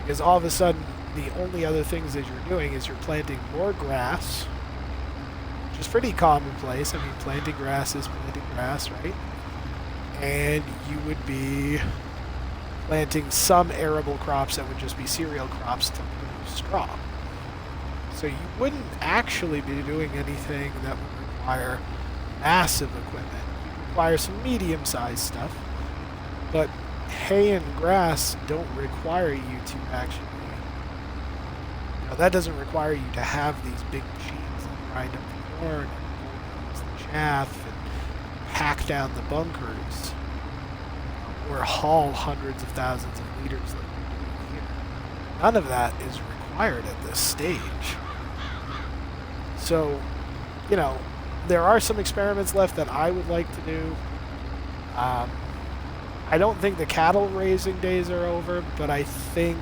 Because all of a sudden, the only other things that you're doing is you're planting more grass, which is pretty commonplace. I mean, planting grass is planting grass, right? And you would be planting some arable crops that would just be cereal crops to produce straw. So you wouldn't actually be doing anything that would require massive equipment. You require some medium-sized stuff, but hay and grass don't require you to actually, that doesn't require you to have these big machines that grind up the corn and bulldoze the chaff and pack down the bunkers or haul hundreds of thousands of liters like we're doing here. None of that is required at this stage. So, there are some experiments left that I would like to do. I don't think the cattle raising days are over, but I think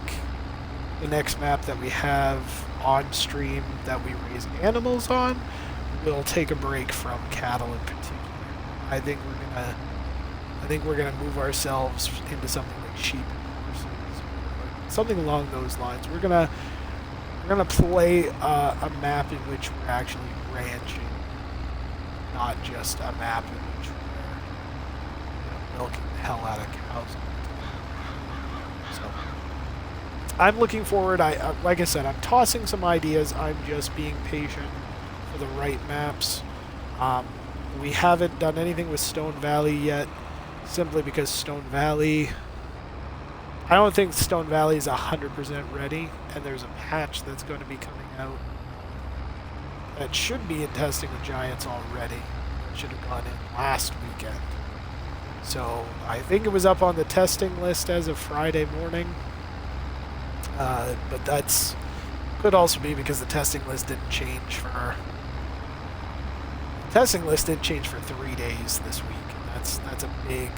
the next map that we have on stream that we raise animals on will take a break from cattle in particular. I think we're gonna move ourselves into something like sheep and horses, something along those lines. We're gonna play a map in which we're actually ranching, not just a map in which we're milking the hell out of cows. So I'm looking forward. Like I said, I'm tossing some ideas. I'm just being patient for the right maps. We haven't done anything with Stone Valley yet, simply because Stone Valley, I don't think Stone Valley is 100% ready, and there's a patch that's going to be coming out that should be in testing with Giants already. It should have gone in last weekend. So I think it was up on the testing list as of Friday morning, but that's could also be because the testing list didn't change for 3 days this week. That's a big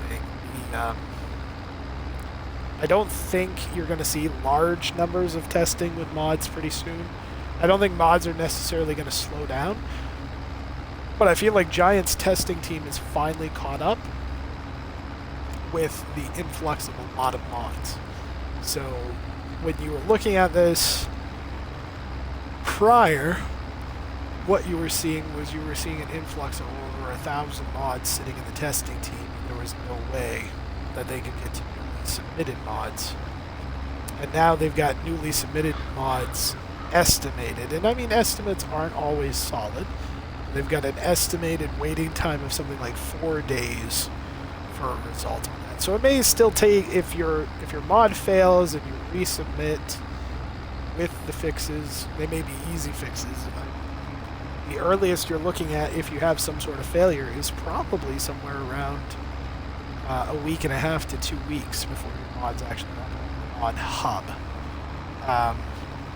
thing. I don't think you're going to see large numbers of testing with mods pretty soon. I don't think mods are necessarily going to slow down, but I feel like Giants' testing team is finally caught up with the influx of a lot of mods. So when you were looking at this prior, what you were seeing was an influx of over 1,000 mods sitting in the testing team. There was no way that they could get to newly submitted mods. And now they've got newly submitted mods estimated. And I mean, estimates aren't always solid. They've got an estimated waiting time of something like 4 days for a result on that. So it may still take, if your mod fails and you resubmit with the fixes, they may be easy fixes. The earliest you're looking at, if you have some sort of failure, is probably somewhere around a week and a half to 2 weeks before your mod's actually on hub.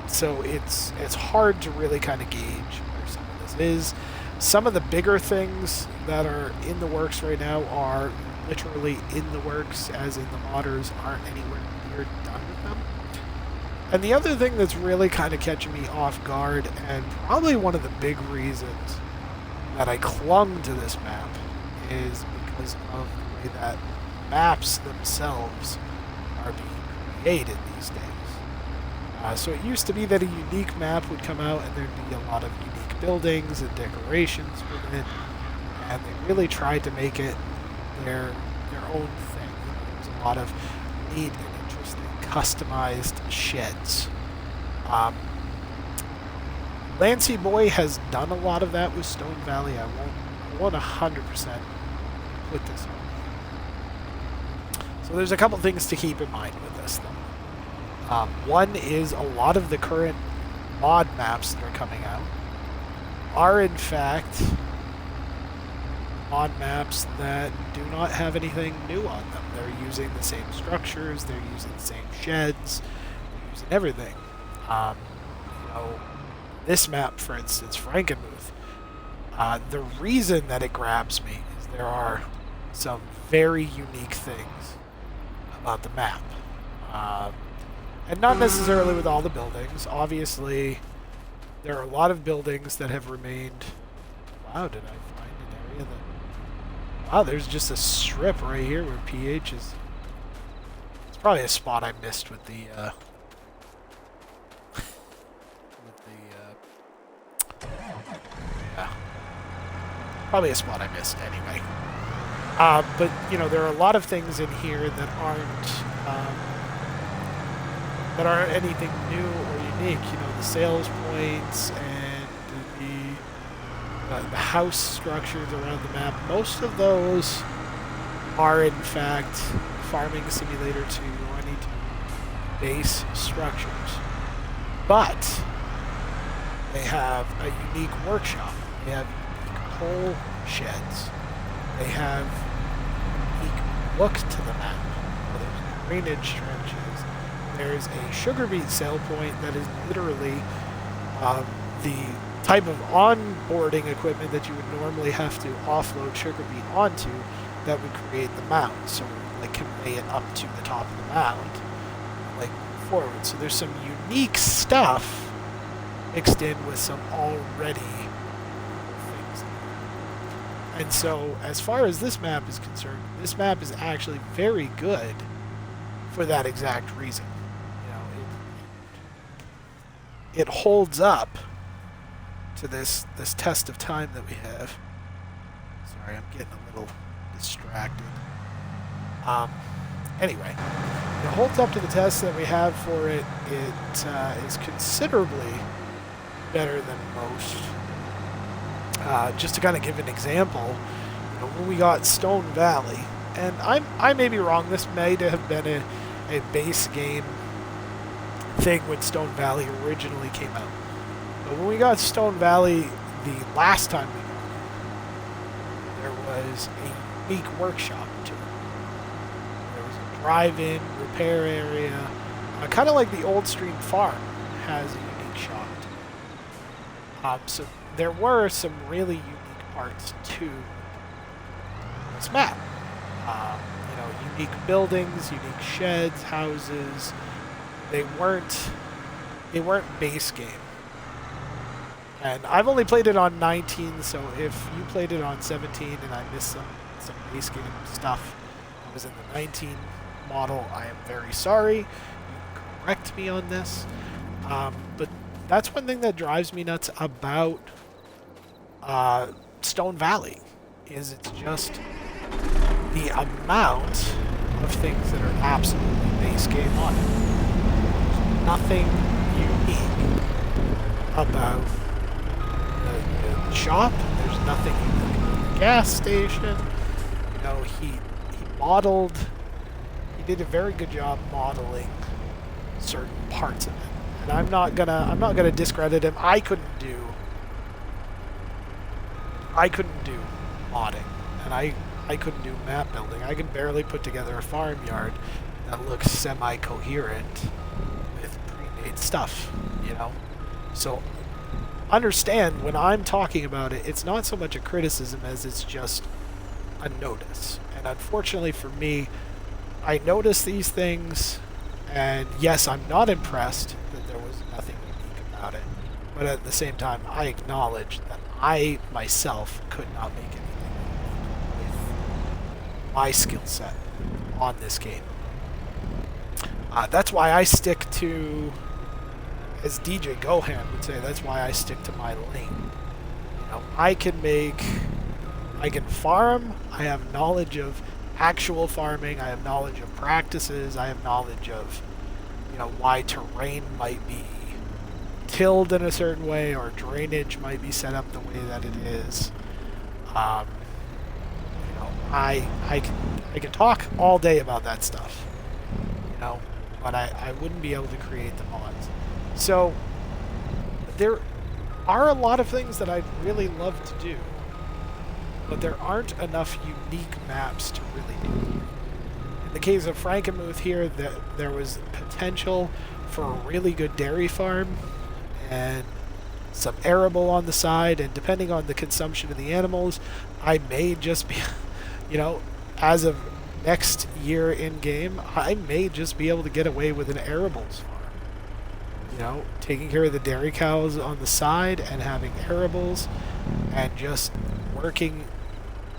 So it's hard to really kind of gauge where some of this is. Some of the bigger things that are in the works right now are literally in the works, as in the modders aren't anywhere near done with them. And the other thing that's really kind of catching me off guard, and probably one of the big reasons that I clung to this map, is because of the way that maps themselves are being created these days. So it used to be that a unique map would come out and there'd be a lot of unique buildings and decorations with it, and they really tried to make it their own thing. There's a lot of neat and interesting customized sheds. Lancy Boy has done a lot of that with Stone Valley. I won't 100% put this on. So there's a couple things to keep in mind with this, though. One is a lot of the current mod maps that are coming out are, in fact, mod maps that do not have anything new on them. They're using the same structures, they're using the same sheds, they're using everything. This map, for instance, Frankenmuth, the reason that it grabs me is there are some very unique things about the map. And not necessarily with all the buildings. Obviously, there are a lot of buildings that have remained... Wow, did I find an area that... Wow, there's just a strip right here where PH is... It's probably a spot I missed with the... Yeah. Probably a spot I missed anyway. But, there are a lot of things in here that aren't anything new or unique. The sales points and the house structures around the map. Most of those are, in fact, Farming Simulator 2 running base structures. But they have a unique workshop. They have unique coal sheds. They have a unique look to the map. There's drainage trenches. There's a sugar beet sale point that is literally the type of onboarding equipment that you would normally have to offload sugar beet onto that would create the mound. So convey it up to the top of the mound, forward. So there's some unique stuff mixed in with some already things. And so, as far as this map is concerned, this map is actually very good for that exact reason. It holds up to this test of time that we have. Sorry, I'm getting a little distracted. Anyway, it holds up to the test that we have for it. It is considerably better than most. Just to kind of give an example, when we got Stone Valley, and I may be wrong, this may have been a base game thing when Stone Valley originally came out. But when we got Stone Valley the last time we got it, there was a unique workshop to it. There was a drive-in repair area, kind of like the Old Stream Farm has a unique shop to it. So there were some really unique parts to this map. Unique buildings, unique sheds, houses. They weren't base game. And I've only played it on 19, so if you played it on 17 and I missed some base game stuff that was in the 19 model, I am very sorry. You can correct me on this. But that's one thing that drives me nuts about Stone Valley, is it's just the amount of things that are absolutely base game on it. There's nothing unique about the shop. There's nothing unique about the gas station. He did a very good job modeling certain parts of it. And I'm not gonna discredit him. I couldn't do modding, and I couldn't do map building. I can barely put together a farmyard that looks semi-coherent with pre-made stuff, So understand, when I'm talking about it, it's not so much a criticism as it's just a notice. And unfortunately for me, I notice these things, and yes, I'm not impressed that there was nothing unique about it. But at the same time, I acknowledge that I myself could not make anything with my skill set on this game. That's why I stick to, as DJ Gohan would say, that's why I stick to my lane. You know, I can farm, I have knowledge of actual farming, I have knowledge of practices, I have knowledge of, you know, why terrain might be tilled in a certain way or drainage might be set up the way that it is. You know, I can talk all day about that stuff, you know, but I wouldn't be able to create the mods. So there are a lot of things that I'd really love to do, but there aren't enough unique maps to really do. In the case of Frankenmuth here, there was potential for a really good dairy farm and some arable on the side, and depending on the consumption of the animals, I may just be, you know, as of next year in game, I may just be able to get away with an arables farm. You know, taking care of the dairy cows on the side and having arables and just working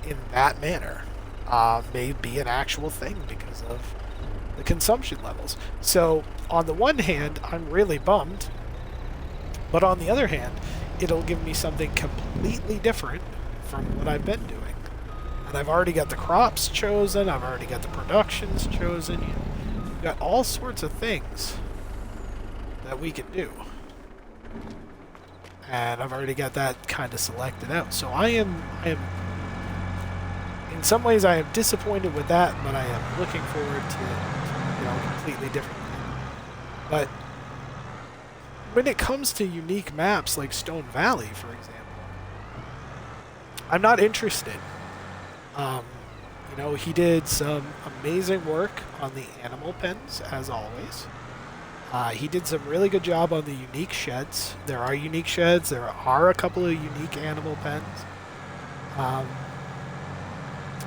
in that manner may be an actual thing because of the consumption levels. So on the one hand, I'm really bummed, but on the other hand, it'll give me something completely different from what I've been doing. And I've already got the crops chosen, I've already got the productions chosen, you've got all sorts of things that we can do. And I've already got that kind of selected out. So I am in some ways I am disappointed with that, but I am looking forward to, you know, a completely different thing. But when it comes to unique maps like Stone Valley, for example, I'm not interested. You know, he did some amazing work on the animal pens, as always. He did some really good job on the unique sheds. There are unique sheds. There are a couple of unique animal pens.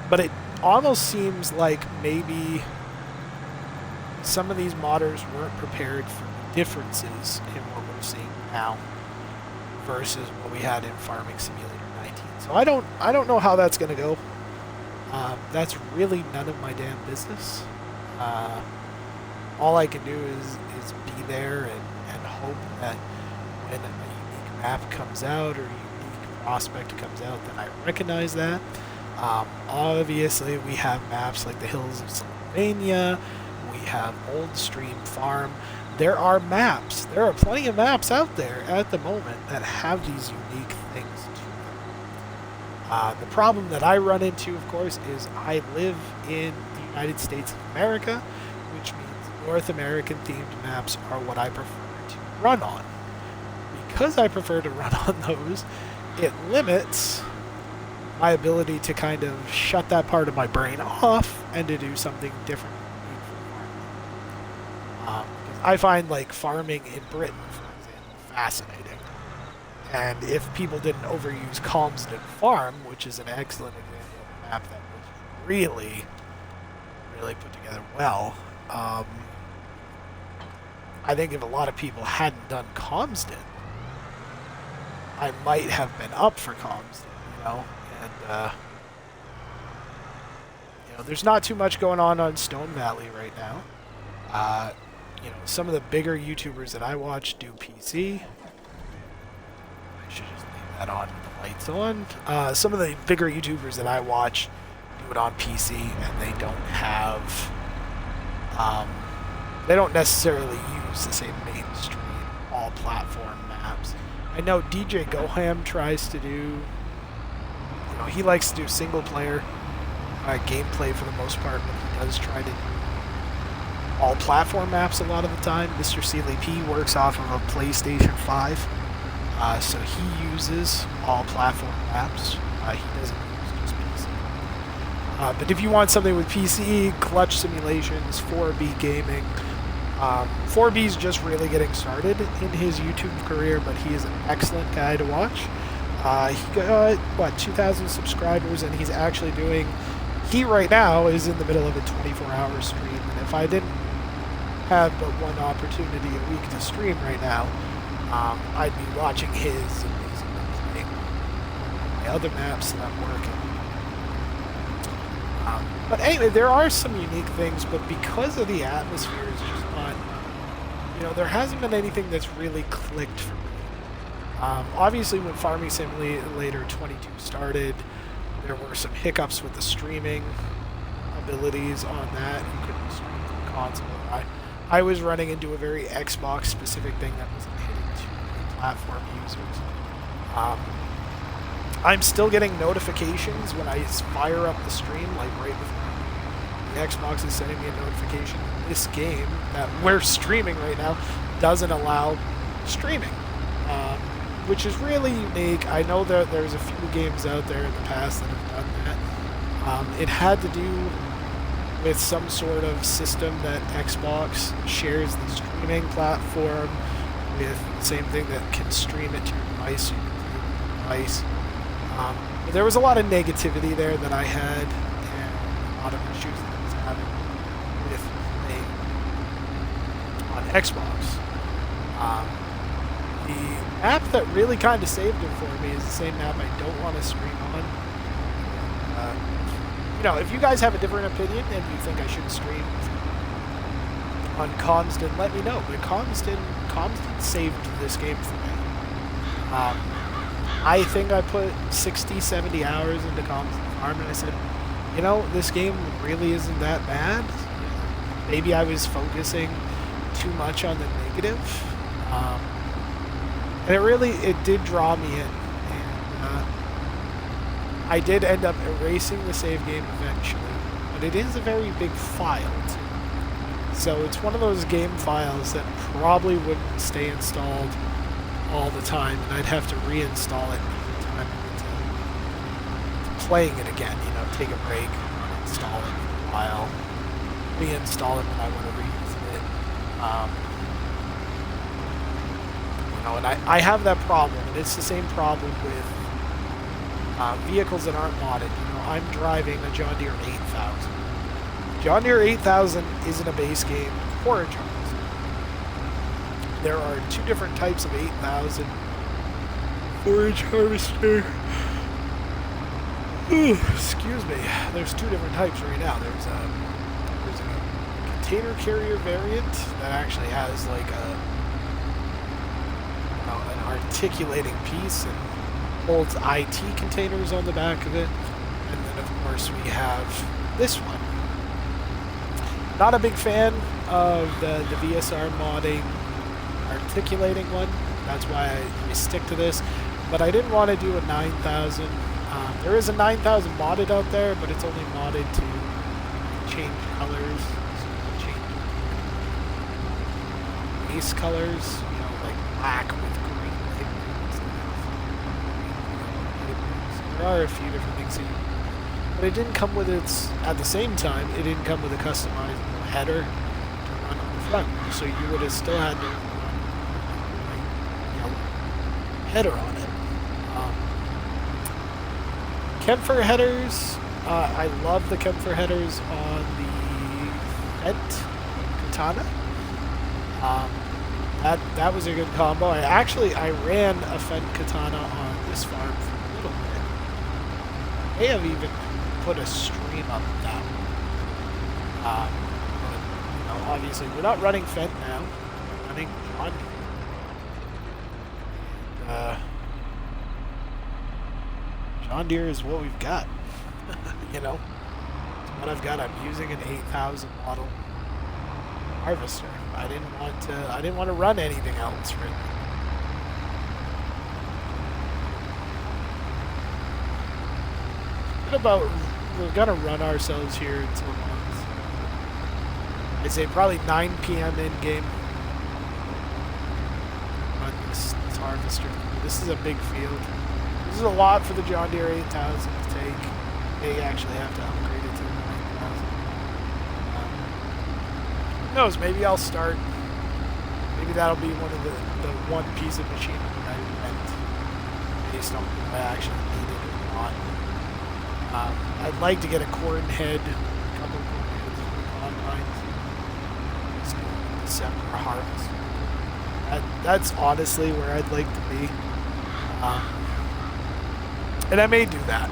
But it almost seems like maybe some of these modders weren't prepared for the differences in what we're seeing now versus what we had in Farming Simulator 19. So I don't know how that's going to go. That's really none of my damn business. All I can do is be there and hope that when a unique map comes out or a unique prospect comes out, then I recognize that. Obviously, we have maps like the Hills of Sylvania. We have Old Stream Farm. There are maps. There are plenty of maps out there at the moment that have these unique things to them. The problem that I run into, of course, is I live in the United States of America, which means North American themed maps are what I prefer to run on. Because I prefer to run on those, it limits my ability to kind of shut that part of my brain off and to do something different. I find like farming in Britain, for example, fascinating. And if people didn't overuse Calmsden Farm, which is an excellent example of a map that was really, really put together well, I think if a lot of people hadn't done Calmsden, I might have been up for Calmsden, you know? And, you know, there's not too much going on Stone Valley right now. You know, some of the bigger YouTubers that I watch do PC. I should just leave that on with the lights on. Some of the bigger YouTubers that I watch do it on PC, and they don't have, they don't necessarily use the same mainstream all-platform maps. I know DJ Goham tries to do, you know, he likes to do single-player gameplay for the most part, but he does try to do all platform maps a lot of the time. Mr. Sealy P works off of a PlayStation 5, so he uses all platform maps. He doesn't use just PC. But if you want something with PC, Clutch Simulations, 4B Gaming, 4B's just really getting started in his YouTube career, but he is an excellent guy to watch. He got, what, 2,000 subscribers, and he's actually doing, he right now is in the middle of a 24-hour stream, and if I didn't have but one opportunity a week to stream right now, I'd be watching his amazing playing my other maps that I'm working. But anyway, there are some unique things, but because of the atmosphere is just there hasn't been anything that's really clicked for me. Obviously, when Farming Simulator 22 started, there were some hiccups with the streaming abilities on that. You couldn't stream from console. I was running into a very Xbox-specific thing that wasn't hitting too many platform users. I'm still getting notifications when I fire up the stream, like right before the Xbox is sending me a notification. This game that we're streaming right now doesn't allow streaming, which is really unique. I know that there's a few games out there in the past that have done that. It had to do with some sort of system that Xbox shares the streaming platform with, the same thing that can stream it to your device, so you can play it on your device. But there was a lot of negativity there that I had, and a lot of issues that I was having with playing on Xbox. The app that really kind of saved it for me is the same app I don't want to stream on. If you guys have a different opinion and you think I should stream on Comston, let me know. But Comston saved this game for me. I think I put 60, 70 hours into Comston Farm, and I said, this game really isn't that bad. Maybe I was focusing too much on the negative. And it did draw me in. And I did end up erasing the save game eventually, but it is a very big file too. So it's one of those game files that probably wouldn't stay installed all the time, and I'd have to reinstall it every time I get to playing it again. Take a break, install it for a while, reinstall it when I want to reuse it. And I have that problem, and it's the same problem with vehicles that aren't modded. I'm driving a John Deere 8000. John Deere 8000 isn't a base game forage harvester. There are two different types of 8000 forage harvester. Excuse me. There's two different types right now. There's a container carrier variant that actually has like an articulating piece and holds IT containers on the back of it. And then, of course, we have this one. Not a big fan of the VSR modding articulating one. That's why I stick to this. But I didn't want to do a 9000. There is a 9000 modded out there, but it's only modded to change colors. So change base colors, like black with green labels. There are a few different things that but it didn't come with at the same time, it didn't come with a customizable header to run on the front. So you would have still had to run a yellow header on it. Kempfer headers, I love the Kempfer headers on the Fent Katana. That was a good combo. I ran a Fent Katana on this farm for a little bit. I may have even put a stream up that one. But, obviously we're not running Fent now. We're running John Deere. John Deere is what we've got. It's what I've got. I'm using an 8000 model harvester. I didn't want to run anything else really. We're gonna run ourselves here until I'd say probably 9 p.m. in game. Run this harvester. This is a big field. This is a lot for the John Deere 8000 to take. They actually have to upgrade it to the 9000. Who knows? Maybe I'll start. Maybe that'll be one of the one piece of machinery I rent based on what I actually needed or not. I'd like to get a corn head, a couple of corn heads for the combines. Just do a December harvest. That's honestly where I'd like to be. And I may do that.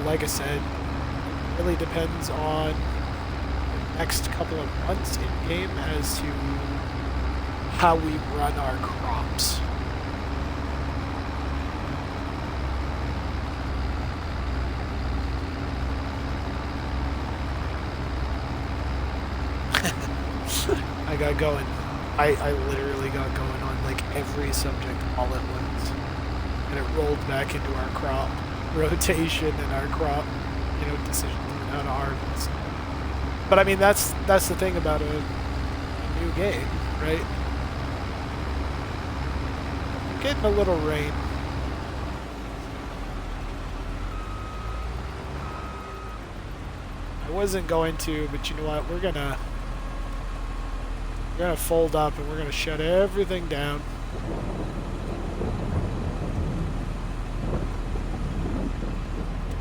Like I said, it really depends on the next couple of months in game as to how we run our crops. I got going. I literally got going on like every subject all at once. And it rolled back into our crop rotation and our crop, decisions on how to harvest. But I mean, that's the thing about a new game, right? You're getting a little rain. I wasn't going to, but you know what? We're gonna fold up and we're gonna shut everything down.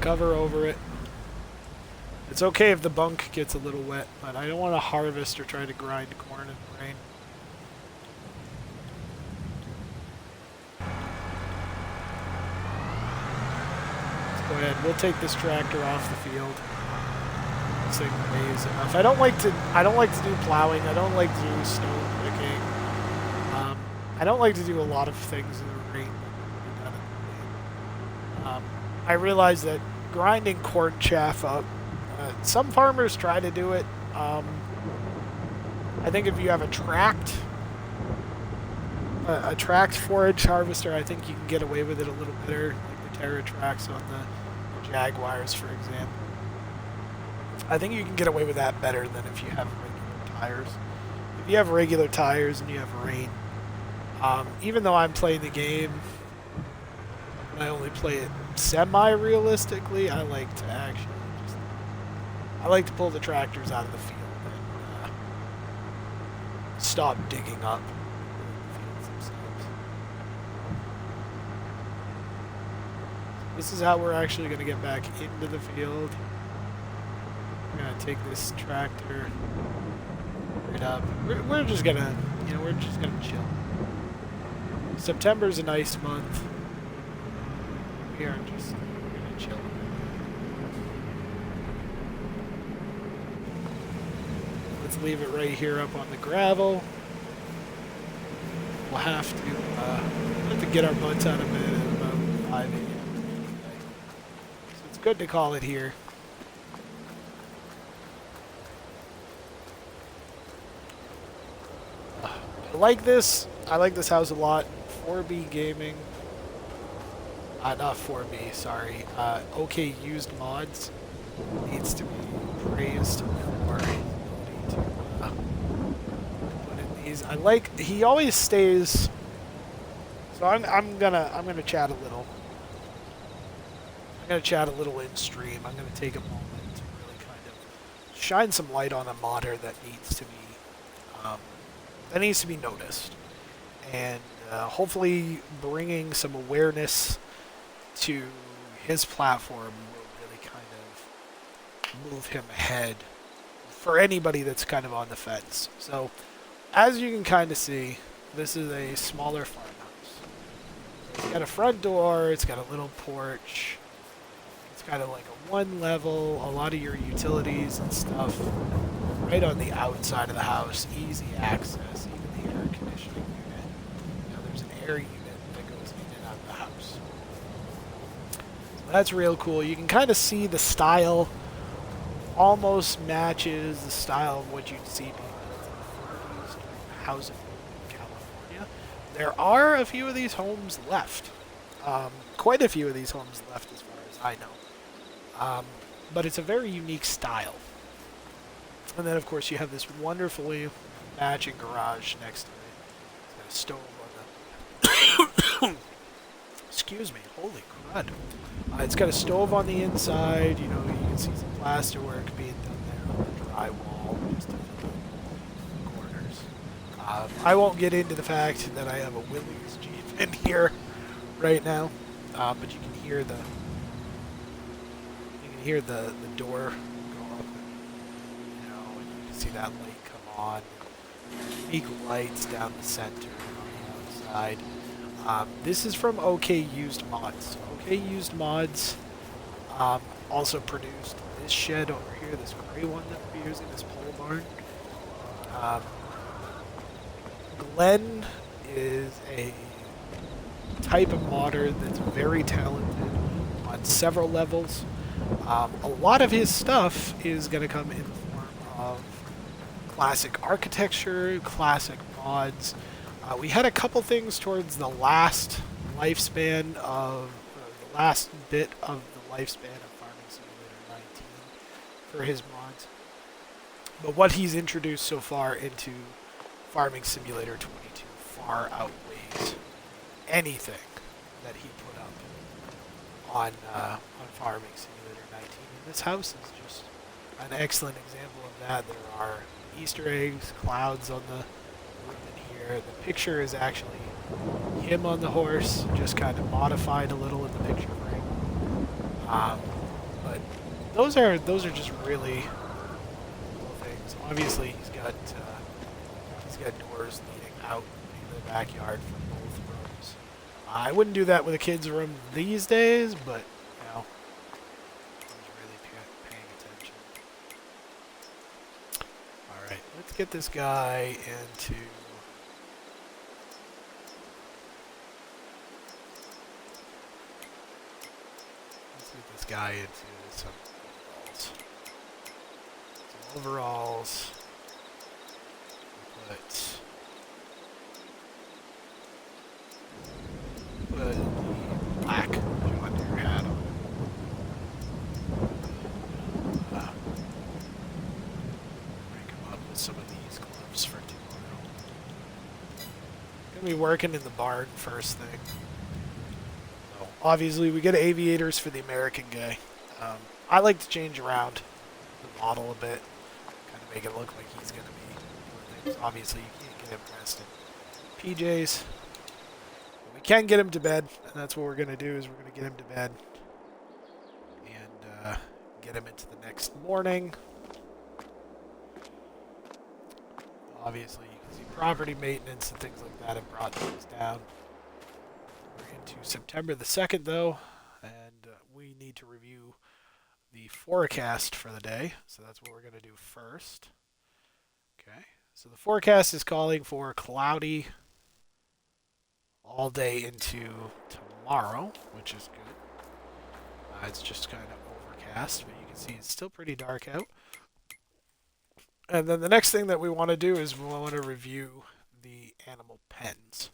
Cover over it. It's okay if the bunk gets a little wet, but I don't want to harvest or try to grind corn in the rain. Let's go ahead. We'll take this tractor off the field. This thing weighs enough. I don't like to do plowing. I don't like to do snow picking. I don't like to do a lot of things in the rain. I realize that grinding corn chaff up, some farmers try to do it. I think if you have a tracked forage harvester, I think you can get away with it a little better, like the Terra tracks on the Jaguars, for example. I think you can get away with that better than if you have regular tires. If you have regular tires and you have rain, even though I'm playing the game, I only play it semi-realistically, I like to pull the tractors out of the field and stop digging up the fields themselves. This is how we're actually going to get back into the field. We're going to take this tractor right up. We're just going to, we're just going to chill. September's a nice month. We are just going to chill. Let's leave it right here up on the gravel. We'll have to get our butts out of bed at about 5 a.m. So it's good to call it here. I like this house a lot. 4B Gaming. Not 4B, sorry. OK Used Mods needs to be praised for his ability to put in these. He always stays. So I'm gonna chat a little. I'm gonna chat a little in stream. I'm gonna take a moment to really kind of shine some light on a modder that needs to be noticed, and hopefully bringing some awareness to his platform will really kind of move him ahead for anybody that's kind of on the fence. So, as you can kind of see, this is a smaller farmhouse. It's got a front door, it's got a little porch, it's got like a one level, a lot of your utilities and stuff right on the outside of the house, easy access, even the air conditioning unit. There's an air unit that goes in and out of the house. So that's real cool. You can kind of see the style almost matches the style of what you'd see being built in the 40s during housing in California. There are a few of these homes left. Quite a few of these homes left as far as I know. But it's a very unique style. And then, of course, you have this wonderfully matching garage next to it. It's got a stove on the... Excuse me. Holy crud. It's got a stove on the inside. You can see some plaster work being done there on the drywall just to fill in the corners. I won't get into the fact that I have a Willys Jeep in here right now, but you can hear the door go up. And you can see that light come on. Big lights down the center on the outside. This is from OK Used Mods. OK Used Mods also produced this shed over here, this gray one that we're using, this pole barn. Glenn is a type of modder that's very talented on several levels. A lot of his stuff is going to come in the form of classic architecture, classic mods. We had a couple things towards the last lifespan of, the last bit of the lifespan of Farming Simulator 19 for his mods. But what he's introduced so far into Farming Simulator 22 far outweighs anything that he put up on Farming Simulator 19. And this house is just an excellent example of that. There are Easter eggs, clouds on the roof in here. The picture is actually him on the horse, just kind of modified a little in the picture frame. But those are just really cool things. Obviously, he's got doors leading out into the backyard for both rooms. I wouldn't do that with a kid's room these days, but you know, I was really paying attention. All right, let's get this guy into. Let's get this guy into some overalls. Some overalls. Put the black John Deere hat on. Break him up with some of these gloves for tomorrow. Gonna be working in the barn first thing. So obviously, we get aviators for the American guy. I like to change around the model a bit, kind of make it look like he's gonna be doing things. Obviously, you can't get him dressed in PJs. We can get him to bed, and that's what we're going to do, is we're going to get him to bed and get him into the next morning. Obviously, you can see property maintenance and things like that have brought things down. We're into September the 2nd, though, and we need to review the forecast for the day, so that's what we're going to do first. Okay, so the forecast is calling for cloudy all day into tomorrow, which is good. It's just kind of overcast, but you can see it's still pretty dark out. And then the next thing that we want to do is we want to review the animal pens.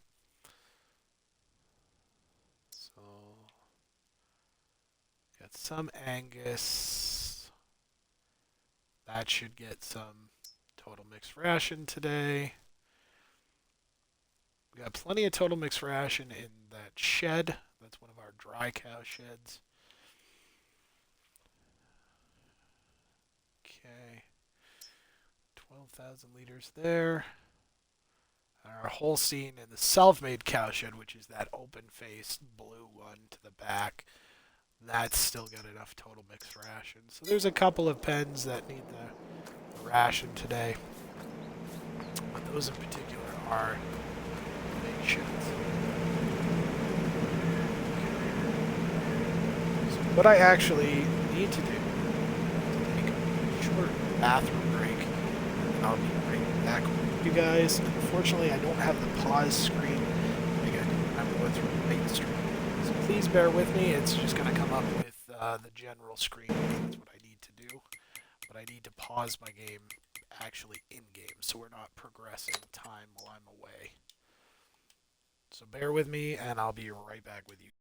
So, got some Angus. That should get some total mixed ration today. We got plenty of total mixed ration in that shed. That's one of our dry cow sheds. Okay. 12,000 liters there. Our Holstein and the self-made cow shed, which is that open-faced blue one to the back. That's still got enough total mixed ration. So there's a couple of pens that need the ration today. But those in particular are big sheds. So what I actually need to do is take a short bathroom break, and I'll be right back with you guys. Unfortunately, I don't have the pause screen. I'm going through the main stream. So please bear with me. It's just going to come up with the general screen. That's what I need to do. But I need to pause my game actually in-game, so we're not progressing time while I'm away. So bear with me, and I'll be right back with you.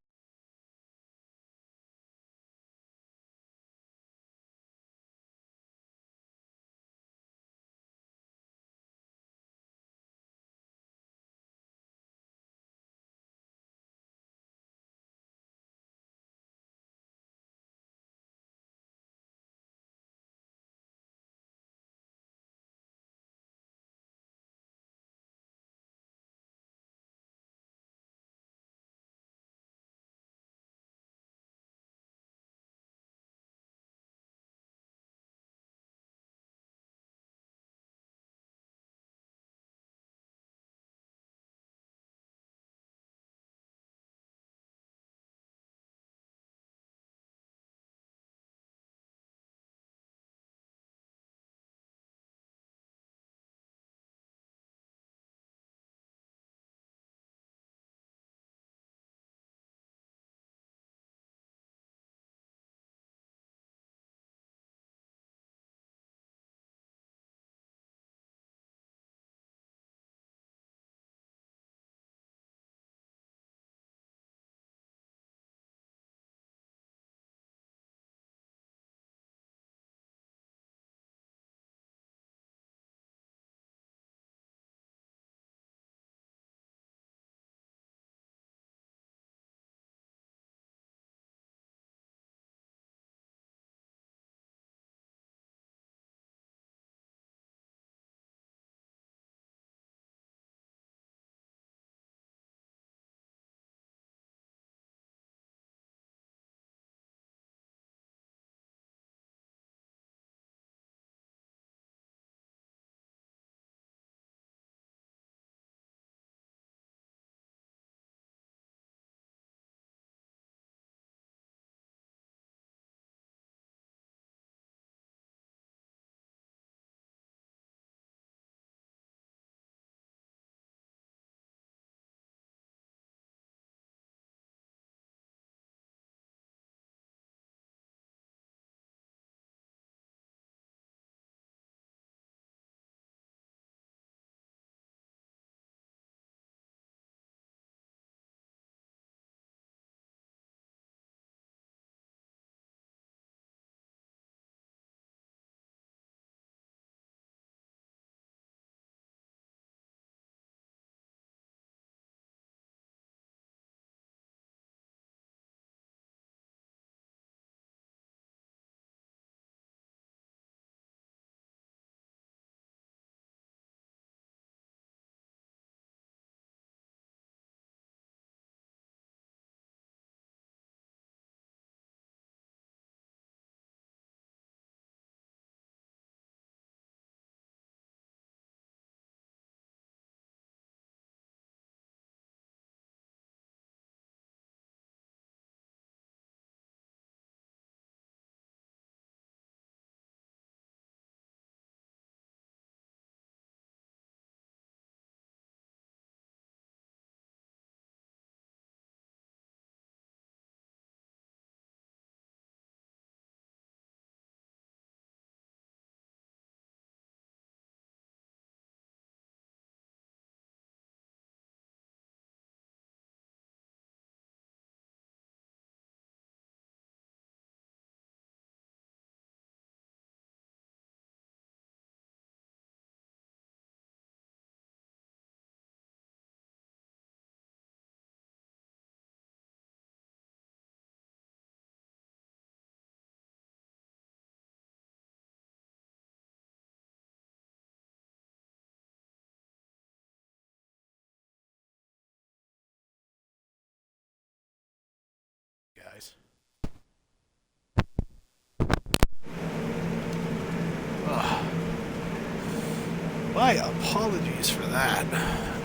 My apologies for that.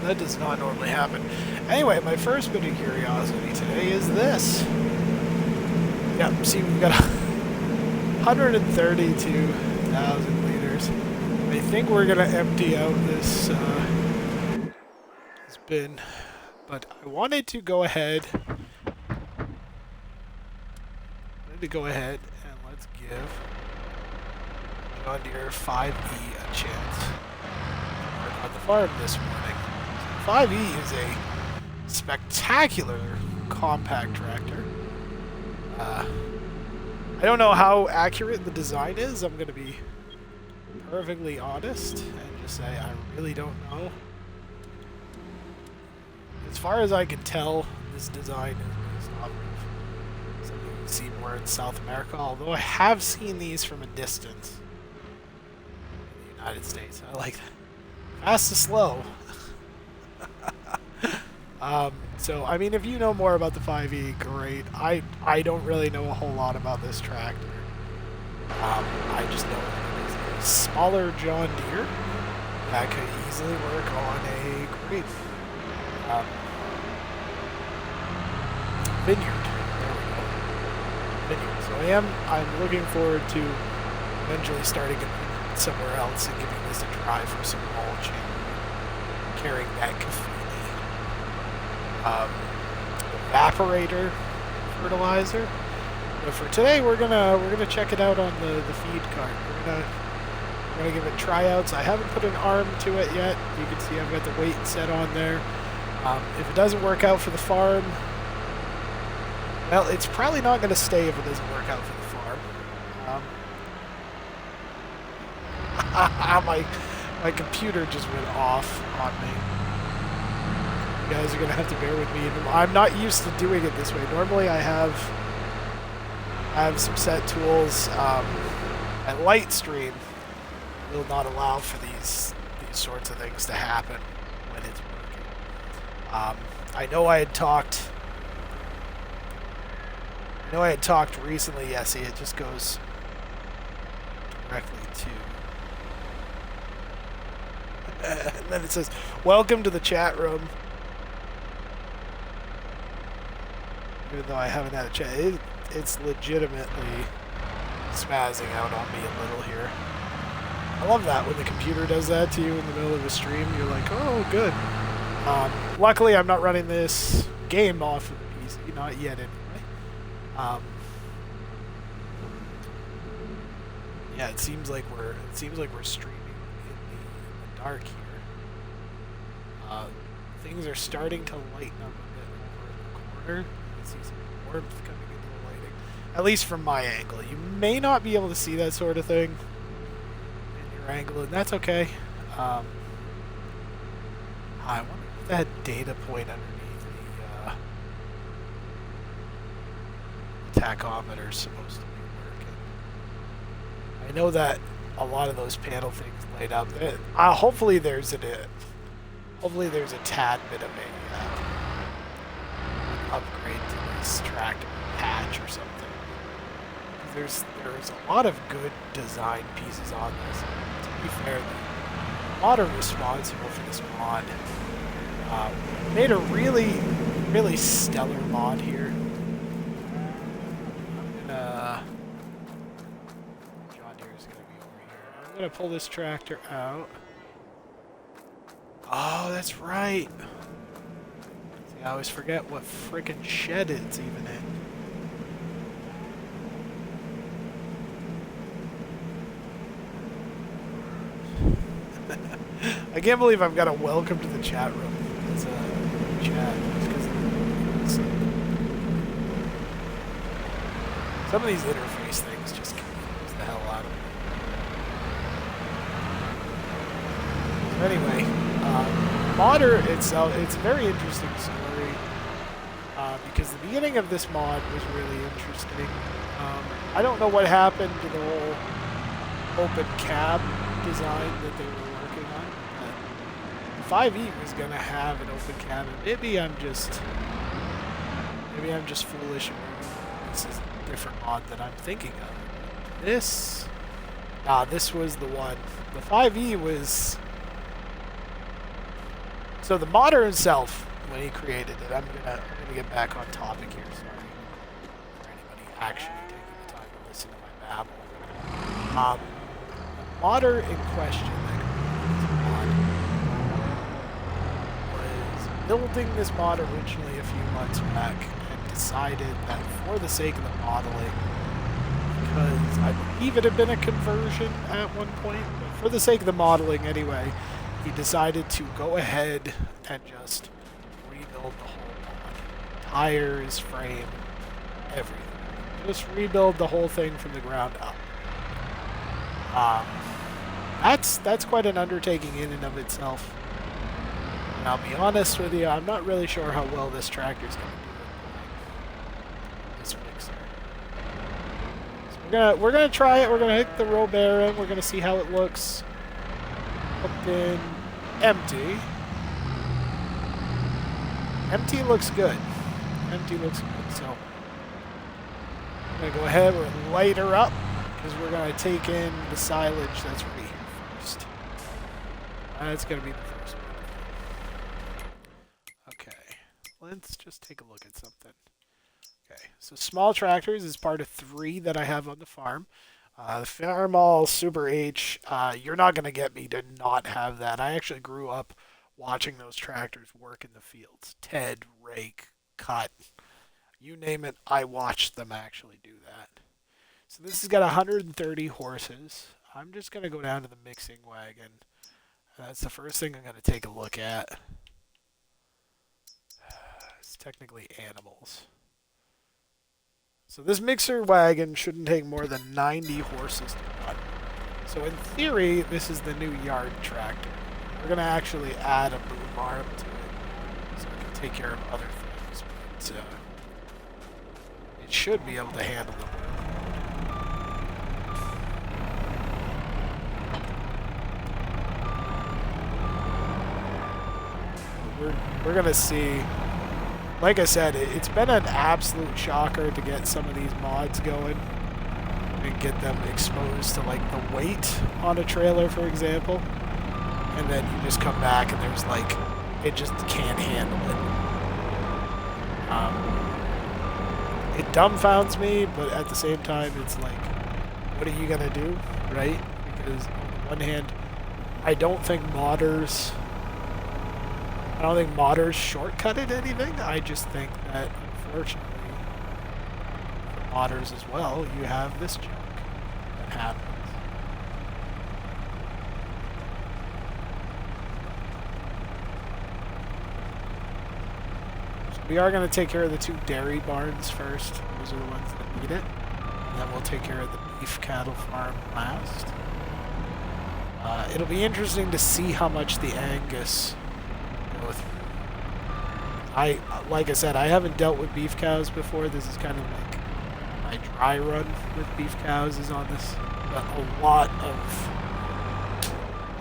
That does not normally happen. Anyway, my first bit of curiosity today is this. Yep, see, we've got 132,000 liters. I think we're going to empty out this bin, but I wanted to go ahead. And let's give John Deere 5E a chance to work on the farm this morning. 5E is a spectacular compact tractor. I don't know how accurate the design is. I'm going to be perfectly honest and just say I really don't know. As far as I can tell, this design is based off of something you see more in South America, although I have seen these from a distance in the United States. I like that. Fast to slow. So, I mean, if you know more about the 5E, great. I don't really know a whole lot about this tractor. I just know that it is a smaller John Deere that could easily work on a great vineyard. There we go. Vineyard. So I'm looking forward to eventually starting it somewhere else and giving this a try for some mulching, carrying that Cafini evaporator fertilizer. But for today, we're gonna check it out on the feed cart. We're gonna give it tryouts. I haven't put an arm to it yet. You can see I've got the weight set on there. If it doesn't work out for the farm, well, it's probably not going to stay if it doesn't work out for the farm. My computer just went off on me. You guys are going to have to bear with me. I'm not used to doing it this way. Normally I have some set tools. And Lightstream will not allow for these sorts of things to happen when it's working. I know I had talked recently. Yeah, see, it just goes directly to. And then it says, "Welcome to the chat room." Even though I haven't had a chat, it's legitimately spazzing out on me a little here. I love that when the computer does that to you in the middle of a stream. You're like, "Oh, good." Luckily, I'm not running this game off of the PC, not yet anyway. Yeah, it seems like we're streaming in the dark here. Things are starting to lighten up a bit over in the corner. You can see some warmth coming into the lighting, at least from my angle. You may not be able to see that sort of thing in your angle, and that's okay. I wonder if that data point underneath the tachometer is supposed to be working. I know that a lot of those panel things light up. Hopefully there's a tad bit of an upgrade to this tractor patch or something. There's a lot of good design pieces on this. To be fair, the modder responsible for this mod made a really, really stellar mod here. John Deere's gonna be over here. I'm gonna pull this tractor out. Oh, that's right. See, I always forget what frickin' shed it's even in. I can't believe I've got a welcome to the chat room. It's a chat. Some of these interface things just confuse the hell out of me. So anyway, modder itself, it's a very interesting story because the beginning of this mod was really interesting. I don't know what happened to the whole open cab design that they were working on. 5E was going to have an open cab, and maybe I'm just foolish, or this is a different mod that I'm thinking of. This was the one. The 5E was So the modder himself, when he created it, I'm gonna get back on topic here. Sorry for anybody actually taking the time to listen to my babble. The modder in question was building this mod originally a few months back and decided that for the sake of the modeling, because I believe it had been a conversion at one point, but for the sake of the modeling anyway, he decided to go ahead and just rebuild the whole mod. Tires, frame, everything. Just rebuild the whole thing from the ground up. That's quite an undertaking in and of itself. And I'll be honest with you, I'm not really sure how well this tractor's going to do this mixer. So we're gonna try it. We're gonna hit the row bearing. We're gonna see how it looks. Hooked in, empty. Empty looks good. Empty looks good. So I'm gonna go ahead. We're gonna light her up because we're gonna take in the silage that's right here first. That's gonna be the first one. Okay, let's just take a look at something. Okay, so small tractors is part of 3 that I have on the farm. The Farmall Super H, you're not going to get me to not have that. I actually grew up watching those tractors work in the fields. Ted, rake, cut, you name it, I watched them actually do that. So this has got 130 horses. I'm just going to go down to the mixing wagon. That's the first thing I'm going to take a look at. It's technically animals. So this mixer wagon shouldn't take more than 90 horses to run. So in theory, this is the new yard tractor. We're going to actually add a boom arm to it so it can take care of other things. But it should be able to handle the work. We're going to see. Like I said, it's been an absolute shocker to get some of these mods going and get them exposed to like the weight on a trailer, for example. And then you just come back and there's like, it just can't handle it. It dumbfounds me, but at the same time, it's like, what are you gonna do, right? Because on the one hand, I don't think modders shortcutted anything. I just think that, unfortunately, for modders as well, you have this junk that happens. So we are going to take care of the 2 dairy barns first. Those are the ones that need it. And then we'll take care of the beef cattle farm last. It'll be interesting to see how much the Angus go through. Like I said, I haven't dealt with beef cows before. This is kind of like my dry run with beef cows is on this. But a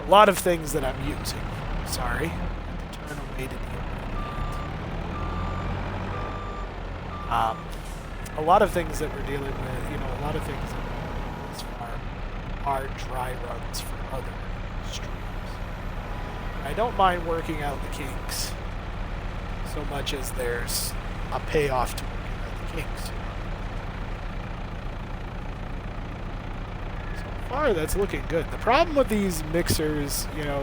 lot of things that I'm using. Sorry, I have to turn away to deal with that. A lot of things that we're dealing with, a lot of things that we're on this farm are dry runs for other streams. I don't mind working out the kinks so much as there's a payoff to working out the kinks. So far, that's looking good. The problem with these mixers, the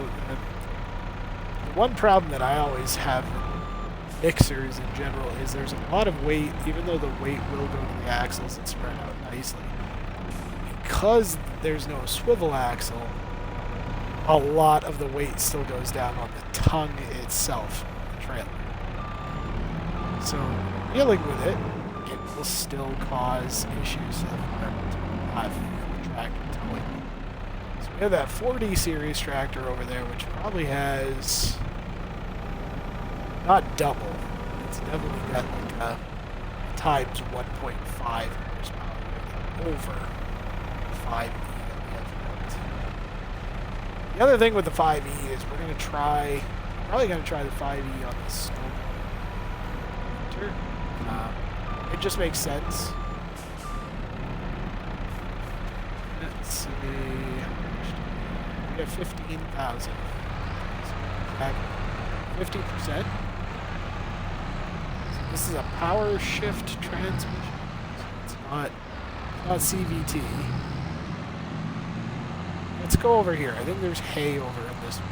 one problem that I always have with mixers in general is there's a lot of weight, even though the weight will go to the axles and spread out nicely. Because there's no swivel axle, a lot of the weight still goes down on the tongue itself of the trailer. So, dealing with it, it will still cause issues to the farm to have the tractor towing. So we have that 4D series tractor over there, which probably has not double. It's definitely got like a times 1.5 horsepower over the 5E that we have built. The other thing with the 5E is we're probably going to try the 5E on the snow. It just makes sense. Let's see. We have 15,000. 50%. So this is a power shift transmission. So it's not CVT. Let's go over here. I think there's hay over in this one.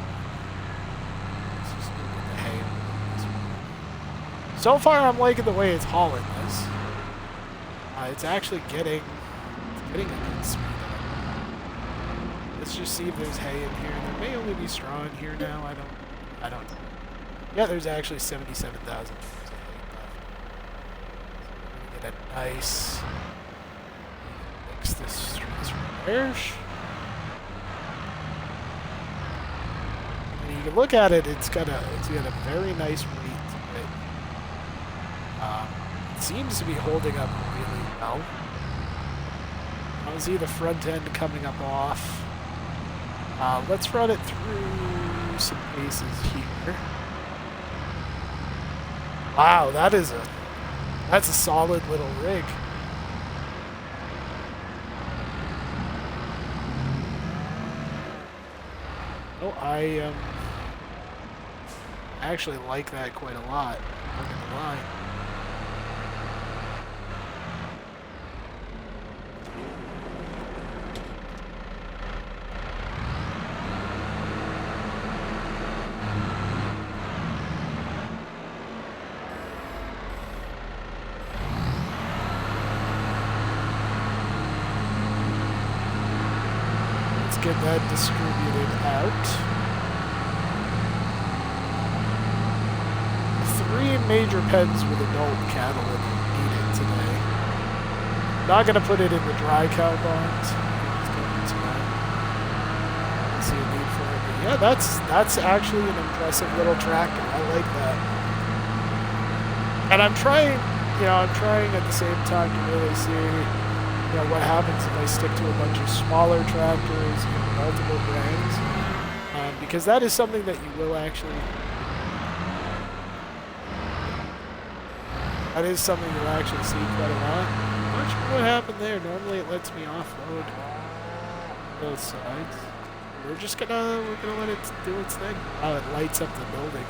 Let's just look at the hay over in this one. So far, I'm liking the way it's hauling this. It's actually getting a good speed up. Let's just see if there's hay in here. There may only be straw in here now. I don't know. Yeah, there's actually 77,000 of hay left. So get a nice mix this fresh. And you can look at it. It's got a very nice weight to it. It seems to be holding up really well. I don't see the front end coming up off. Let's run it through some paces here. Wow, that's a solid little rig. Oh, I actually like that quite a lot. I'm not gonna lie. Get that distributed out. 3 major pens with adult cattle in it needed today. Not going to put it in the dry cow barns. I see a need for it. But yeah, that's actually an impressive little tractor. I like that. And I'm trying at the same time to really see what happens if I stick to a bunch of smaller tractors in multiple brands, because that is something that you will actually, see quite a lot. I'm not sure what happened there. Normally it lets me offload both sides. We're gonna let it do its thing. Oh, it lights up the building.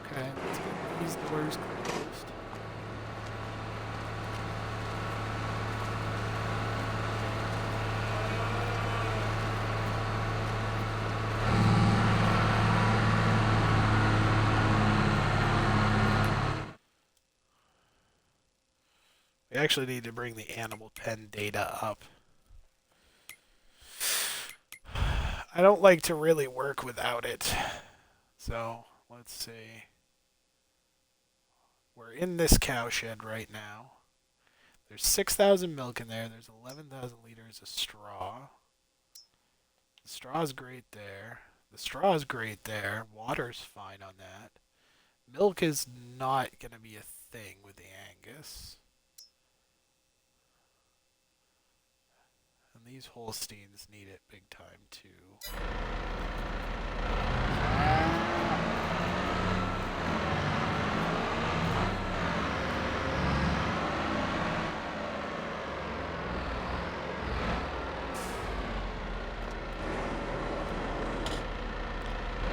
Okay, let's get these doors closed. We actually need to bring the animal pen data up. I don't like to really work without it. So, let's see. We're in this cow shed right now. There's 6,000 milk in there. There's 11,000 liters of straw. The straw's great there. The straw's great there. Water's fine on that. Milk is not going to be a thing with the Angus. And these Holsteins need it big time too.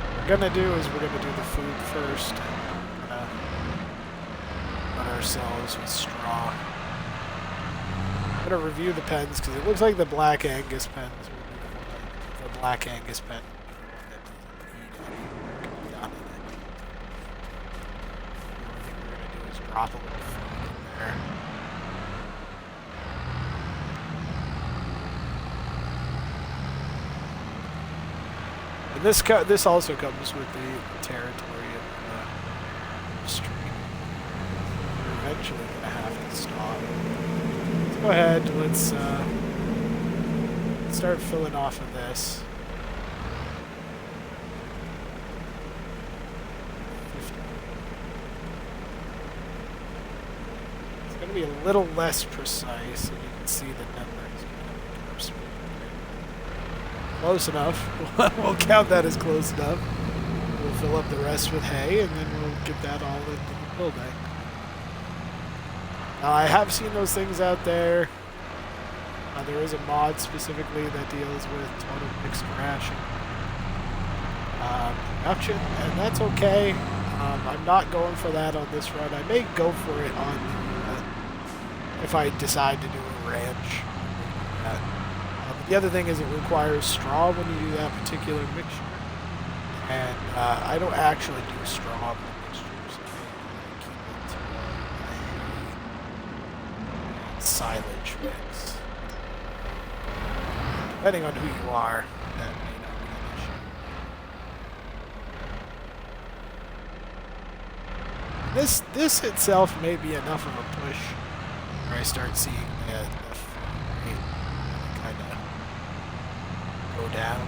What we're gonna do is we're gonna do the food first. And put ourselves with straw. I'm going to review the pens because it looks like the Black Angus pens will be the Black Angus pen that doesn't need any work done in it. The only thing we're going to do is drop a little food in there. And this also comes with the territory of the stream. We're eventually going to have to stop. Go ahead, let's start filling off of this. 50. It's going to be a little less precise, so you can see the numbers. Close enough. We'll count that as close enough. We'll fill up the rest with hay, and then we'll get that all into the building. Now, I have seen those things out there. There is a mod specifically that deals with total mixed crashing. production, and that's okay. I'm not going for that on this run. I may go for it on the, if I decide to do a ranch. The other thing is it requires straw when you do that particular mixture, and I don't actually do straw in the mixture, so I keep it to a silage mix. Depending on who you are, that may not be an issue. This itself may be enough of a push where I start seeing the rate kind of go down.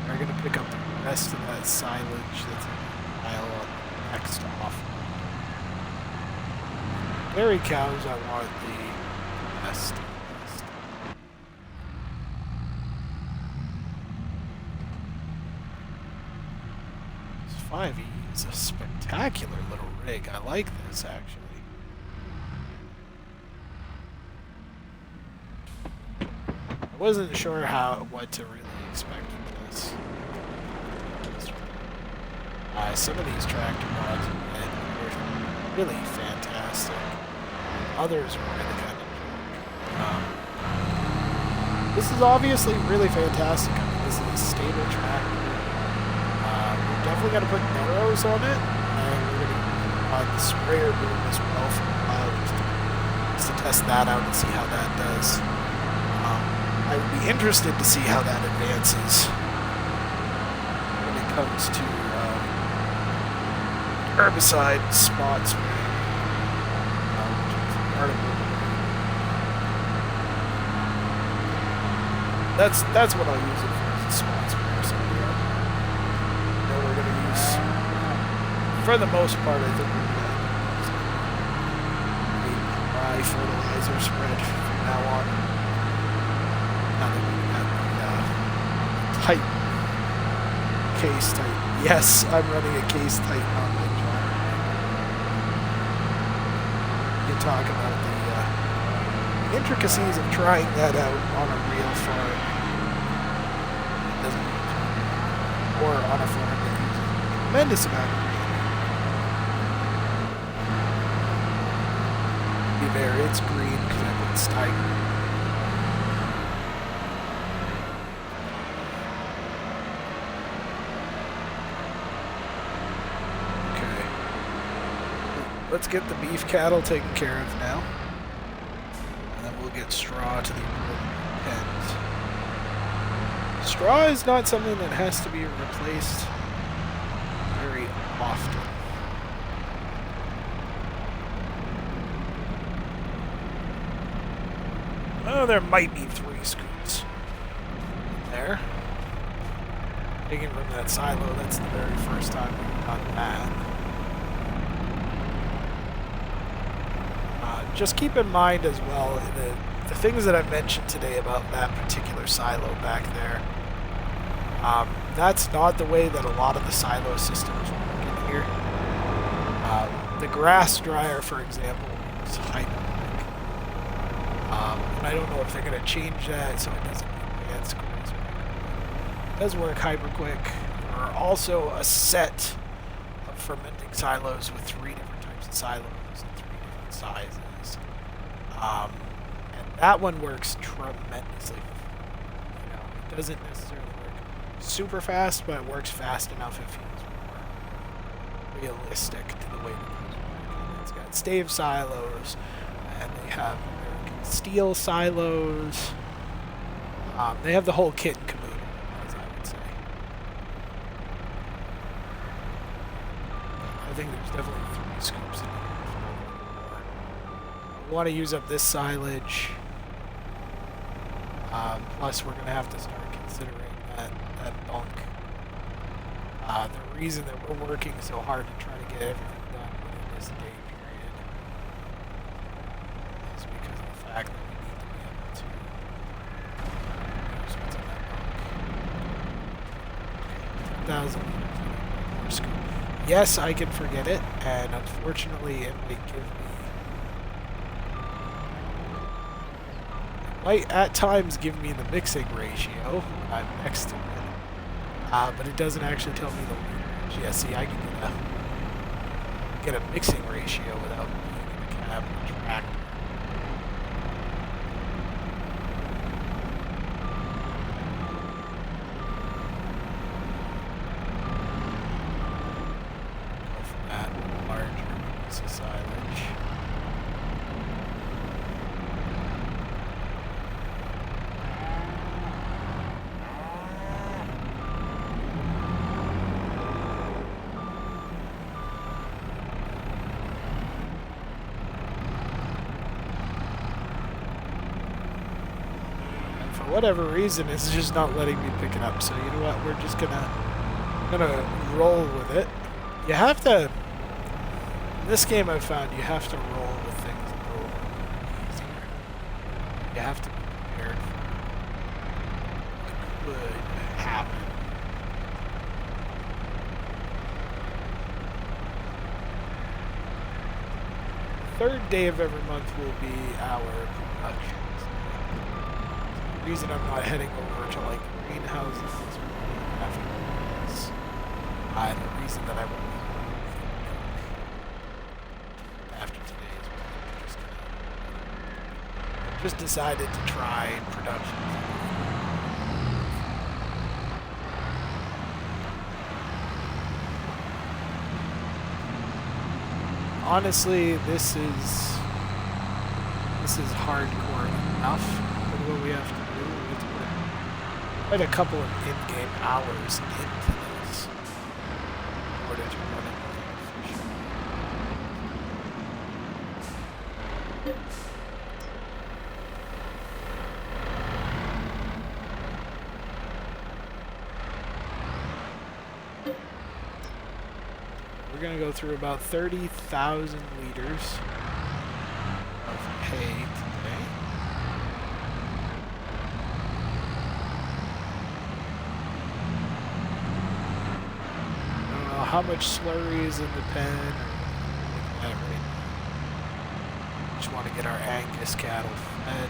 We're going to pick up the rest of that silage that's in the pile on next off. Dairy cows, I want the best. This 5E is a spectacular little rig. I like this, actually. I wasn't sure what to really expect from this. Some of these tractor mods are really fantastic. Others are really kind of this is obviously really fantastic. I mean, this is a stable tractor. We're definitely going to put narrows on it, and we're going to the sprayer boom as well for a while just to test that out and see how that does. I would be interested to see how that advances when it comes to herbicide spot spraying. That's what I'll use it for, as a spot sprayer. So we're going to use, for the most part, I think we're going to use a dry fertilizer spread from now on. Now that we've got the tight case tight. Yes, I'm running a case tight on my jar. You talk about the intricacies of trying that out on a real farm. Or on a farm that uses a tremendous amount of green. Be there, it's green because I put Steiger. Let's get the beef cattle taken care of now. And then we'll get straw to the pens. Straw is not something that has to be replaced very often. Oh, there might be 3 scoops in there. Taken from that silo, that's the very first time we've done that. Just keep in mind as well the things that I mentioned today about that particular silo back there. That's not the way that a lot of the silo systems work in here. The grass dryer, for example, is hyper-quick. And I don't know if they're going to change that so it doesn't advance quite. It does work hyper-quick. There are also a set of fermenting silos with 3 different types of silos and 3 different sizes. And that one works tremendously. You know, it doesn't necessarily work super fast, but it works fast enough. It feels more realistic to the way that those work. It's got stave silos, and they have American steel silos. They have the whole kit and caboodle, as I would say. I think there's definitely 3 scoops in here. We want to use up this silage. Plus, we're going to have to start considering that bunk. The reason that we're working so hard to try to get everything done within this day period is because of the fact that we need to be able to use what's in that bunk. Okay, 10,000 more scoop. Yes, I can forget it, and unfortunately, it might give me might at times give me the mixing ratio when I'm next to it, but it doesn't actually tell me the literage. Yeah, see, I can get a mixing ratio without being in the cab of the tractor. Go for that larger piece of silage. For whatever reason, it's just not letting me pick it up. So you know what? We're just gonna roll with it. You have to. In this game, I've found you have to roll with things a little easier. You have to be prepared for what could happen. The third day of every month will be our production. The reason I'm not heading over to like greenhouses is afterwards. The reason that I won't be after today's one, I just decided to try production. Honestly, this is hardcore enough for what we have to do. We have to put quite a couple of in-game hours into this in order to run it more efficiently. We're going to go through about 30,000 liters of hay today. I don't know how much slurry is in the pen or whatever. Just want to get our Angus cattle fed.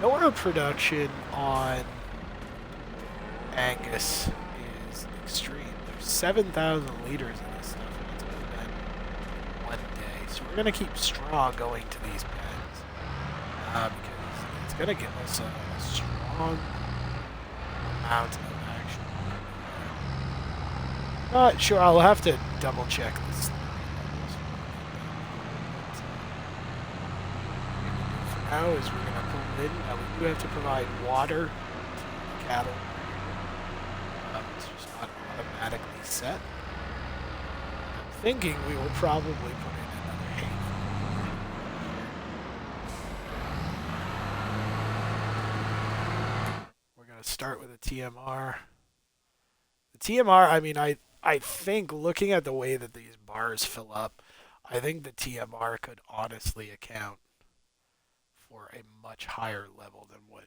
Manure production on Angus is extreme. There's 7,000 liters in this stuff, and it's only been one day. So we're going to keep straw going to these pens because it's going to give us a strong amount of action. Not sure. I'll have to double check this. For now, is we're going to pull in. Now we do have to provide water to the cattle. It's just not automatically set. I'm thinking we will probably put in another hay. We're going to start with a TMR. The TMR, I mean, I think looking at the way that these bars fill up, I think the TMR could honestly account for a much higher level than what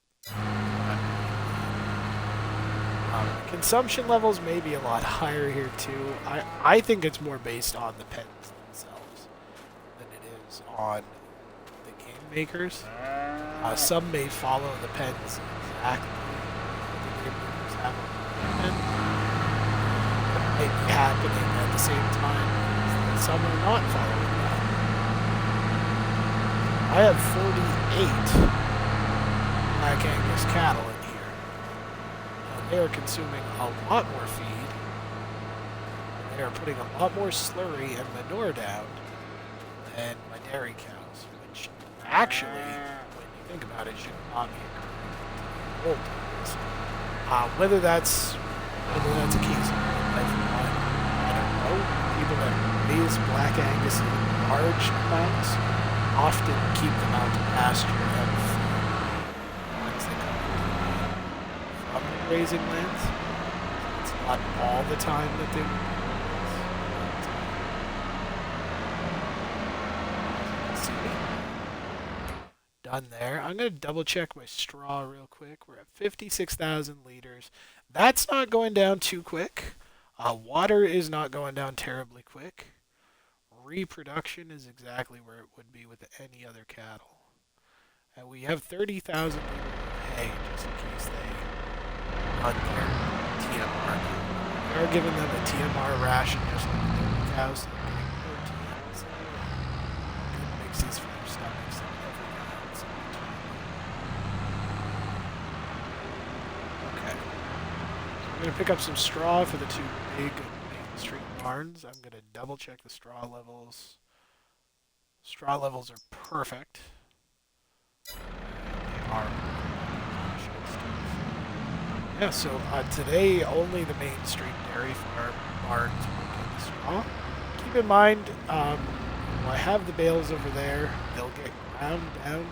consumption levels may be a lot higher here too. I think it's more based on the pens themselves than it is on the game makers. Some may follow the pens exactly what the game makers have on the pen. What might be happening at the same time is that some are not following that. I have 48 Black Angus cattle in here. They are consuming a lot more feed. They are putting a lot more slurry and manure down than my dairy cows, which actually, when you think about it, should not be occurring. Whether that's a case of life or not, I don't know. People that raise Black Angus in large amounts often keep them out to pasture and feed once they come from the grazing lands. It's not all the time that they done there. I'm going to double check my straw real quick. We're at 56,000 liters. That's not going down too quick. Water is not going down terribly quick. Reproduction is exactly where it would be with any other cattle. And we have 30,000 people of hay just in case they run their TMR. We are giving them a TMR ration just like the dairy cows. So they're getting protein. So good mixes for their stomachs and everything else in between. Okay. So I'm going to pick up some straw for the two big mainstream barns. I'm going to double check the straw levels. Straw levels are perfect. They are. Yeah, so today only the mainstream dairy farm barns will get the straw. Keep in mind, I have the bales over there. They'll get ground down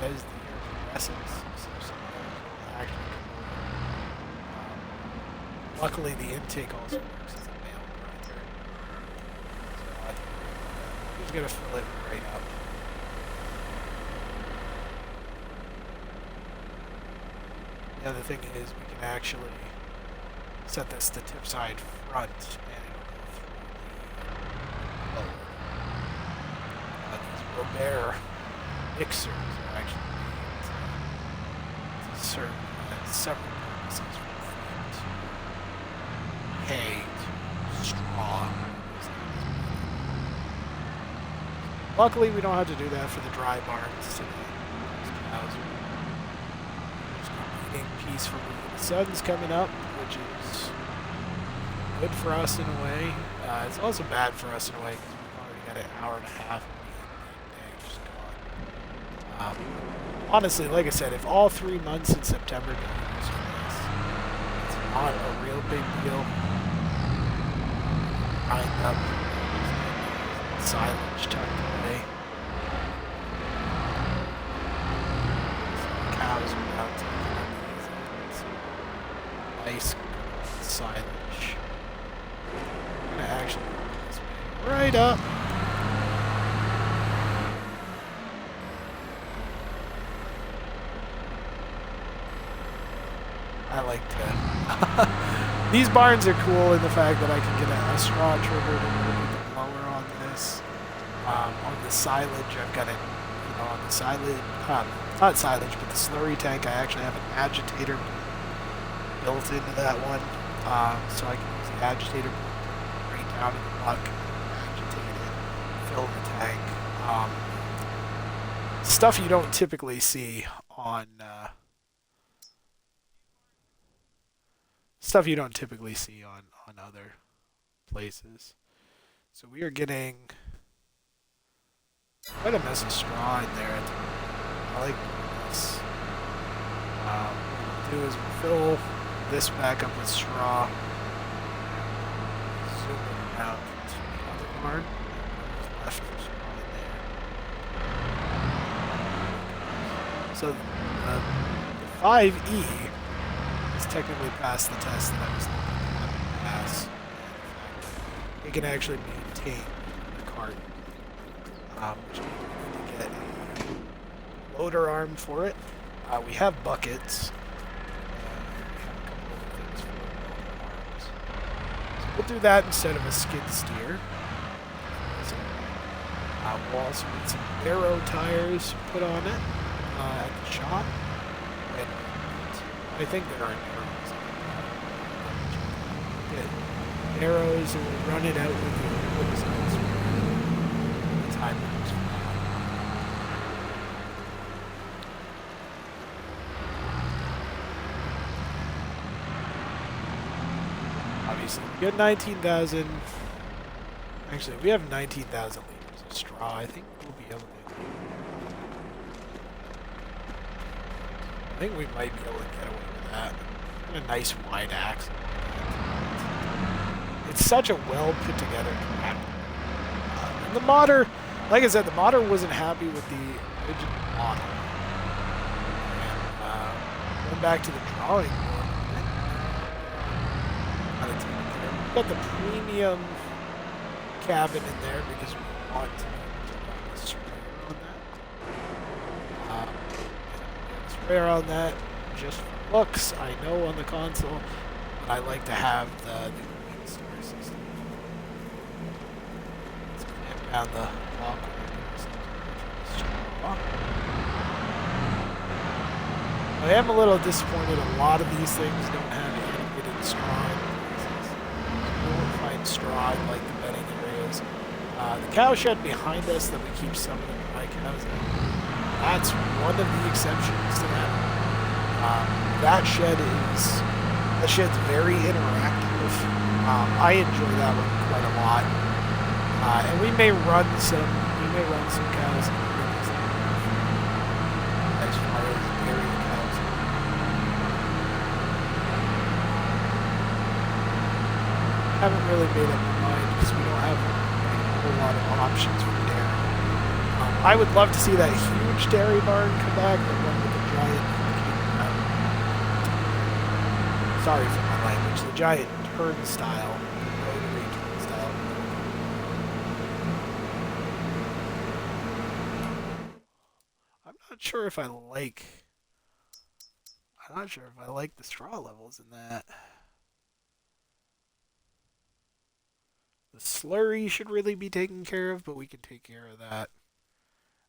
as the year progresses. So some of those will actually come over. Luckily, the intake also works as a bale grinder. So I'm just going to fill it right up. The other thing is we can actually set this to tip side front and it'll go through the lower. These Robert mixers are actually made to serve several purposes from feed to hay to straw. Luckily we don't have to do that for the dry barns today. Those cows are peacefully. The sun's coming up, which is good for us in a way. It's also bad for us in a way because we've already got an hour and a half of day just gone. Honestly, like I said, if all 3 months in September go this place, it's not a real big deal. Grind up silage tucked away. So the cows are out to nice silage. I'm gonna actually put this right up. I like to. These barns are cool in the fact that I can get a straw trigger to move the blower on this. On the silage, I've got it. On the silage, not silage, but the slurry tank. I actually have an agitator built into that one, so I can use the agitator right down in the muck, agitate it, fill the tank. Stuff you don't typically see on other places. So we are getting quite a mess of straw in there. I like this. What we'll do is we'll fill this back up with straw. Zoom it out to the other barn. There's left for straw in there. So the 5E is technically past the test that I was looking at pass. It can actually maintain the cart, which means we need to get a loader arm for it. We have buckets. We'll do that instead of a skid steer. So, we'll also need some aero tires put on it at the shop. And I think there are arrows. Get arrows and we'll run it out with the results. The time lapse for that. Obviously, we get 19,000. Actually, we have 19,000 liters of straw. I think we'll be able to. I think we might be able to get away with that. And a nice wide axle. It's such a well put together tractor. And the modder, like I said, the modder wasn't happy with the original model. And went back to the drawing board. Got the premium cabin in there because we want to run the sprayer on that. Sprayer on that just for looks. I know on the console, but I like to have the green star system. Let's clamp down the lock. I am a little disappointed a lot of these things don't have animated straw in places. You won't find straw in like the bedding areas. The cow shed behind us that we keep some of the dry cows in, that's one of the exceptions to that. That shed's very interactive. I enjoy that one quite a lot. And we may run some cows as far as dairy cows. Haven't really made up my mind because we don't have a whole lot of options for dairy. I would love to see that huge dairy barn come back, the one with the giant sorry for my language, the giant turnstile, rotary turnstile. I'm not sure if I like the straw levels in that. The slurry should really be taken care of, but we can take care of that.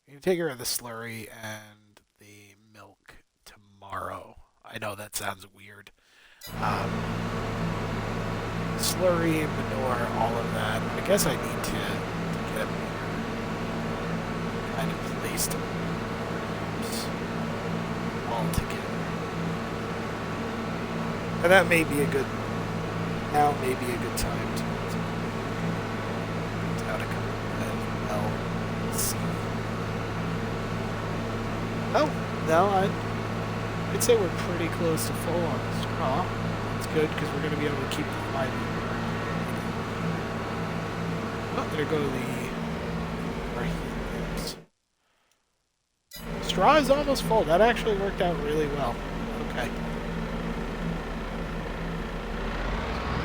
We can take care of the slurry and the milk tomorrow. I know that sounds weird. Slurry, manure, all of that. I guess I need to get a kind of placed all together. And that may be a good time to how to come well. Let's see. Oh, no, I'd say we're pretty close to full on the straw. That's good because we're going to be able to keep the 5 year. Oh, there go the straw is almost full. That actually worked out really well. Okay.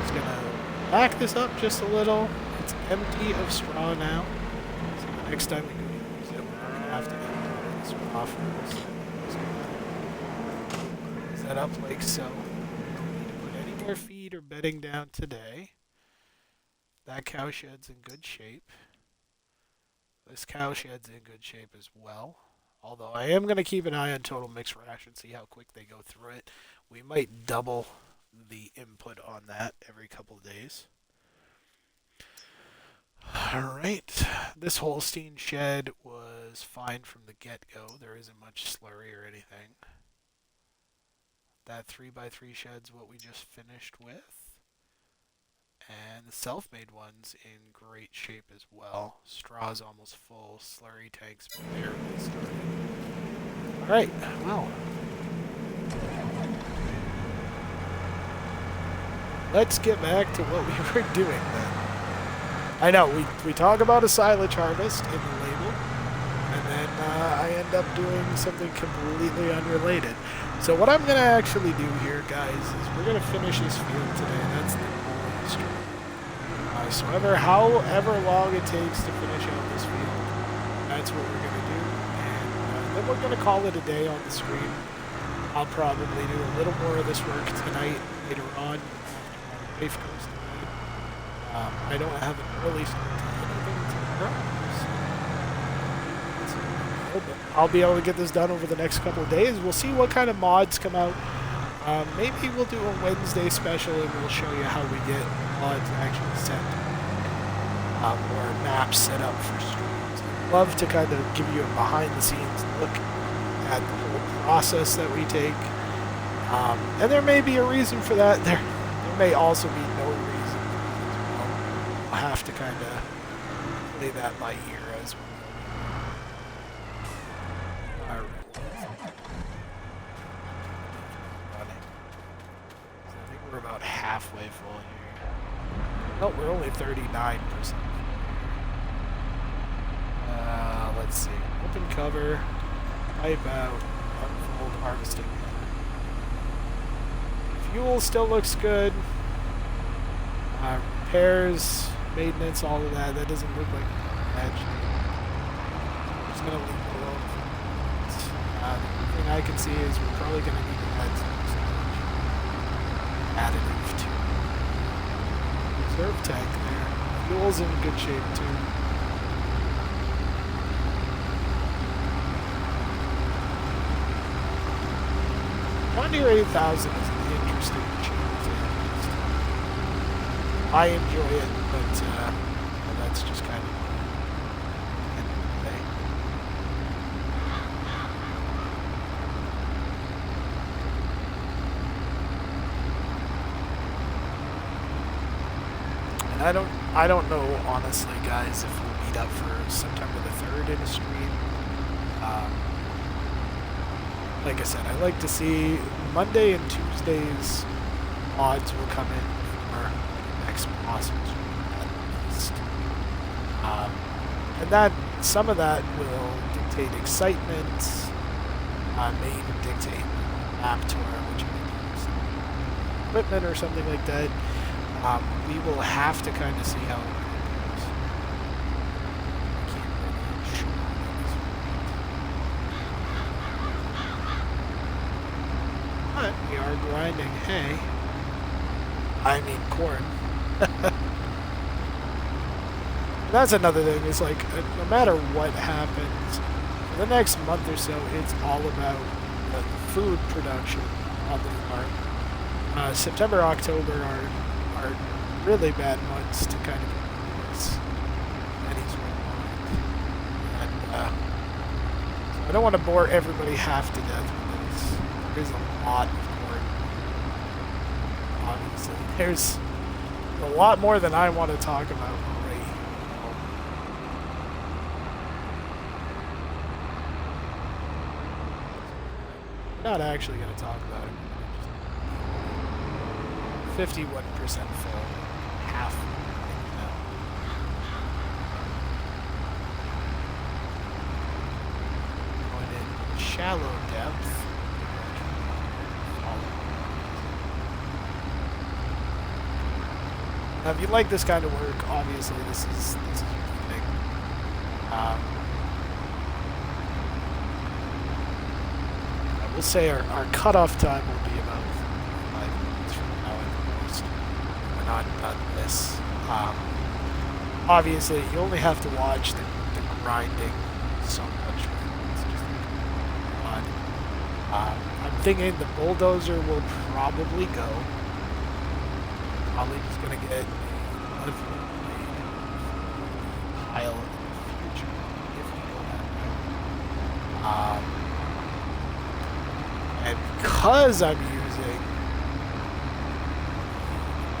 Just going to back this up just a little. It's empty of straw now. So the next time we go use it, we're going to have to empty the straw first. Set up like so. Don't need to put any more feed or bedding down today. That cow shed's in good shape. This cow shed's in good shape as well. Although I am going to keep an eye on total mixed ration, see how quick they go through it. We might double the input on that every couple of days. Alright, this Holstein shed was fine from the get-go. There isn't much slurry or anything. That 3x3 shed's what we just finished with. And the self-made one's in great shape as well. Straw's almost full. Slurry tank's barely started. Alright, well. Let's get back to what we were doing then. I know, we talk about a silage harvest in the label, and then I end up doing something completely unrelated. So what I'm going to actually do here, guys, is we're going to finish this field today. That's the whole history. So however long it takes to finish out this field, that's what we're going to do. And then we're going to call it a day on the screen. I'll probably do a little more of this work tonight, later on, after my wife goes to bed. I don't have an early start to anything tomorrow. But I'll be able to get this done over the next couple of days. We'll see what kind of mods come out. Maybe we'll do a Wednesday special and we'll show you how we get mods actually set or maps set up for streams. I'd love to kind of give you a behind the scenes look at the whole process that we take. And there may be a reason for that. There may also be no reason. We'll have to kind of play that by ear as well. We're about halfway full here. Oh, we're only 39%. Let's see. Open cover, pipe out, unfold harvesting. Fuel still looks good. Repairs, maintenance, all of that. That doesn't look like edge. I'm just gonna leave it alone. The only thing I can see is we're probably gonna need to add some additive to reserve tank there. Fuel's in good shape too. 70 or 8,000 is an interesting achievement. I enjoy it, but well, that's just kind of end of the day. And I don't know honestly, guys, if we'll meet up for September the 3rd in a stream. Like I said, I like to see Monday and Tuesdays odds will come in for the next possible stream at least. And that some of that will dictate excitement, may even dictate map tour, which may use equipment or something like that. We will have to kind of see how it goes. I can't really show this. But we are grinding hay. I mean corn. That's another thing, is like, no matter what happens, for the next month or so, it's all about the food production on the farm. September, October are really bad months to kind of get this. And he's right. And so I don't want to bore everybody half to death with this. There's a lot of corn. Obviously, there's a lot more than I want to talk about already. I'm not actually going to talk about it. 51% full, half. Going in shallow depth. Now, if you like this kind of work, obviously this is your thing. I will say our cutoff time will be about 5 minutes from now at most. We're not done this. Obviously, you only have to watch the grinding so much. It's just odd. I'm thinking the bulldozer will probably go. Probably just going to get a pile in the future if we go that route. And because I'm using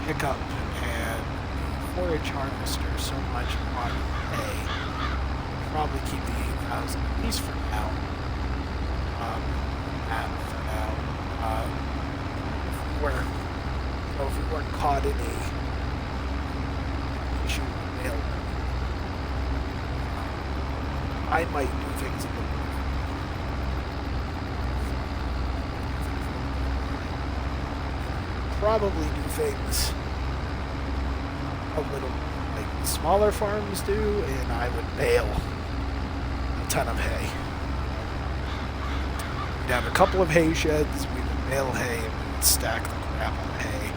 pickup and forage harvester so much on hay, I'll probably keep the 8,000 at least for now. If we weren't caught in a issue with mail, I might do things a little bit. Probably do things a little like the smaller farms do, and I would bale a ton of hay. We'd have a couple of hay sheds, we would bale hay, and we would stack the crap on hay.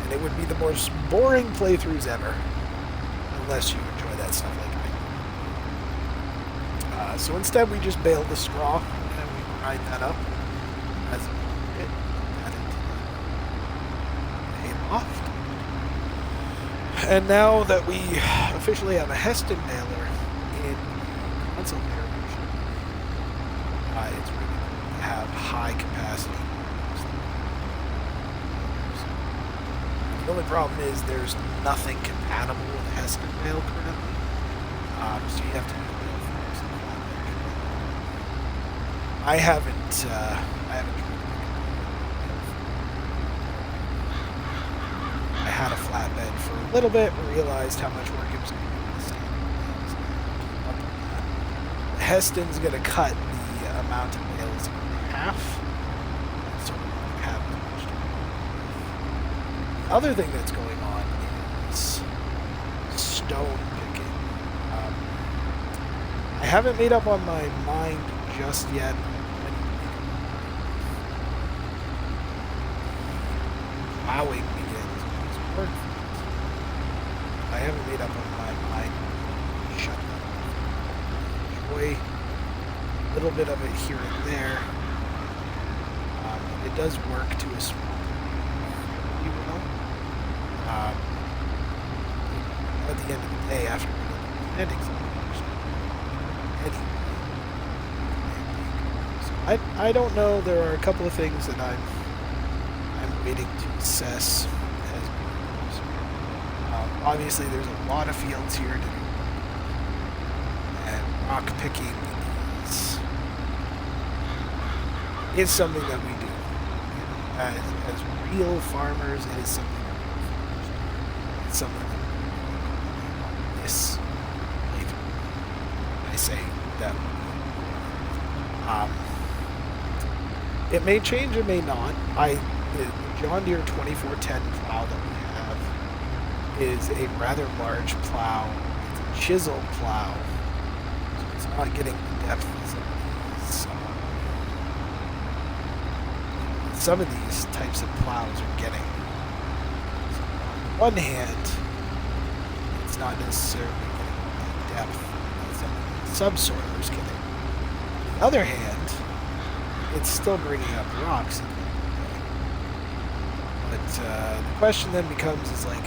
And it would be the most boring playthroughs ever, unless you enjoy that stuff like me. So instead, we just bale the straw and we grind that up as it add it to the hay loft. And now that we officially have a Heston baler in console variation, it's really cool to have high capacity. The only problem is there's nothing compatible with Heston Mail currently, so you have to use Mail Forms and flatbed. I haven't tried to pick it up. I had a flatbed for a little bit and realized how much work it was going to be to stand up on that. Heston's going to cut the amount of mails in half, so we won't have that much to do. The other thing that's going on is stone picking. I haven't made up on my mind just yet when plowing begins. I haven't made up on my mind. Shut that off. Enjoy a little bit of it here and there. it does work to a small degree, um, at the end of the day, after planting anyway. So I don't know. There are a couple of things that I'm waiting to assess as obviously there's a lot of fields here to do, and rock picking is something that we do. As real farmers, it is something that we do. It's something that this I say that it may change, it may not. The John Deere 2410 plow that we have is a rather large plow. It's a chisel plow, so it's not getting the depth some of these types of plows are getting. So on one hand, it's not necessarily getting the depth that some subsoilers getting. On the other hand, it's still bringing up rocks. But the question then becomes is like,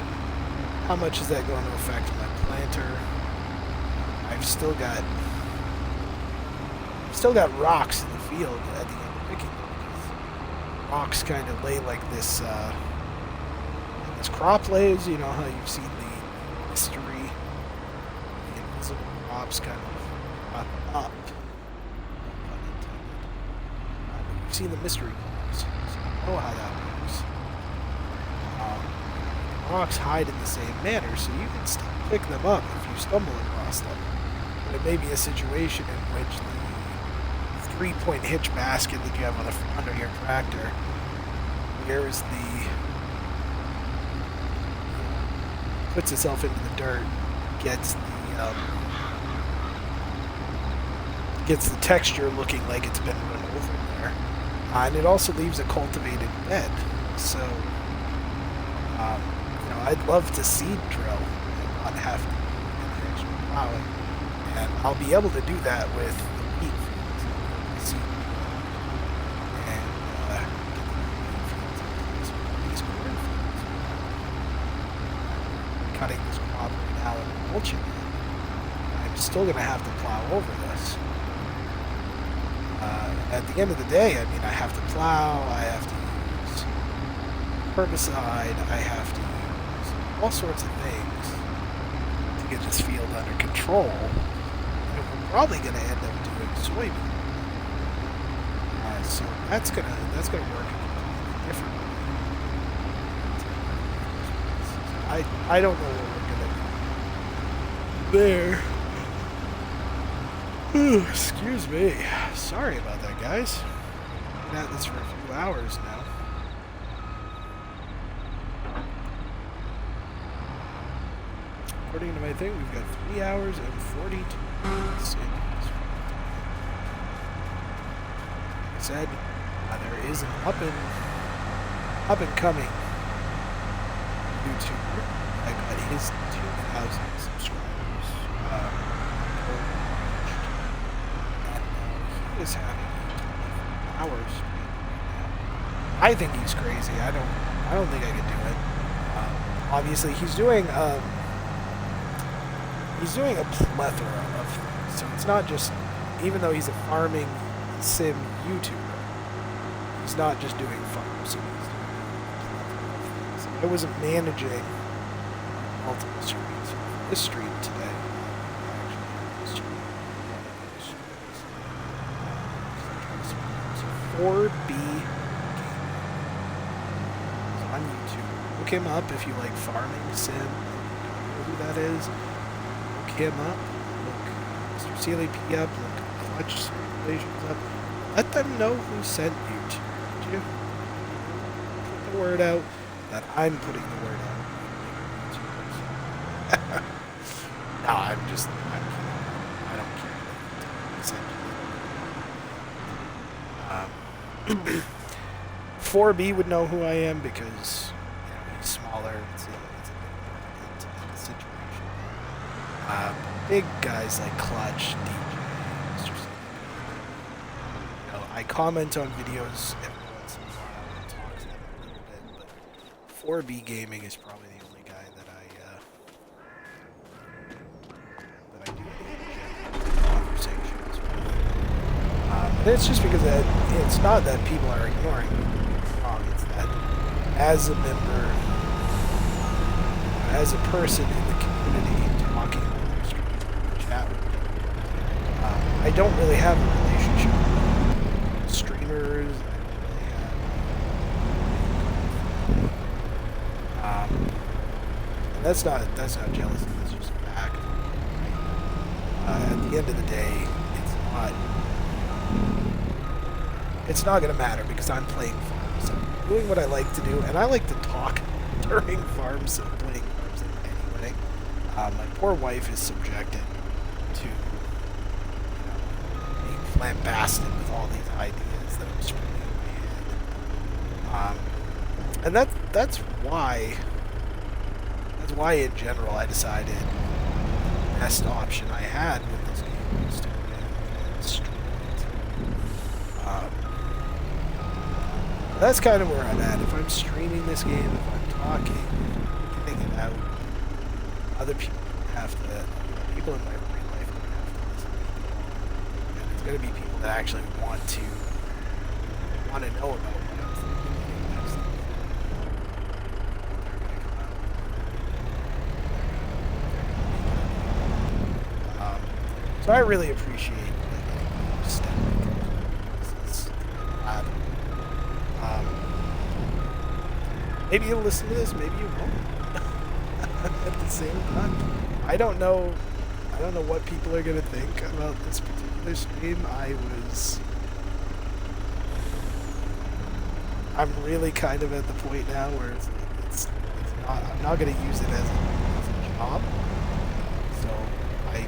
how much is that going to affect my planter? I've still got rocks in the field at the end of picking. Rocks kind of lay like this, this crop lays. You know how you've seen the mystery, the invisible crops kind of up. You've seen the mystery crops, so you know how that works. Rocks hide in the same manner, so you can still pick them up if you stumble across them. But it may be a situation in which the 3-point hitch basket that you have on the front of your tractor, where's puts itself into the dirt, gets the texture looking like it's been run over there, and it also leaves a cultivated bed. So, I'd love to seed drill and not have to do the extra plowing, and I'll be able to do that with the wheat fields, seed and these corn fields. Cutting this crop right now and mulching it. I'm still going to have to plow over this. At the end of the day, I mean, I have to plow, I have to use herbicide, I have to use all sorts of things to get this field under control. And we're probably going to end up doing soybean. So that's gonna work differently. I don't know what we're gonna do there. Excuse me. Sorry about that, guys. Been at this for a few hours now. According to my thing, we've got 3 hours and 42 minutes. Like I said, there is an up and coming YouTuber. I got his 2,000 subscribers. Is having hours. I think he's crazy. I don't think I could do it. Obviously, he's doing a plethora of things. So it's not just, even though he's a farming sim YouTuber, he's not just doing farm sim. He's doing a plethora of things. I wasn't managing multiple streams. This stream today. 4B on YouTube. Look him up if you like farming sim. You know who that is. Look him up. Look Mr. CLAP up. Look Clutch Simulations up. Let them know who sent you to you. Put the word out that I'm putting the word out. No, I'm kidding. I don't care. Essentially. 4B would know who I am because he's smaller. It's a bit more situation. Big guys like Clutch, DJ, Mr. I comment on videos every once in a while. 4B Gaming is probably the only guy that I do any conversations with. But it's just because it's not that people are ignoring me. It's wrong. It's that as a member, as a person in the community talking on the street, chat with people, I don't really have a relationship with streamers. And that's not jealousy. That's just a fact. At the end of the day, it's not going to matter because I'm playing farms. I'm doing what I like to do, and I like to talk during farms and playing farms anyway. My poor wife is subjected to being flambasted with all these ideas that I'm springing in my head. And that's why in general I decided the best option I had with this game was to go ahead and stream it. That's kind of where I'm at. If I'm streaming this game, if I'm talking, getting it out, other people don't have to, people in my real life don't have to listen to me. And it's going to be people that actually want to know about what I'm thinking next time. So I really appreciate maybe you'll listen to this, maybe you won't. At the same time, I don't know what people are gonna think about this particular stream. I'm really kind of at the point now where it's not. I'm not gonna use it as a job. So I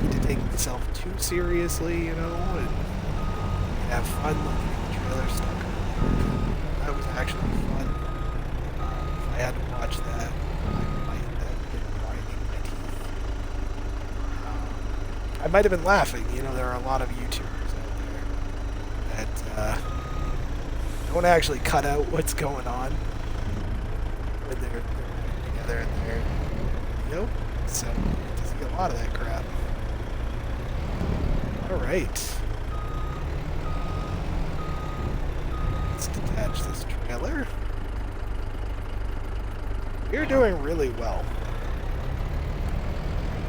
need to take myself too seriously, and have fun looking at the trailer stuff. That was actually fun. If I had to watch that, I might have been grinding my teeth. I might have been laughing. There are a lot of YouTubers out there that don't actually cut out what's going on when they're together in their video. So you see a lot of that crap. Alright. Let's detach this trailer. We're doing really well.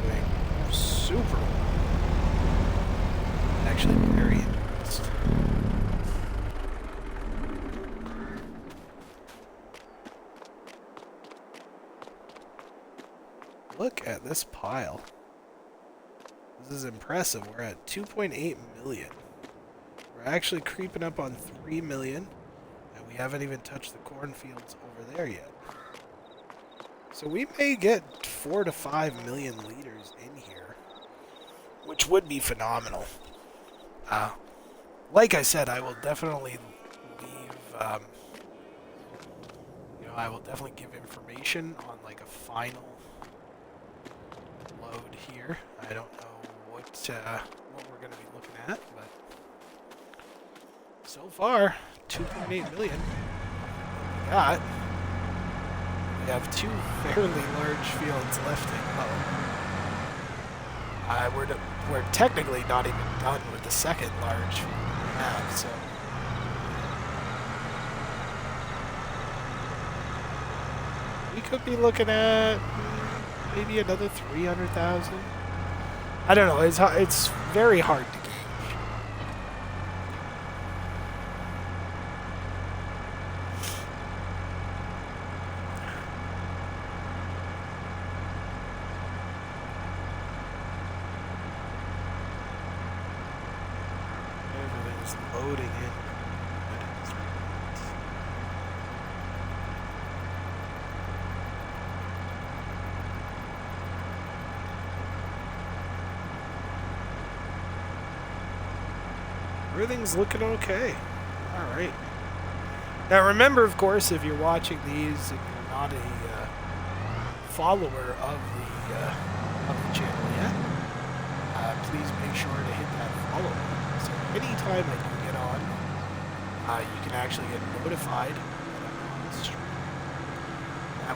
We're doing super well. I'm actually very impressed. Look at this pile. This is impressive. We're at 2.8 million. We're actually creeping up on 3 million, and we haven't even touched the cornfields over there yet. So we may get 4 to 5 million liters in here, which would be phenomenal. Like I said, I will definitely leave, I will definitely give information on like a final load here. I don't know what we're going to be looking at, but so far, 2.8 million. We got. We have 2 fairly large fields left in low. We're technically not even done with the second large field we have, so. We could be looking at maybe another 300,000. I don't know. It's very hard to gauge. Everything's loading in. Everything's looking okay. Alright. Now remember, of course, if you're watching these and you're not a follower of the channel yet, please make sure to hit that follow button. So anytime I do get on, you can actually get notified that I'm on the stream.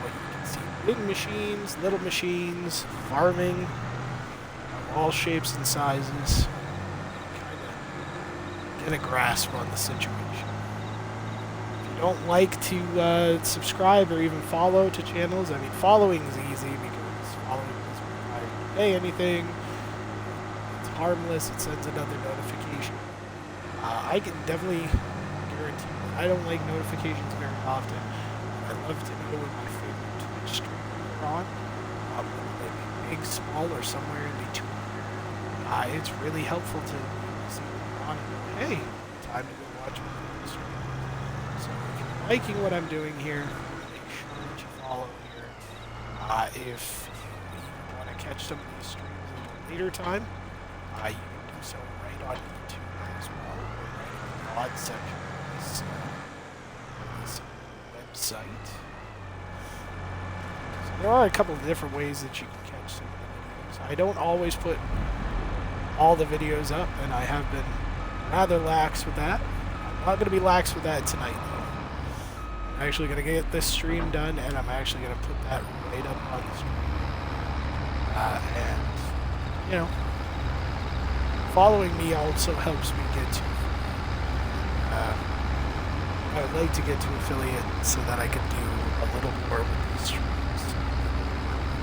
that way you can see big machines, little machines, farming, of all shapes and sizes. Kind of get a grasp on the situation. If you don't like to subscribe or even follow to channels, I mean, following is easy because following doesn't require you to pay anything. It's harmless. It sends another notification. I can definitely guarantee that I don't like notifications very often. I love to know when my favorite Twitch streamers are on. Whether they be big, small, or somewhere in between. It's really helpful to see them on and go, hey, time to go watch my favorite stream. So if you're liking what I'm doing here, make sure that you follow here. If you want to catch some of these streams at a later time, you can do so right on YouTube as well, or right in the VOD section of this website. So there are a couple of different ways that you can catch some of the videos. I don't always put all the videos up, and I have been rather lax with that. I'm not going to be lax with that tonight, though. I'm actually going to get this stream done, and I'm actually going to put that right up on the stream. And, you know, following me also helps me get to I would like to get to affiliate so that I could do a little more with these streams.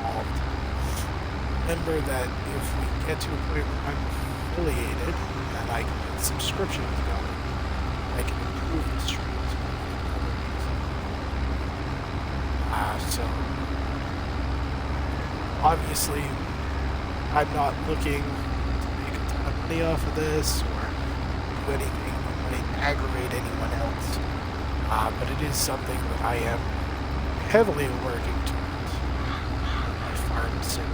Involved. Remember that if we get to a point where I'm affiliated and I can get subscriptions going, I can improve the streams by other reasons. So obviously I'm not looking to make a ton of money off of this or do anything that might aggravate anyone else. But it is something that I am heavily working towards on my farm sim.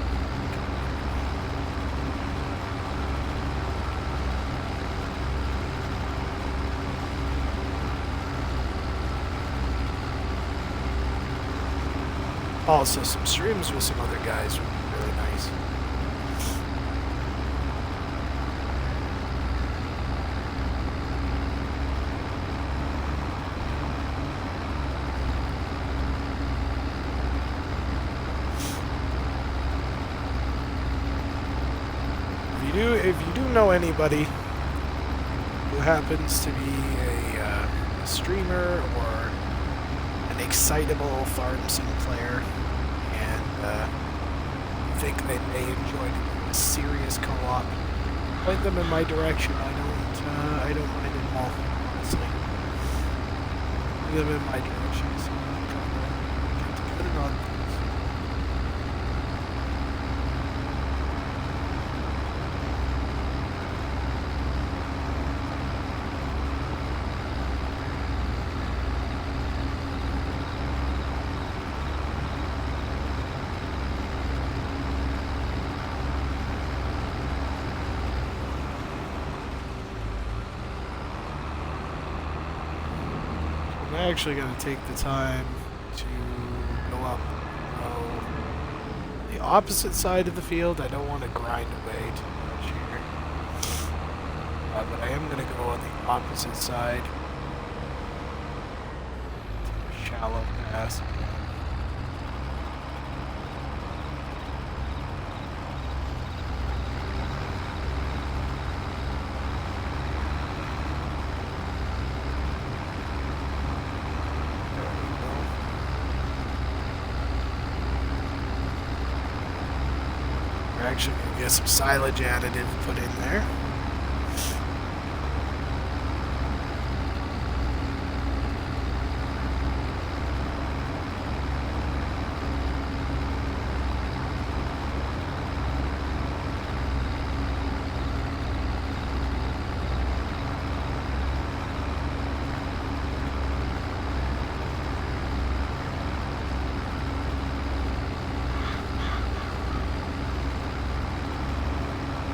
Also, some streams with some other guys would be really nice. If you do know anybody who happens to be a streamer or an excitable farm sim player and think they may enjoy doing a serious co-op, point them in my direction. I don't mind at all, honestly. Point them in my direction so we can get together on things. I'm actually going to take the time to go up the opposite side of the field. I don't want to grind away too much here. But I am going to go on the opposite side. Take a shallow pass. Actually going to get some silage additive put in there.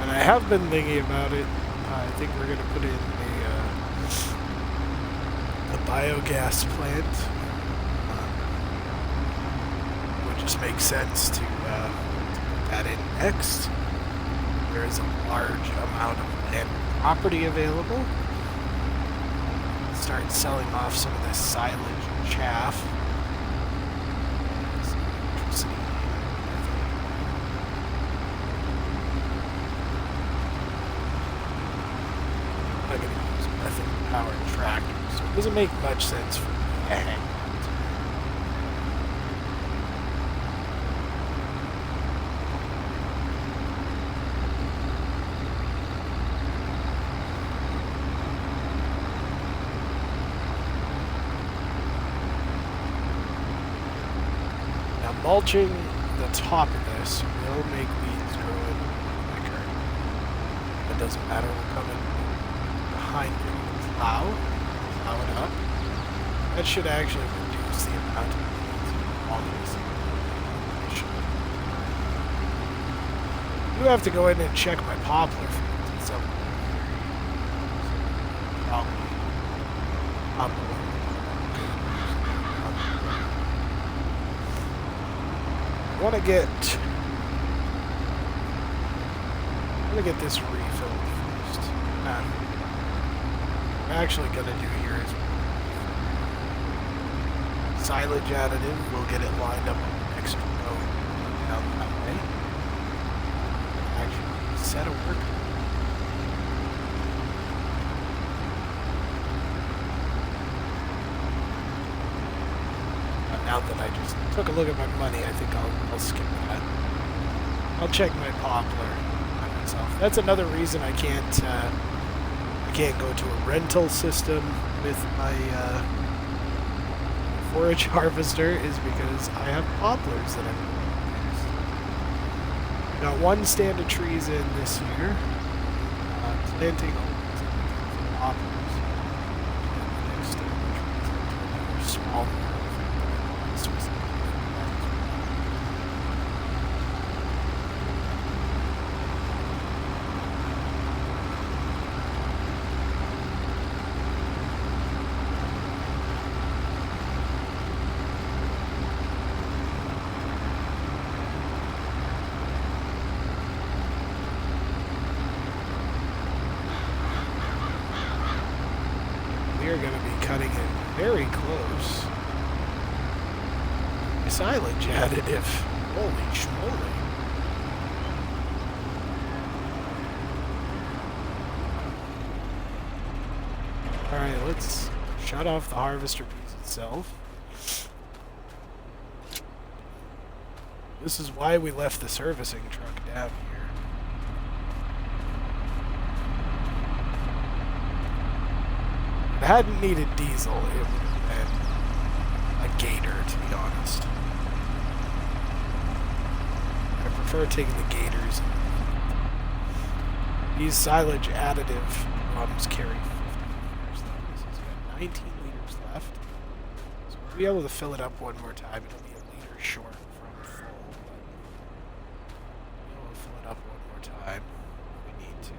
I have been thinking about it. I think we're going to put in a biogas plant. Would just make sense to put that in next. There is a large amount of land property available. Start selling off some of this silage and chaff. electricity. I'm going to use methane-powered tractors, so it doesn't make much sense for me to hang. Mulching the top of this will make weeds grow in quicker. It doesn't matter, we'll come in behind it and plow it up. That should actually reduce the amount of weeds on this. I do have to go in and check my poplar fields. So probably. I want to get this refilled first. What I'm actually going to do here is silage additive. We'll get it lined up on the next row down that way. Actually, set a work. Now that I just took a look at my money, I think I'll skip that. I'll check my poplar by myself. That's another reason I can't go to a rental system with my forage harvester, is because I have poplars that I'm going to use. Got one stand of trees in this year. Planting poplars. And the next stand of trees are small. We're going to be cutting it very close. Silage additive. Holy schmoly. Alright, let's shut off the harvester piece itself. This is why we left the servicing truck down here. If it hadn't needed diesel, it would have been a gator, to be honest. I prefer taking the gators. These silage additive drums carry 50 liters. This has got 19 liters left. So we'll be able to fill it up one more time. It'll be a liter short from full. But we'll fill it up one more time if we need to.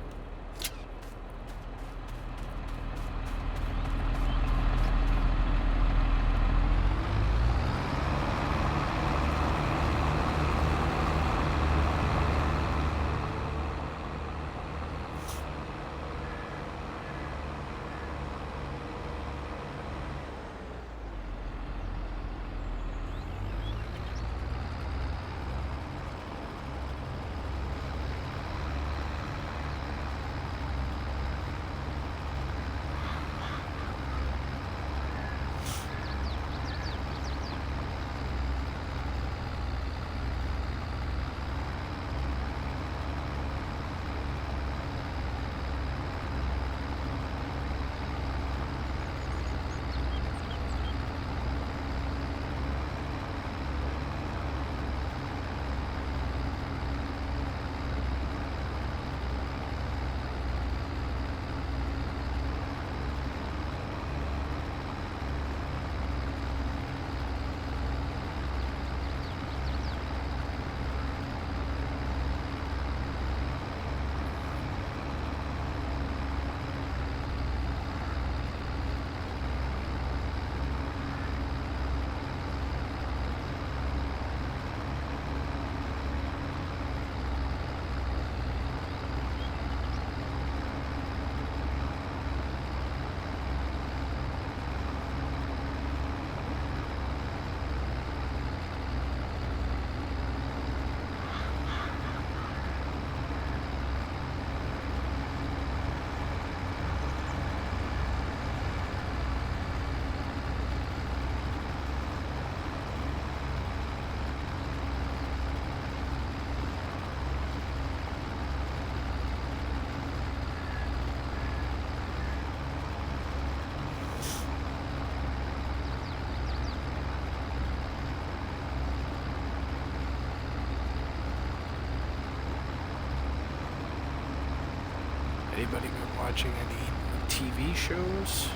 Anybody been watching any TV shows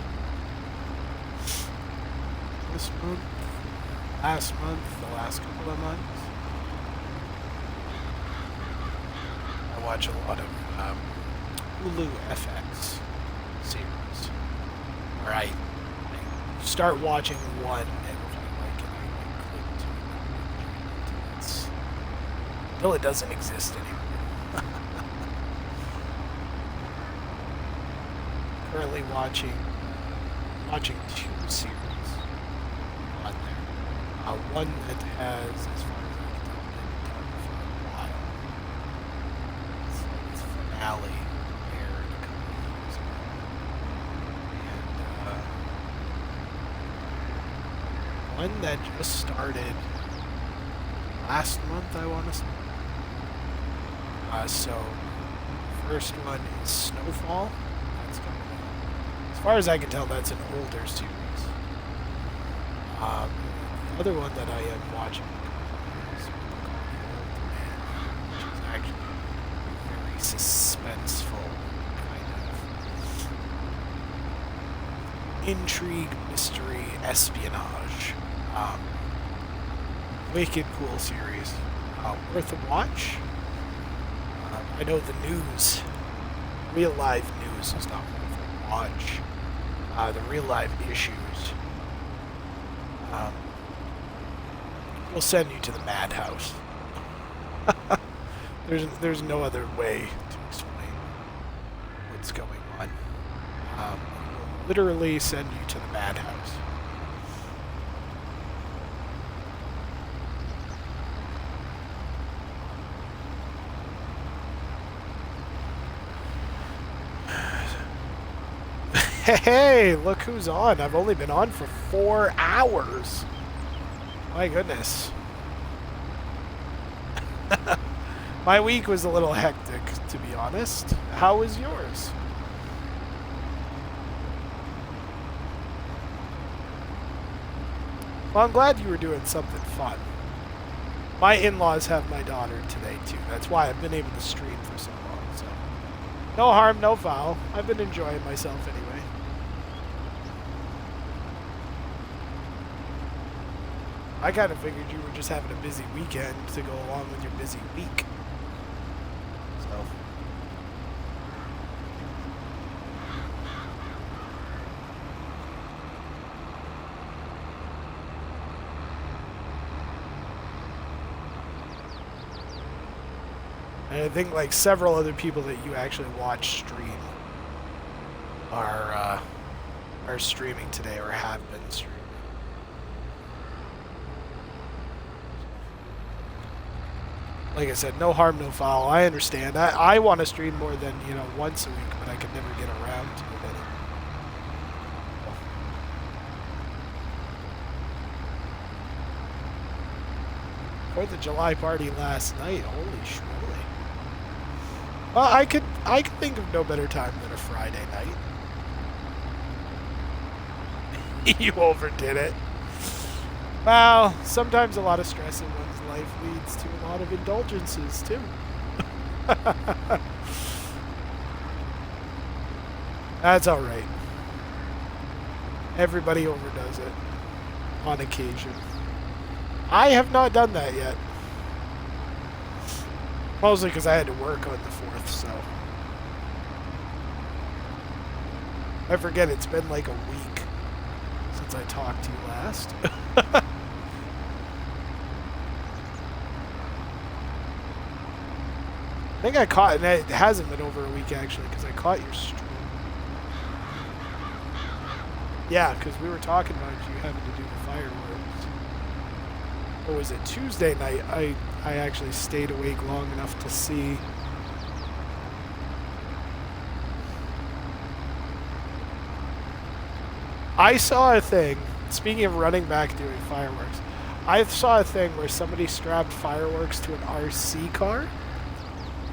this month? Last month? The last couple of months? I watch a lot of Hulu FX series where I start watching one and if I like it, I click to it until it doesn't exist anymore. Currently watching two series on there. One that has, as far as I can tell, been done for a while. Its finale aired a couple of years ago. And one that just started last month, I want to say. So, first one is Snowfall. That's coming out. As far as I can tell, that's an older series. The other one that I am watching is which is actually very suspenseful, kind of intrigue, mystery, espionage. Wicked cool series. Worth a watch. I know the news, real live news is not worth a watch. The real live issues will send you to the madhouse. There's no other way to explain what's going on. It will literally send you to the madhouse. Hey, look who's on. I've only been on for 4 hours. My goodness. My week was a little hectic, to be honest. How was yours? Well, I'm glad you were doing something fun. My in-laws have my daughter today, too. That's why I've been able to stream for so long. So, no harm, no foul. I've been enjoying myself anyway. I kind of figured you were just having a busy weekend to go along with your busy week. So. And I think like several other people that you actually watch stream are streaming today or have been streaming. Like I said, no harm, no foul. I understand. I want to stream more than, once a week, but I could never get around to it. 4th of July party last night. Holy schmoly. Well, I could think of no better time than a Friday night. You overdid it. Well, sometimes a lot of stress in one's life leads to a lot of indulgences, too. That's all right. Everybody overdoes it on occasion. I have not done that yet. Mostly because I had to work on the 4th, so. I forget, it's been like a week since I talked to you last. I think I caught, and it hasn't been over a week actually, because I caught your stream. Yeah, because we were talking about you having to do the fireworks. Or was it Tuesday night? I actually stayed awake long enough to see. I saw a thing, speaking of running back doing fireworks, I saw a thing where somebody strapped fireworks to an RC car.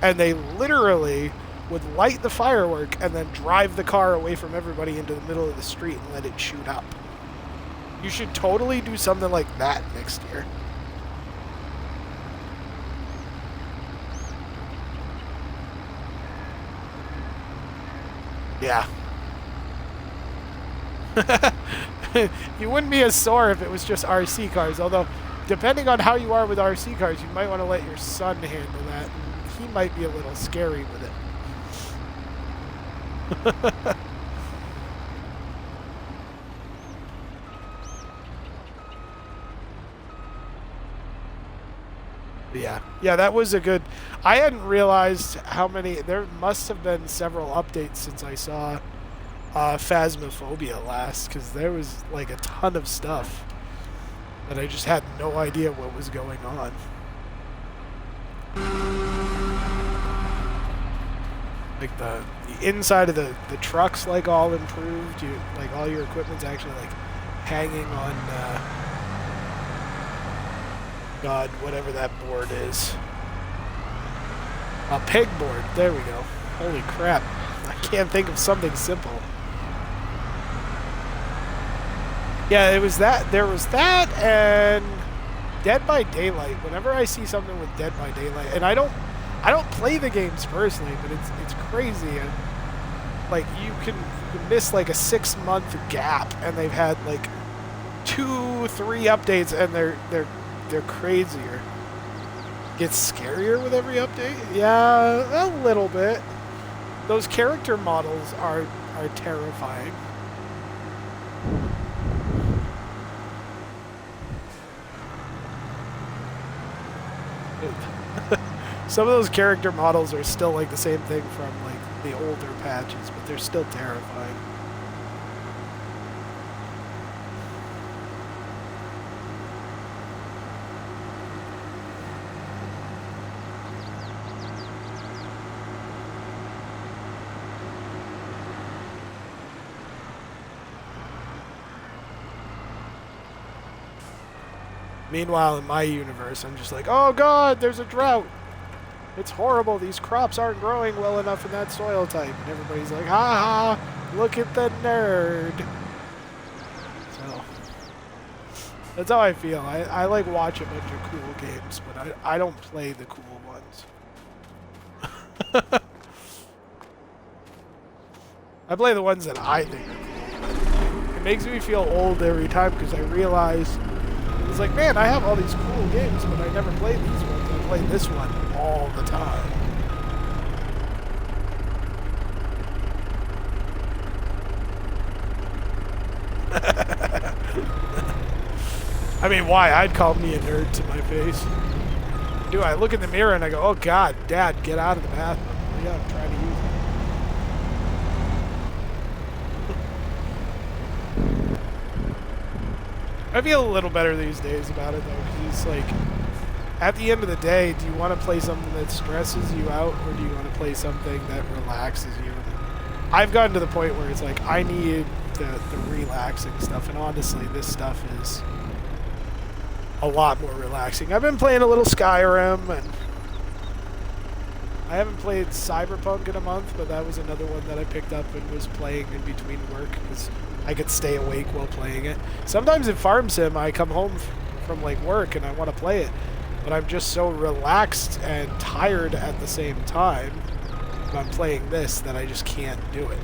And they literally would light the firework and then drive the car away from everybody into the middle of the street and let it shoot up. You should totally do something like that next year. Yeah. You wouldn't be as sore if it was just RC cars, although depending on how you are with RC cars, you might want to let your son handle that. He might be a little scary with it. Yeah, that was a good... I hadn't realized how many... There must have been several updates since I saw Phasmophobia last, because there was like a ton of stuff that I just had no idea what was going on. Like the inside of the truck's like all improved. You like all your equipment's actually like hanging on God, whatever that board is. A pegboard. There we go. Holy crap. I can't think of something simple. Yeah, it was that. There was that and Dead by Daylight. Whenever I see something with Dead by Daylight, and I don't play the games personally, but it's crazy. And like you can miss like a 6-month gap, and they've had like 2-3 updates, and they're crazier. Gets scarier with every update. Yeah, a little bit. Those character models are terrifying. Some of those character models are still like the same thing from like the older patches, but they're still terrifying. Meanwhile, in my universe, I'm just like, oh god, there's a drought. It's horrible. These crops aren't growing well enough in that soil type. And everybody's like, ha ha, look at the nerd. So, that's how I feel. I like watch a bunch of cool games, but I don't play the cool ones. I play the ones that I think are cool. It makes me feel old every time because I realize it's like, man, I have all these cool games, but I never play these ones. I play this one all the time. I mean, why? I'd call me a nerd to my face. I look in the mirror and I go, oh god, Dad, get out of the bathroom. Yeah, I'm trying to use it. I feel a little better these days about it, though, because it's like, at the end of the day, do you want to play something that stresses you out, or do you want to play something that relaxes you? I've gotten to the point where it's like, I need the relaxing stuff, and honestly, this stuff is a lot more relaxing. I've been playing a little Skyrim, and I haven't played Cyberpunk in a month, but that was another one that I picked up and was playing in between work, because I could stay awake while playing it. Sometimes in Farm Sim, I come home from like work and I want to play it, but I'm just so relaxed and tired at the same time when I'm playing this that I just can't do it.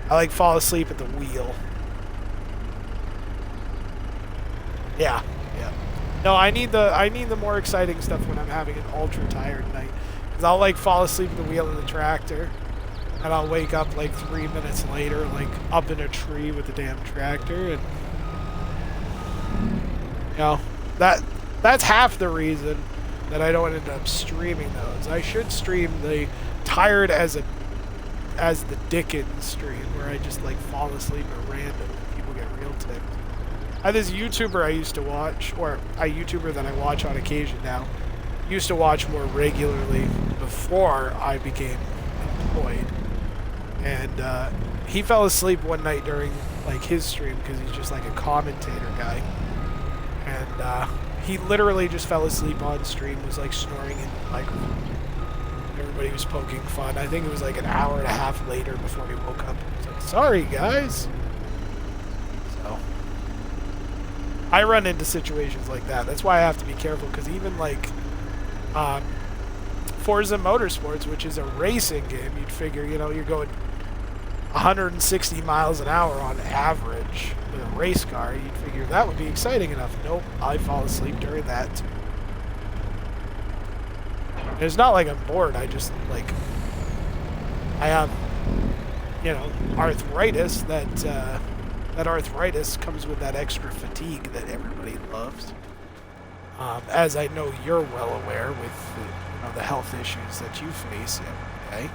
I like fall asleep at the wheel. Yeah. No, I need the more exciting stuff when I'm having an ultra tired night, because I'll like fall asleep at the wheel of the tractor. And I'll wake up like 3 minutes later, like up in a tree with the damn tractor, and you know, that's half the reason that I don't end up streaming those. I should stream the tired as the Dickens stream, where I just like fall asleep at random and people get real ticked. I have this YouTuber I used to watch, or a YouTuber that I watch on occasion now, used to watch more regularly before I became employed. And he fell asleep one night during like his stream because he's just like a commentator guy, and he literally just fell asleep on stream, was like snoring in the microphone. Everybody was poking fun. I think it was like an hour and a half later before he woke up. He was like, sorry guys. So I run into situations like that. That's why I have to be careful, because even like Forza Motorsports, which is a racing game, you'd figure, you know, you're going 160 miles an hour on average with a race car, you'd figure that would be exciting enough. Nope, I fall asleep during that. And it's not like I'm bored, I just, like, I have, you know, arthritis. That arthritis comes with that extra fatigue that everybody loves. As I know you're well aware with the health issues that you face every day.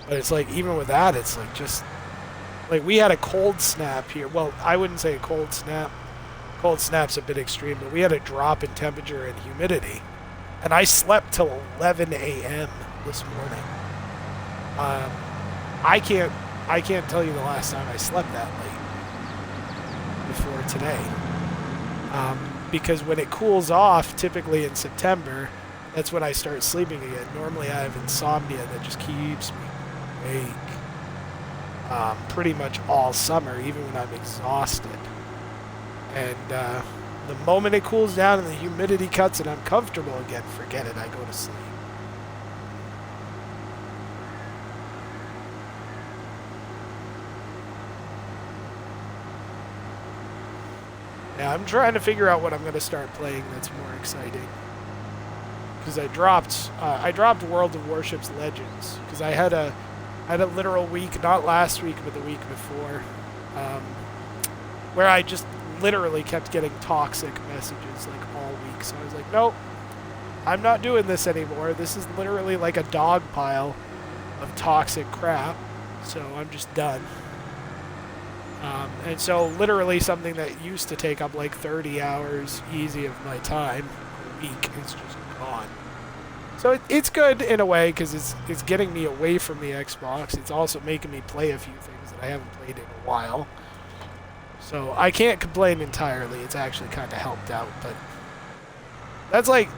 But it's like, even with that, it's like just, like, we had a cold snap here. Well, I wouldn't say a cold snap. Cold snap's a bit extreme, but we had a drop in temperature and humidity. And I slept till 11 a.m. this morning. I can't tell you the last time I slept that late before today. Because when it cools off, typically in September, that's when I start sleeping again. Normally I have insomnia that just keeps me awake pretty much all summer, even when I'm exhausted. And the moment it cools down and the humidity cuts and I'm comfortable again, forget it, I go to sleep. Yeah, I'm trying to figure out what I'm going to start playing that's more exciting. Because I dropped World of Warships Legends. Because I had a literal week, not last week, but the week before, where I just literally kept getting toxic messages like all week. So I was like, nope, I'm not doing this anymore. This is literally like a dog pile of toxic crap. So I'm just done. And so literally something that used to take up like 30 hours easy of my time a week is just gone. So it's good in a way because it's getting me away from the Xbox. It's also making me play a few things that I haven't played in a while. So I can't complain entirely. It's actually kind of helped out. But that's like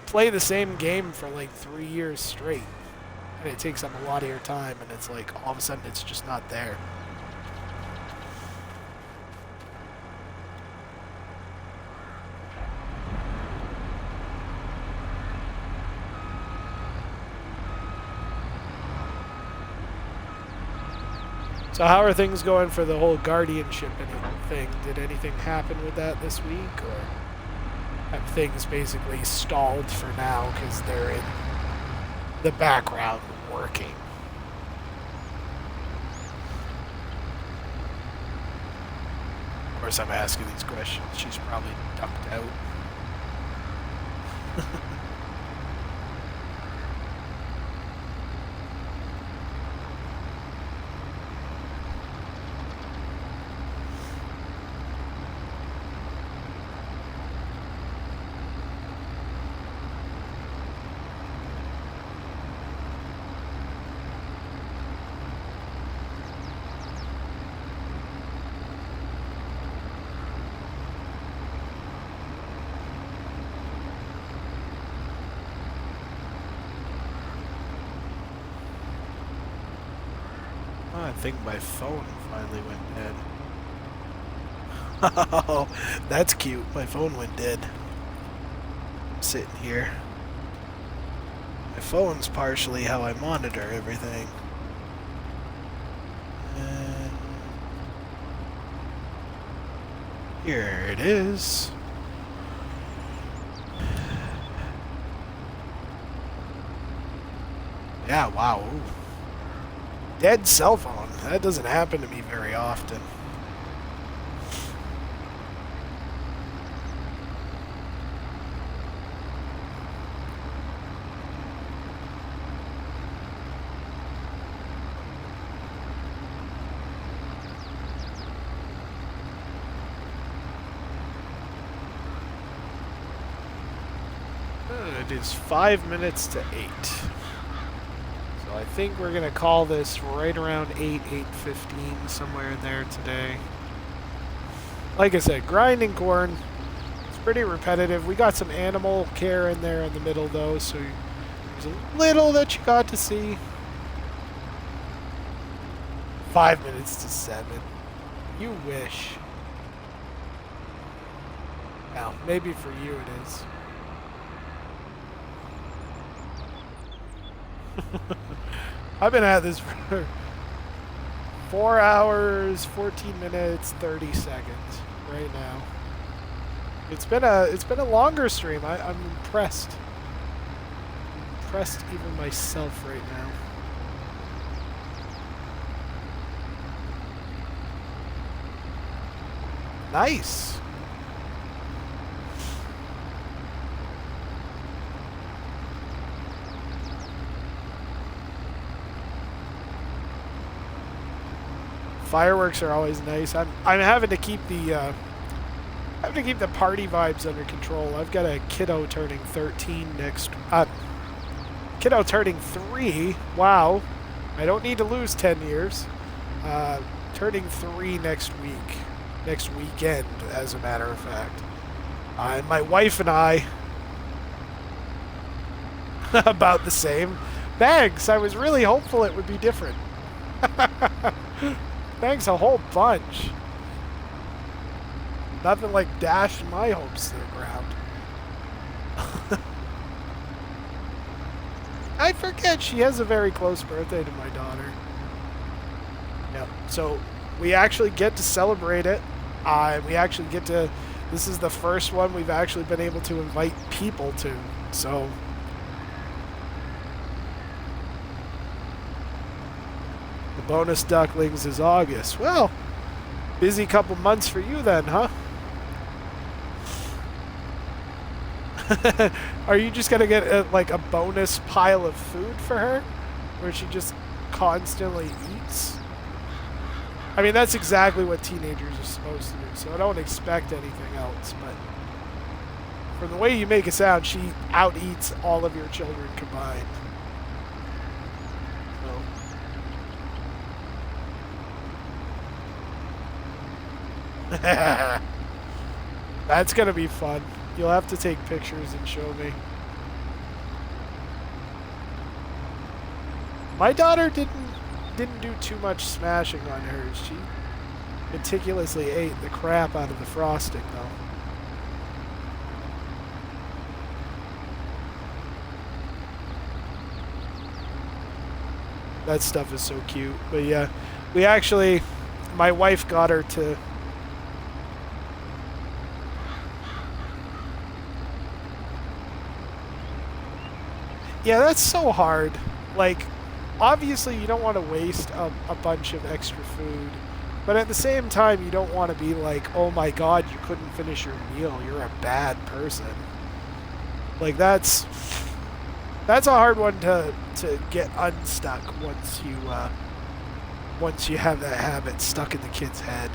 play the same game for like 3 years straight. And it takes up a lot of your time. And it's like all of a sudden it's just not there. So how are things going for the whole guardianship thing? Did anything happen with that this week, or have things basically stalled for now because they're in the background working? Of course, I'm asking these questions. She's probably dumped out. I think my phone finally went dead. Oh, that's cute. My phone went dead. I'm sitting here. My phone's partially how I monitor everything. And here it is. Yeah, wow. Ooh. Dead cell phone. That doesn't happen to me very often. It is 5 minutes to 8. I think we're going to call this right around 8:15, somewhere in there today. Like I said, grinding corn, it's pretty repetitive. We got some animal care in there in the middle, though, so there's a little that you got to see. 5 minutes to 7. You wish. Well, maybe for you it is. I've been at this for 4 hours, 14 minutes, 30 seconds right now. It's been a longer stream. I'm impressed. I'm impressed even myself right now. Nice. Fireworks are always nice. I'm having to keep the party vibes under control. I've got a kiddo turning 13 next. Kiddo turning 3. Wow. I don't need to lose 10 years. Turning 3 next week. Next weekend, as a matter of fact. And my wife and I, about the same. Thanks. I was really hopeful it would be different. Thanks a whole bunch. Nothing like dashing my hopes to the ground. I forget she has a very close birthday to my daughter. Yep. So we actually get to celebrate it. We actually get to. This is the first one we've actually been able to invite people to. So. The bonus ducklings is August. Well, busy couple months for you then, huh? Are you just gonna get like a bonus pile of food for her, where she just constantly eats? I mean, that's exactly what teenagers are supposed to do, so I don't expect anything else, but from the way you make it sound, she out-eats all of your children combined. So. That's gonna be fun. You'll have to take pictures and show me. My daughter didn't do too much smashing on hers. She meticulously ate the crap out of the frosting, though. That stuff is so cute. But yeah, we actually, my wife got her to. Yeah, that's so hard. Like, obviously you don't want to waste a bunch of extra food, but at the same time you don't want to be like, oh my god, you couldn't finish your meal, you're a bad person. Like, that's a hard one to get unstuck once you have that habit stuck in the kid's head.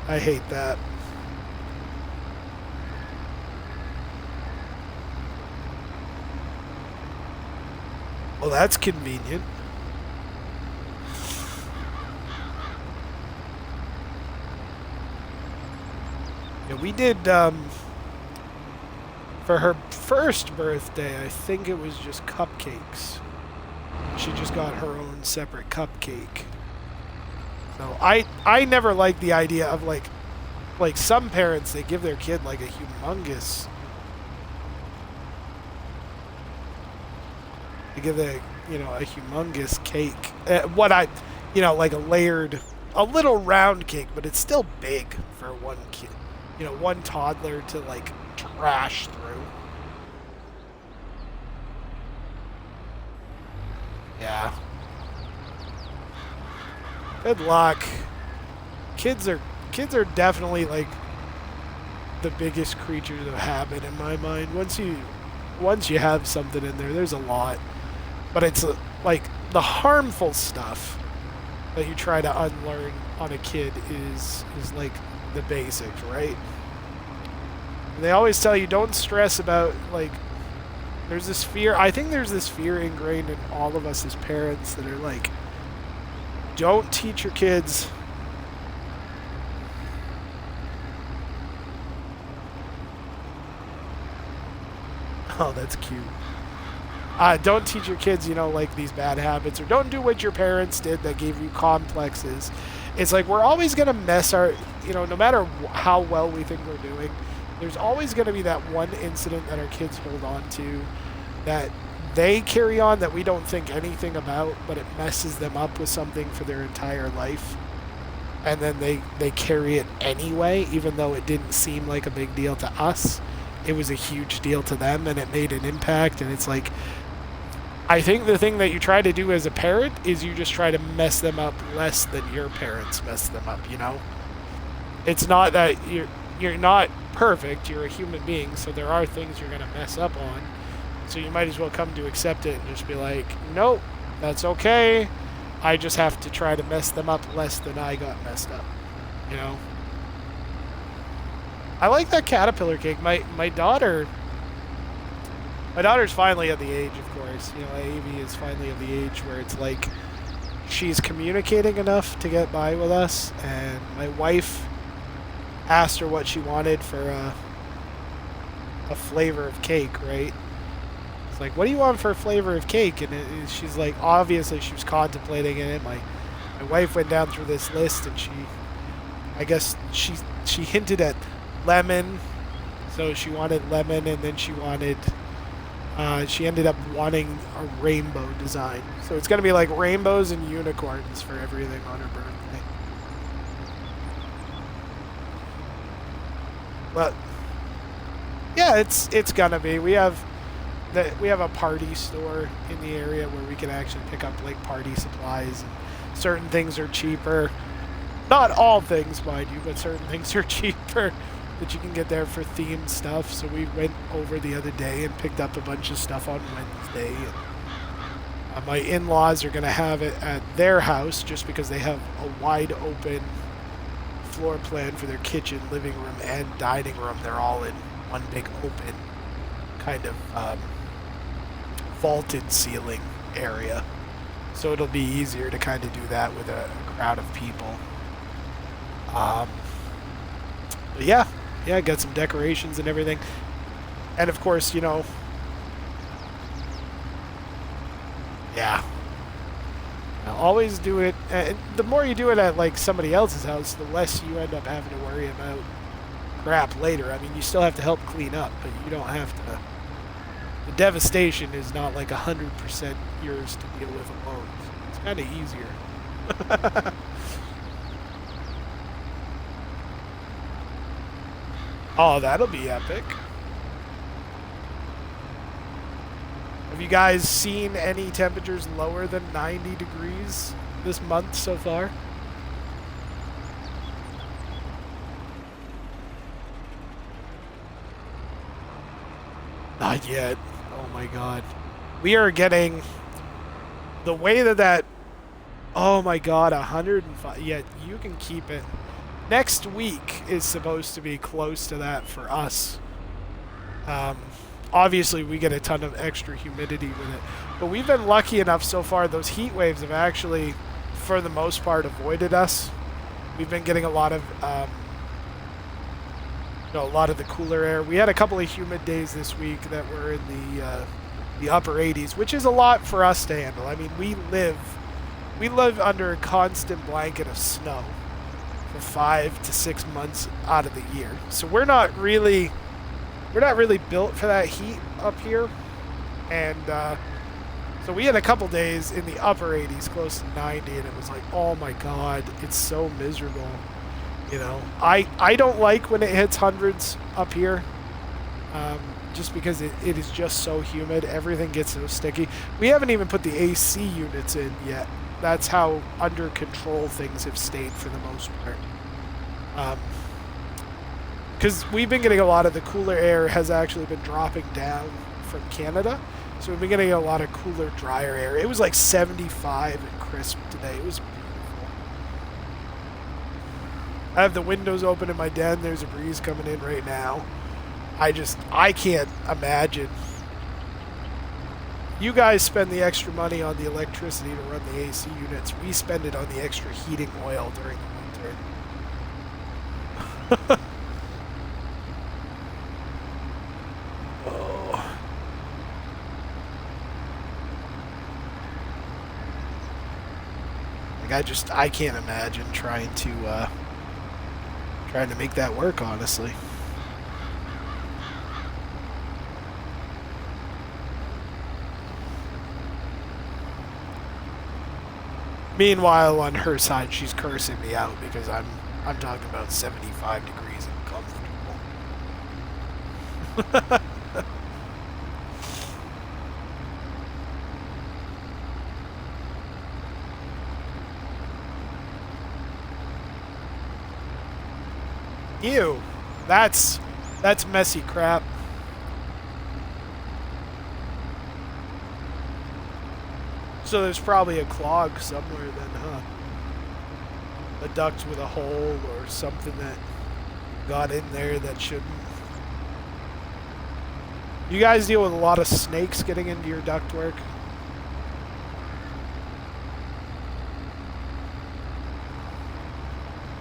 I hate that. Well, that's convenient. Yeah, we did, for her first birthday, I think it was just cupcakes. She just got her own separate cupcake. So I never liked the idea of like some parents, they give their kid like a humongous. They give a humongous cake. Like a layered, a little round cake, but it's still big for one kid. One toddler to like trash through. Yeah. Good luck. Kids are definitely like the biggest creatures of habit in my mind. Once you have something in there, there's a lot. But it's like the harmful stuff that you try to unlearn on a kid is like the basics, right? And they always tell you don't stress about like there's this fear. I think there's this fear ingrained in all of us as parents that are like, don't teach your kids oh, that's cute. Don't teach your kids, like these bad habits, or don't do what your parents did that gave you complexes. It's like we're always going to mess our, no matter how well we think we're doing, there's always going to be that one incident that our kids hold on to that they carry on that we don't think anything about, but it messes them up with something for their entire life. And then they carry it anyway, even though it didn't seem like a big deal to us. It was a huge deal to them, and it made an impact. And it's like, I think the thing that you try to do as a parent is you just try to mess them up less than your parents mess them up, you know? It's not that you're not perfect, you're a human being, so there are things you're going to mess up on. So you might as well come to accept it and just be like, nope, that's okay. I just have to try to mess them up less than I got messed up, you know? I like that caterpillar cake. My daughter's finally at the age, of course. You know, Avie is finally at the age where it's like she's communicating enough to get by with us. And my wife asked her what she wanted for a flavor of cake, right? It's like, what do you want for a flavor of cake? And she's like, obviously she was contemplating it. My wife went down through this list, and I guess she hinted at lemon. So she wanted lemon, and then she ended up wanting a rainbow design. So it's going to be like rainbows and unicorns for everything on her birthday. But yeah, it's gonna be. We have a party store in the area where we can actually pick up like party supplies, and certain things are cheaper. Not all things, mind you, but certain things are cheaper that you can get there for themed stuff. So we went over the other day and picked up a bunch of stuff on Wednesday. And, my in-laws are gonna have it at their house just because they have a wide open floor plan for their kitchen, living room, and dining room. They're all in one big open kind of vaulted ceiling area, so it'll be easier to kind of do that with a crowd of people. But yeah, got some decorations and everything, and of course, you know, always do it. The more you do it at like somebody else's house, the less you end up having to worry about crap later. I mean, you still have to help clean up, but you don't have to. The devastation is not like 100% yours to deal with alone. It's kind of easier. Oh, that'll be epic. Have you guys seen any temperatures lower than 90 degrees this month so far? Not yet. Oh my god. We are getting the way that oh my god, 105. Yeah, you can keep it. Next week is supposed to be close to that for us. Obviously, we get a ton of extra humidity with it. But we've been lucky enough so far. Those heat waves have actually, for the most part, avoided us. We've been getting a lot of the cooler air. We had a couple of humid days this week that were in the upper 80s, which is a lot for us to handle. I mean, we live under a constant blanket of snow for 5 to 6 months out of the year. So we're not really built for that heat up here. And so we had a couple days in the upper 80s, close to 90, and it was like, oh my god, it's so miserable. You know, I don't like when it hits hundreds up here, just because it is just so humid. Everything gets so sticky. We haven't even put the AC units in yet. That's how under control things have stayed for the most part. Because we've been getting a lot of the cooler air has actually been dropping down from Canada. So we've been getting a lot of cooler, drier air. It was like 75 and crisp today. It was beautiful. I have the windows open in my den. There's a breeze coming in right now. I can't imagine. You guys spend the extra money on the electricity to run the AC units. We spend it on the extra heating oil during the winter. I can't imagine trying to make that work, honestly. Meanwhile, on her side, she's cursing me out because I'm talking about 75 degrees and comfortable. Ew, that's messy crap. So there's probably a clog somewhere then, huh? A duct with a hole or something that got in there that shouldn't. You guys deal with a lot of snakes getting into your ductwork?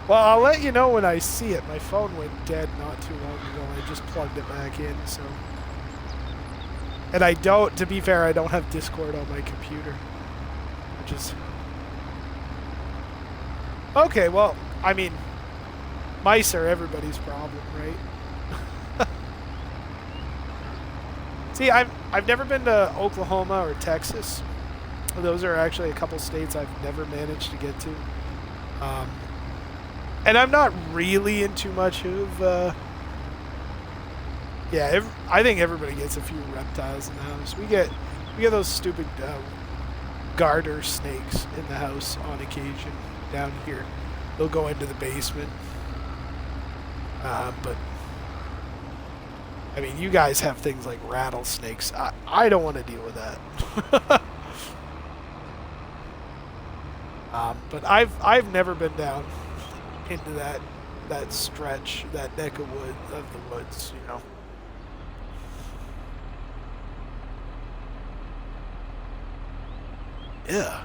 Well, I'll let you know when I see it. My phone went dead not too long ago. I just plugged it back in, so. And I don't, to be fair, I don't have Discord on my computer. Which is... Okay, well, I mean, mice are everybody's problem, right? See, I've never been to Oklahoma or Texas. Those are actually a couple states I've never managed to get to. And I'm not really into much of, yeah, I think everybody gets a few reptiles in the house. We get those stupid garter snakes in the house on occasion down here. They'll go into the basement. But, I mean, you guys have things like rattlesnakes. I don't want to deal with that. But I've never been down into that stretch, that neck of the woods, you know. Yeah.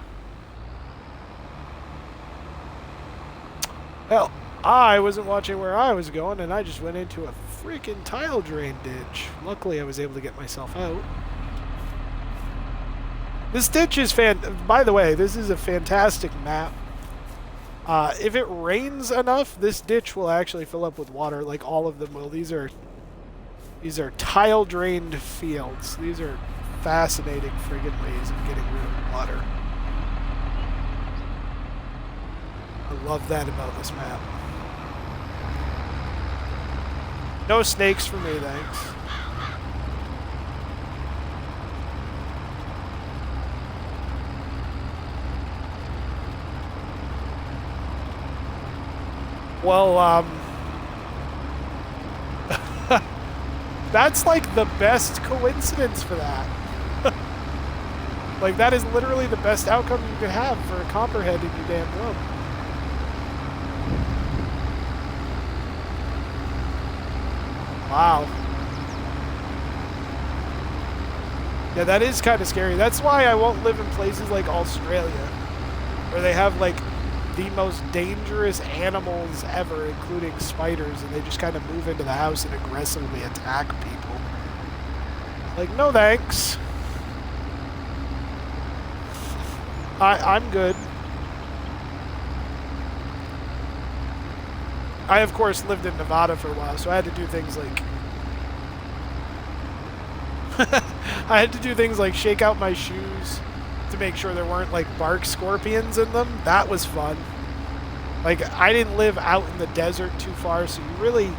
Hell, I wasn't watching where I was going, and I just went into a freaking tile drain ditch. Luckily, I was able to get myself out. This ditch is by the way, this is a fantastic map. If it rains enough, this ditch will actually fill up with water, like all of them will. These are tile drained fields. These are fascinating friggin' ways of getting rid of water. I love that about this map. No snakes for me, thanks. Well, that's like the best coincidence for that. Like, that is literally the best outcome you could have for a copperhead in your damn room. Wow. Yeah, that is kind of scary. That's why I won't live in places like Australia, where they have, like, the most dangerous animals ever, including spiders, and they just kind of move into the house and aggressively attack people. Like, no thanks. I'm good. I, of course, lived in Nevada for a while, so I had to do things like... I had to do things like shake out my shoes to make sure there weren't, like, bark scorpions in them. That was fun. Like, I didn't live out in the desert too far, so you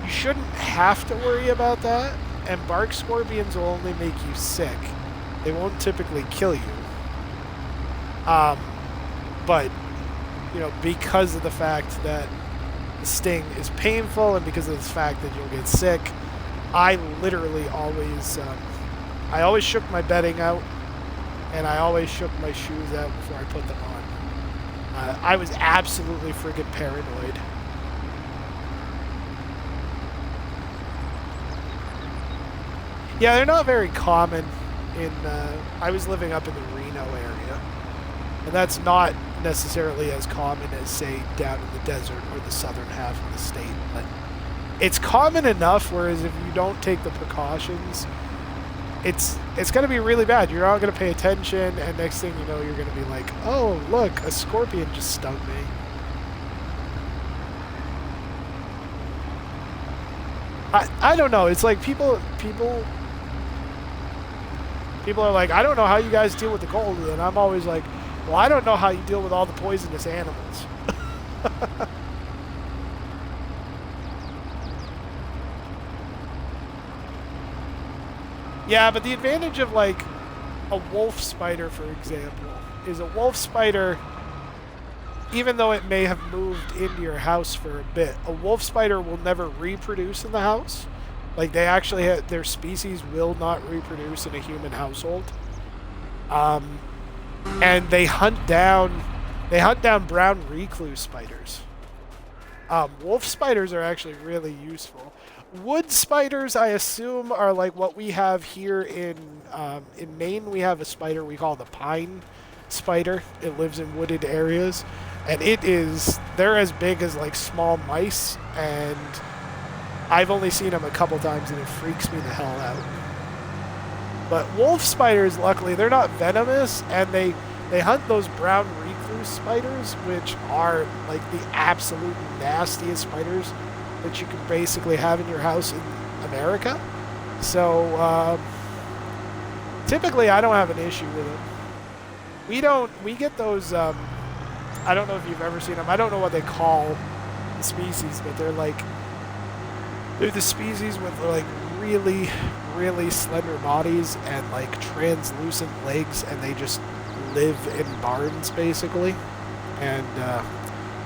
shouldn't have to worry about that. And bark scorpions will only make you sick. They won't typically kill you. But, you know, because of the fact that the sting is painful and because of the fact that you'll get sick, I literally always, I always shook my bedding out, and I always shook my shoes out before I put them on. I was absolutely friggin' paranoid. Yeah, they're not very common in, I was living up in the Reno area, and that's not necessarily as common as, say, down in the desert or the southern half of the state, but it's common enough, whereas if you don't take the precautions, it's going to be really bad. You're not going to pay attention, and next thing you know, you're going to be like, oh, look, a scorpion just stung me. I don't know. It's like people are like, I don't know how you guys deal with the cold, and I'm always like, Well, I don't know how you deal with all the poisonous animals. Yeah, but the advantage of like a wolf spider, for example, is a wolf spider, even though it may have moved into your house for a bit, a wolf spider will never reproduce in the house. Like they actually have, their species will not reproduce in a human household. And they hunt down brown recluse spiders. Wolf spiders are actually really useful. Wood spiders, I assume, are like what we have here in Maine. We have a spider we call the pine spider. It lives in wooded areas, and they're as big as like small mice, and I've only seen them a couple times, and it freaks me the hell out. But wolf spiders, luckily, they're not venomous, and they hunt those brown recluse spiders, which are like the absolute nastiest spiders that you can basically have in your house in America. So typically I don't have an issue with them. We get those, I don't know if you've ever seen them. I don't know what they call the species, but they're the species with like really, really slender bodies and like translucent legs, and they just live in barns basically. And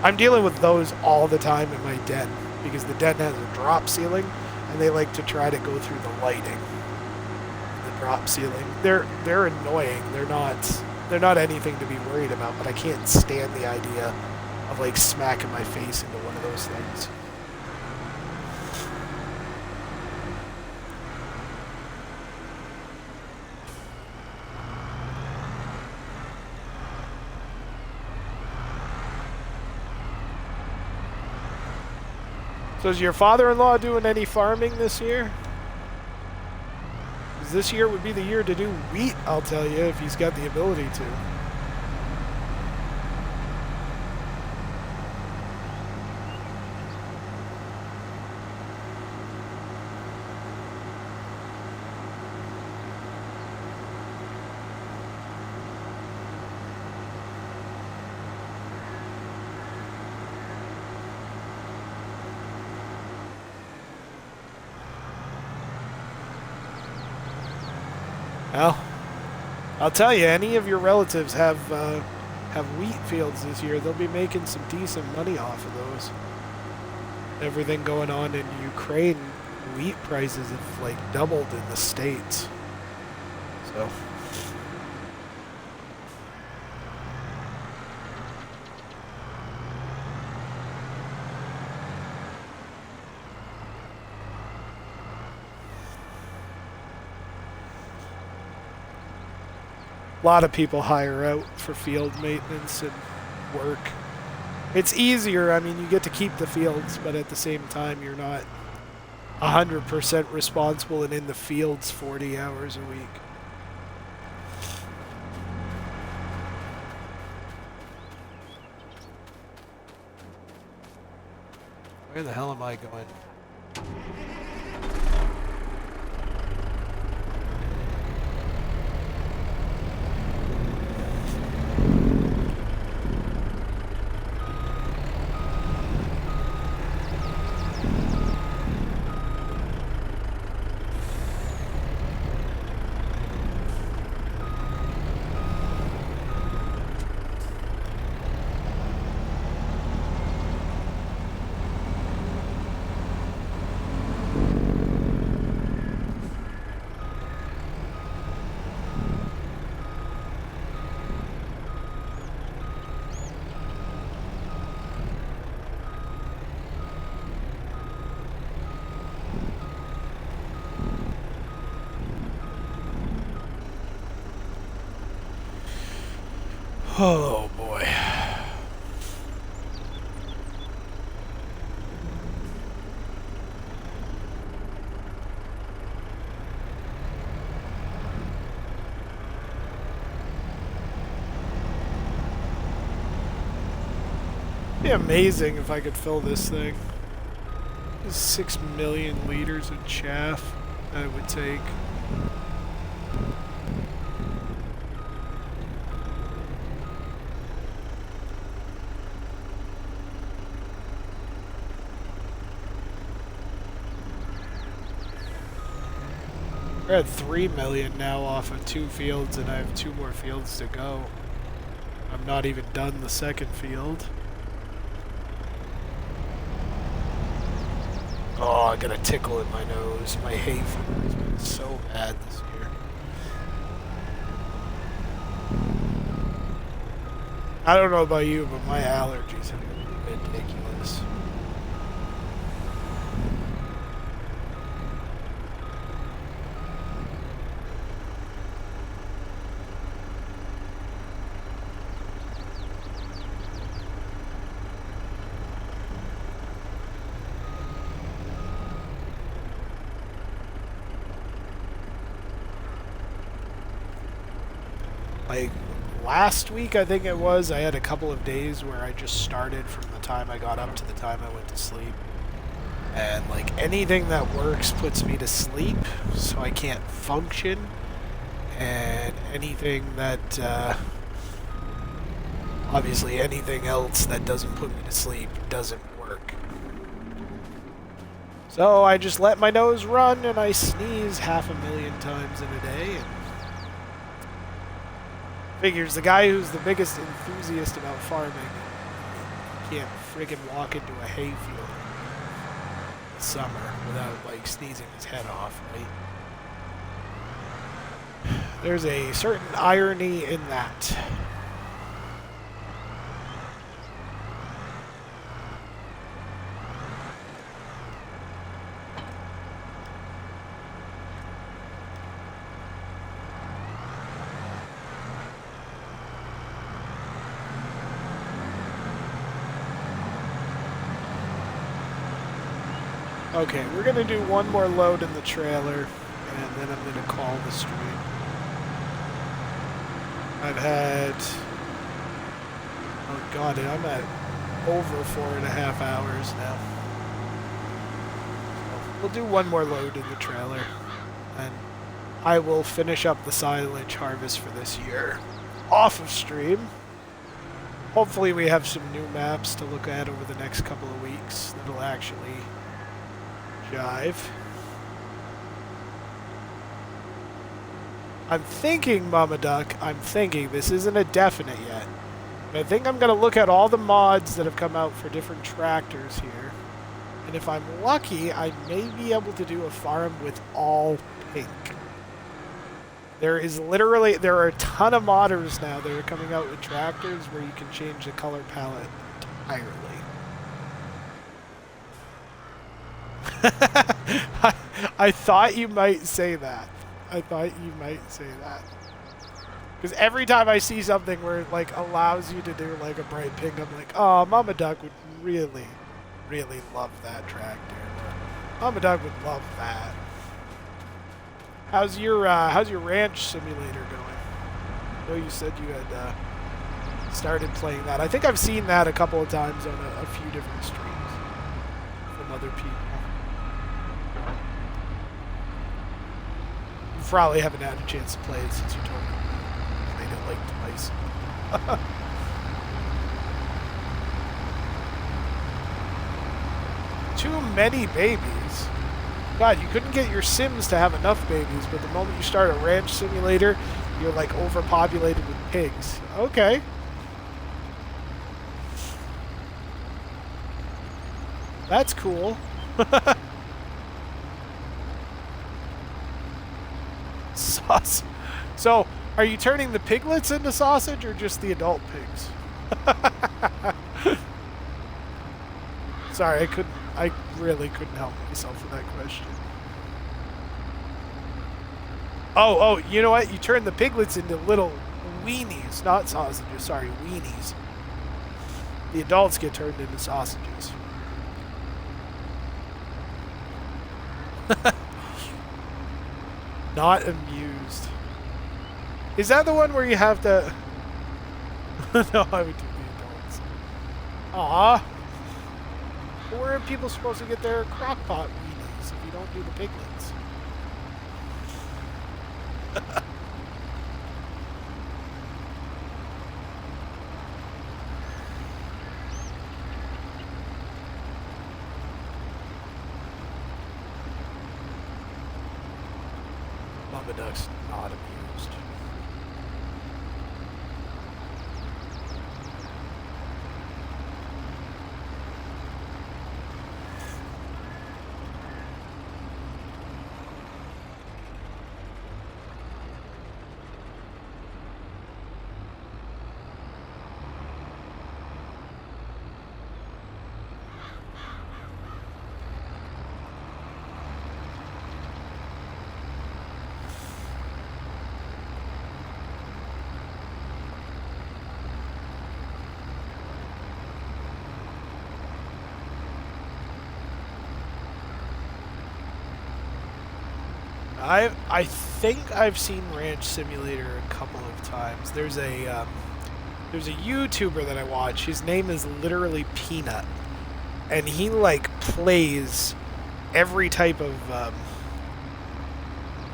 I'm dealing with those all the time in my den, because the den has a drop ceiling, and they like to try to go through the lighting in the drop ceiling. They're annoying. They're not anything to be worried about, but I can't stand the idea of like smacking my face into one of those things. So is your father-in-law doing any farming this year? Because this year would be the year to do wheat, I'll tell you, if he's got the ability to. Well, I'll tell you, any of your relatives have wheat fields this year, they'll be making some decent money off of those. Everything going on in Ukraine, wheat prices have like doubled in the States. So a lot of people hire out for field maintenance and work. It's easier. I mean, you get to keep the fields, but at the same time, you're not 100% responsible and in the fields 40 hours a week. Where the hell am I going? Oh boy. It'd be amazing if I could fill this thing. 6 million liters of chaff that it would take. We're at 3 million now off of 2 fields, and I have 2 more fields to go. I'm not even done the second field. Oh, I got a tickle in my nose. My hay fever has been so bad this year. I don't know about you, but my allergies have been ridiculous. Like last week, I think it was, I had a couple of days where I just started from the time I got up to the time I went to sleep. And like anything that works puts me to sleep, so I can't function. And anything that, obviously anything else that doesn't put me to sleep doesn't work. So I just let my nose run and I sneeze 500,000 times in a day. And figures the guy who's the biggest enthusiast about farming can't friggin' walk into a hayfield in the summer without like sneezing his head off, right? There's a certain irony in that. Okay, we're going to do one more load in the trailer, and then I'm going to call the stream. I've had... Oh god, I'm at over 4.5 hours now. So we'll do one more load in the trailer, and I will finish up the silage harvest for this year off of stream. Hopefully we have some new maps to look at over the next couple of weeks that'll actually jive. I'm thinking, Mama Duck, this isn't a definite yet, but I think I'm going to look at all the mods that have come out for different tractors here, and if I'm lucky, I may be able to do a farm with all pink. There are a ton of modders now that are coming out with tractors where you can change the color palette entirely. I thought you might say that. Because every time I see something where it like allows you to do like a bright pink, I'm like, oh, Mama Duck would really, really love that tractor. Mama Duck would love that. How's your ranch simulator going? I know you said you had started playing that. I think I've seen that a couple of times on a few different streams from other people. You probably haven't had a chance to play it since you told me you played it like twice. Too many babies. God, you couldn't get your Sims to have enough babies, but the moment you start a ranch simulator, you're like overpopulated with pigs. Okay. That's cool. Sauce. So, are you turning the piglets into sausage or just the adult pigs? Sorry, I really couldn't help myself with that question. Oh, you know what? You turn the piglets into little weenies, not sausages. Sorry, weenies. The adults get turned into sausages. Not amused. Is that the one where you have to... No, I would do the adults. Aw. Where are people supposed to get their crockpot weenies if you don't do the piglets? but that's not amused. I think I've seen Ranch Simulator a couple of times. There's a YouTuber that I watch. His name is literally Peanut, and he like plays every type of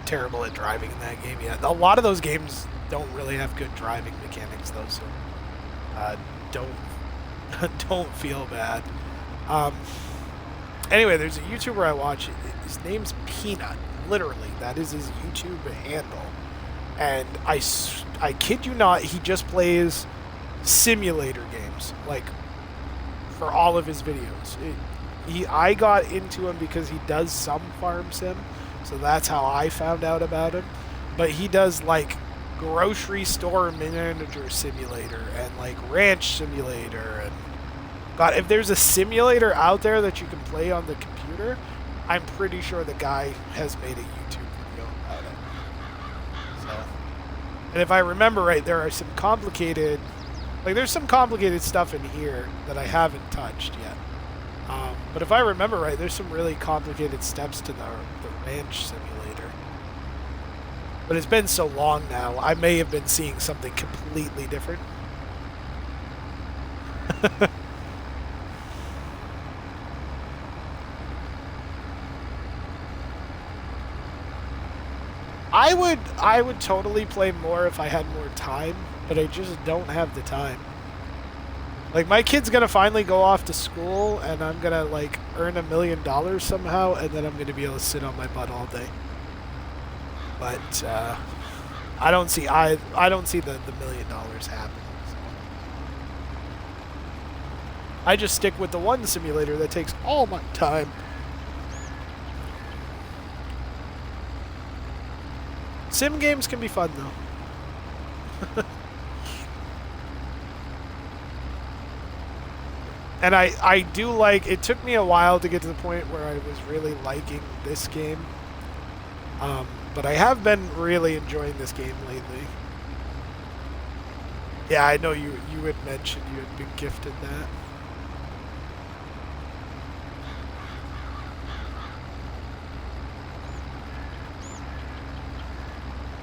terrible at driving in that game. Yeah, a lot of those games don't really have good driving mechanics though, so don't don't feel bad. Anyway, there's a YouTuber I watch. His name's Peanut. Literally, that is his YouTube handle. And I kid you not, he just plays simulator games, like, for all of his videos. I got into him because he does some farm sim, so that's how I found out about him. But he does, like, grocery store manager simulator and, like, ranch simulator. And God, if there's a simulator out there that you can play on the computer, I'm pretty sure the guy has made a YouTube video about it. So, and if I remember right, there are some complicated, like there's some complicated stuff in here that I haven't touched yet. But if I remember right, there's some really complicated steps to the ranch simulator. But it's been so long now, I may have been seeing something completely different. I would totally play more if I had more time, but I just don't have the time. Like, my kid's gonna finally go off to school, and I'm gonna, like, earn $1 million somehow, and then I'm gonna be able to sit on my butt all day. But, I don't see the $1 million happening. So. I just stick with the one simulator that takes all my time. Sim games can be fun, though. And I do like, it took me a while to get to the point where I was really liking this game. But I have been really enjoying this game lately. Yeah, I know you had mentioned you had been gifted that.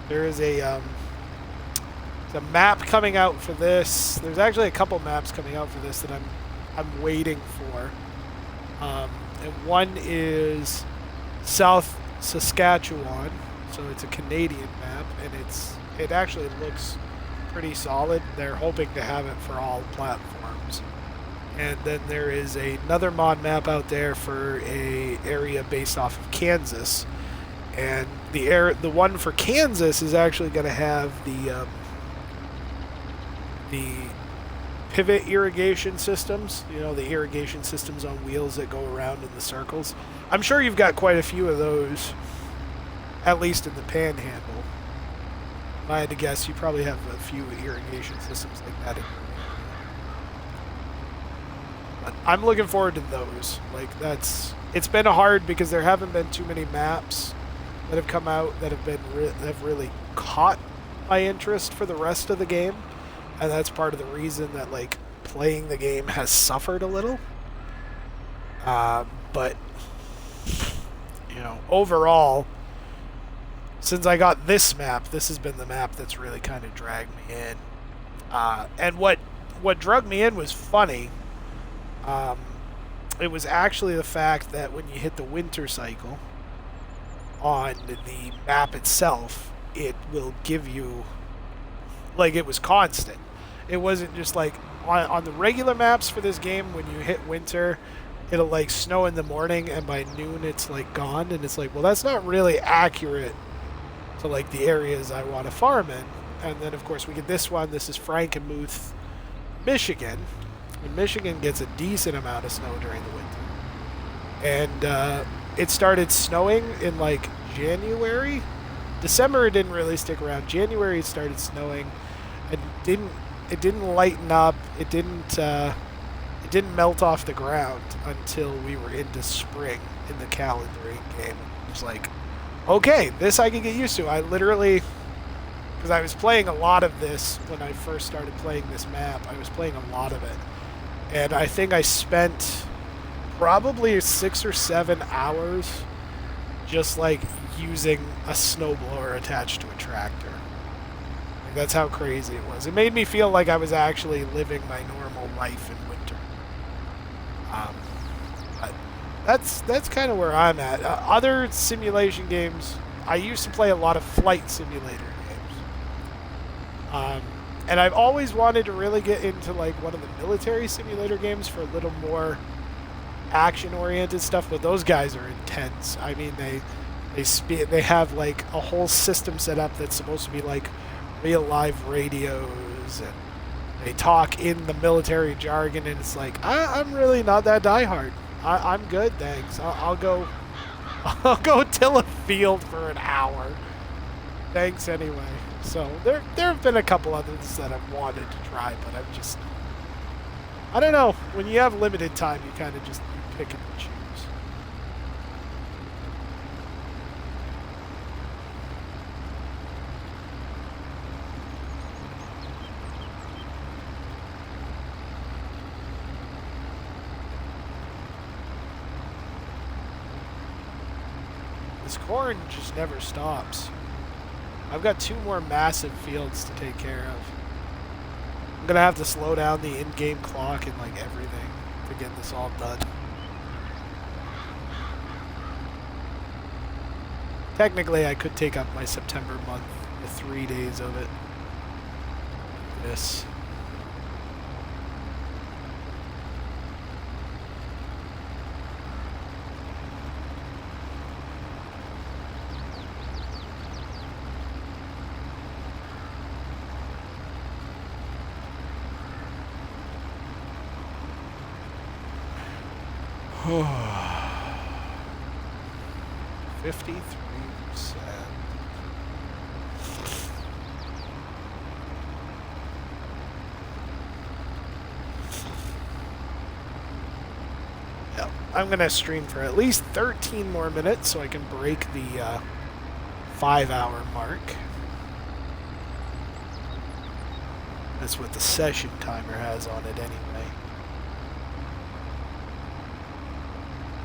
There is a map coming out for this. There's actually a couple maps coming out for this that I'm waiting for. And one is South Saskatchewan, so it's a Canadian map, and it actually looks pretty solid. They're hoping to have it for all platforms. And then there is another mod map out there for a area based off of Kansas. And the one for Kansas is actually going to have the pivot irrigation systems. You know, the irrigation systems on wheels that go around in the circles. I'm sure you've got quite a few of those, at least in the Panhandle. If I had to guess, you probably have a few irrigation systems like that in your area. But I'm looking forward to those. Like, it's been hard because there haven't been too many maps that have come out that have really caught my interest for the rest of the game, and that's part of the reason that, like, playing the game has suffered a little. But you know, overall, since I got this map, this has been the map that's really kind of dragged me in. And what dragged me in was funny. It was actually the fact that when you hit the winter cycle on the map itself, it will give you, like, it was constant. It wasn't just like on the regular maps for this game, when you hit winter, it'll like snow in the morning and by noon it's like gone, and it's like, well, that's not really accurate to like the areas I want to farm in. And then of course we get this one. This is Frankenmuth, Michigan. And Michigan gets a decent amount of snow during the winter. And it started snowing in like January. December it didn't really stick around. January it started snowing. It didn't lighten up. It didn't melt off the ground until we were into spring in the calendaring game. It was like, okay, this I can get used to. I literally, because I was playing a lot of this when I first started playing this map, I was playing a lot of it. And I think I spent probably 6 or 7 hours just like using a snowblower attached to a tractor. Like, that's how crazy it was. It made me feel like I was actually living my normal life in winter. But that's kind of where I'm at. Other simulation games, I used to play a lot of flight simulator games. And I've always wanted to really get into like one of the military simulator games for a little more action-oriented stuff, but those guys are intense. I mean, they have like a whole system set up that's supposed to be like real live radios, and they talk in the military jargon, and it's like I'm really not that diehard. I'm good, thanks. I'll go till a field for an hour. Thanks anyway. So there have been a couple others that I've wanted to try, but I don't know. When you have limited time, you kind of just pick and choose. This corn just never stops. I've got 2 more massive fields to take care of. I'm gonna have to slow down the in-game clock and like everything to get this all done. Technically, I could take up my September month with 3 days of it. This. Oh. 53%. Yep. I'm going to stream for at least 13 more minutes so I can break the 5-hour mark. That's what the session timer has on it anyway.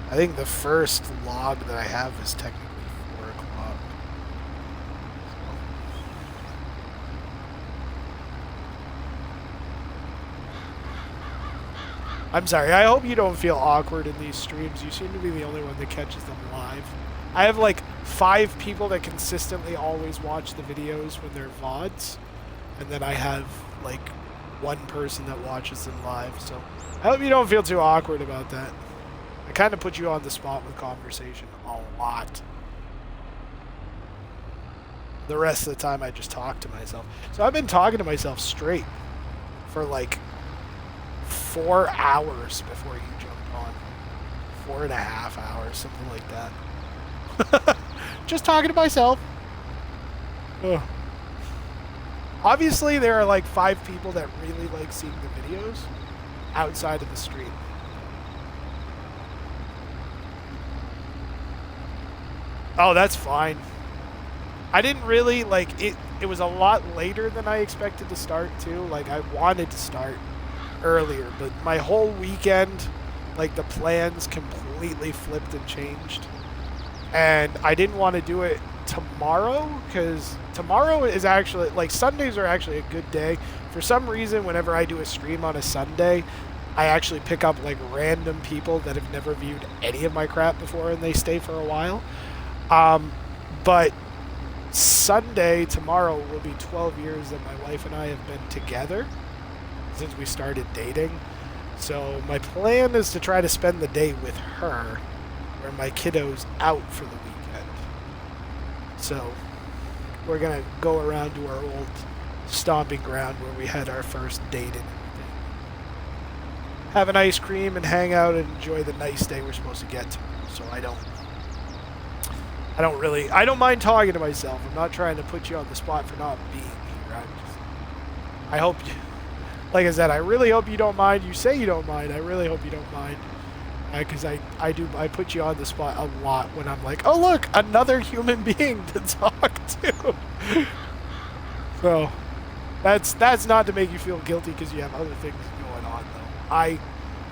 I think the first log that I have is technically 4 o'clock. I'm sorry, I hope you don't feel awkward in these streams. You seem to be the only one that catches them live. I have like 5 people that consistently always watch the videos when they're VODs. And then I have like 1 person that watches them live. So I hope you don't feel too awkward about that. I kind of put you on the spot with conversation a lot. The rest of the time I just talk to myself. So I've been talking to myself straight for like 4 hours before you jumped on. 4.5 hours, something like that. Just talking to myself. Ugh. Obviously there are like 5 people that really like seeing the videos outside of the stream. Oh, that's fine. I didn't really, like, it was a lot later than I expected to start, too. Like, I wanted to start earlier, but my whole weekend, like, the plans completely flipped and changed. And I didn't want to do it tomorrow, because tomorrow is actually, like, Sundays are actually a good day. For some reason, whenever I do a stream on a Sunday, I actually pick up, like, random people that have never viewed any of my crap before, and they stay for a while. But Sunday, tomorrow, will be 12 years that my wife and I have been together since we started dating. So my plan is to try to spend the day with her, where my kiddo's out for the weekend. So we're gonna go around to our old stomping ground where we had our first date and everything. Have an ice cream and hang out and enjoy the nice day we're supposed to get to. So I don't mind talking to myself. I'm not trying to put you on the spot for not being here. I hope you, like I said, I really hope you don't mind. You say you don't mind. I really hope you don't mind. Because I put you on the spot a lot when I'm like, oh look, another human being to talk to. So that's not to make you feel guilty because you have other things going on though.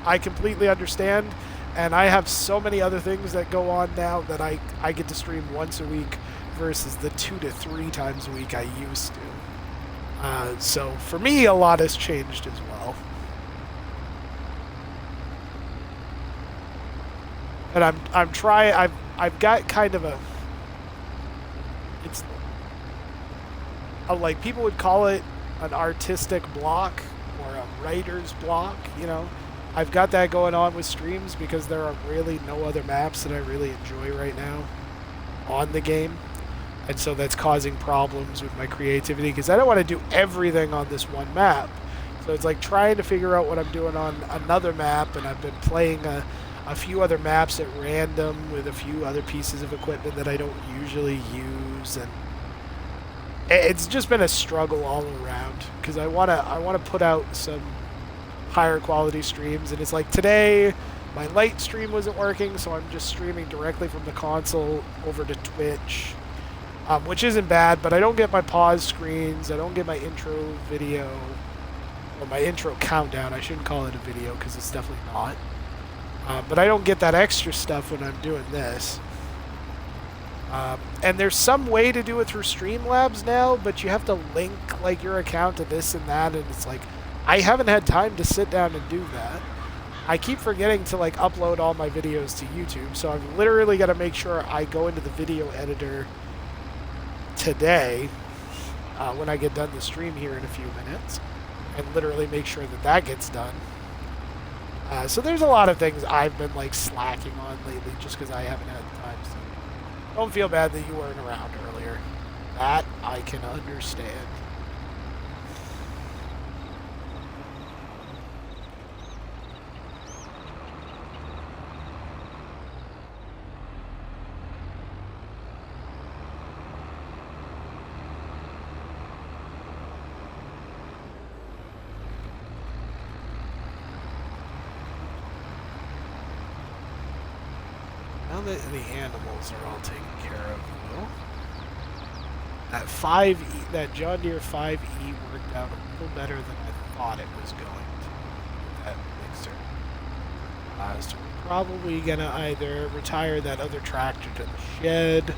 I completely understand, and I have so many other things that go on now that I get to stream once a week versus the 2 to 3 times a week I used to. So for me, a lot has changed as well. And I'm trying. I've got kind of like people would call it an artistic block or a writer's block. You know, I've got that going on with streams because there are really no other maps that I really enjoy right now on the game, and so that's causing problems with my creativity because I don't want to do everything on this one map. So it's like trying to figure out what I'm doing on another map, and I've been playing a few other maps at random with a few other pieces of equipment that I don't usually use, and it's just been a struggle all around because I wanna put out some higher quality streams, and it's like today my light stream wasn't working, so I'm just streaming directly from the console over to Twitch, which isn't bad, but I don't get my pause screens, I don't get my intro video, or my intro countdown. I shouldn't call it a video because it's definitely not. But I don't get that extra stuff when I'm doing this. And there's some way to do it through Streamlabs now, but you have to link like your account to this and that, and it's like, I haven't had time to sit down and do that. I keep forgetting to like upload all my videos to YouTube, so I've literally got to make sure I go into the video editor today, when I get done the stream here in a few minutes, and literally make sure that that gets done. So there's a lot of things I've been like slacking on lately just because I haven't had time. So don't feel bad that you weren't around earlier. That I can understand. Now that the animals are all taken care of, though, that John Deere 5E worked out a little better than I thought it was going to with that mixer. So we're probably gonna either retire that other tractor to the shed.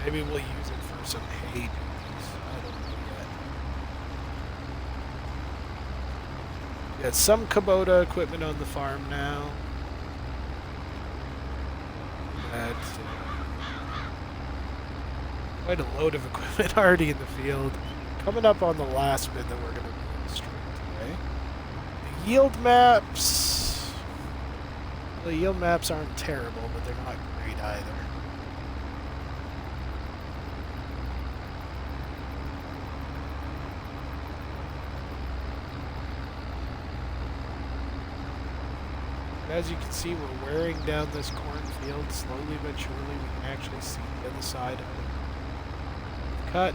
Maybe we'll use it for some hay duties. I don't know yet. Got some Kubota equipment on the farm now. Quite a load of equipment already in the field. Coming up on the last bit that we're going to do on the stream today. The yield maps. The yield maps aren't terrible, but they're not great either. As you can see, we're wearing down this cornfield slowly but surely. We can actually see the other side of it. Cut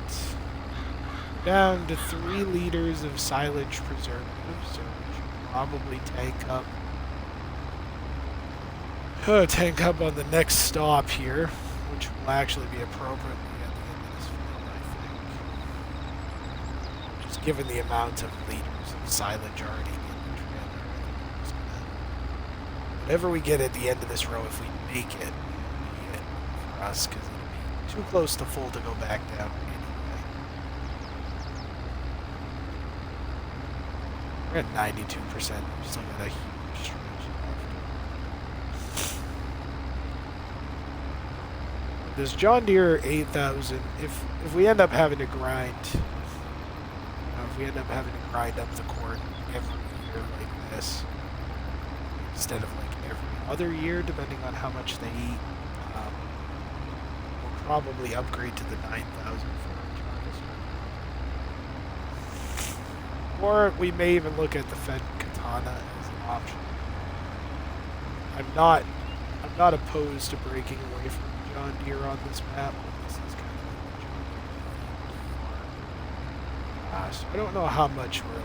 down to 3 liters of silage preservative, so we should probably tank up on the next stop here, which will actually be appropriately at the end of this field, I think. Just given the amount of liters of silage already in the trailer. Whatever we get at the end of this row, if we make it, will be it for us, because it'll be too close to full to go back down anyway. We're at 92%. We've still got a huge stretch left. This John Deere 8000, if we end up having to grind, if we end up having to grind up the corn every year like this, instead of like every other year, depending on how much they eat, we'll probably upgrade to the 9,000 or we may even look at the Fed Katana as an option. I'm not opposed to breaking away from John Deere on this map. This is kind of so I don't know how much we'll.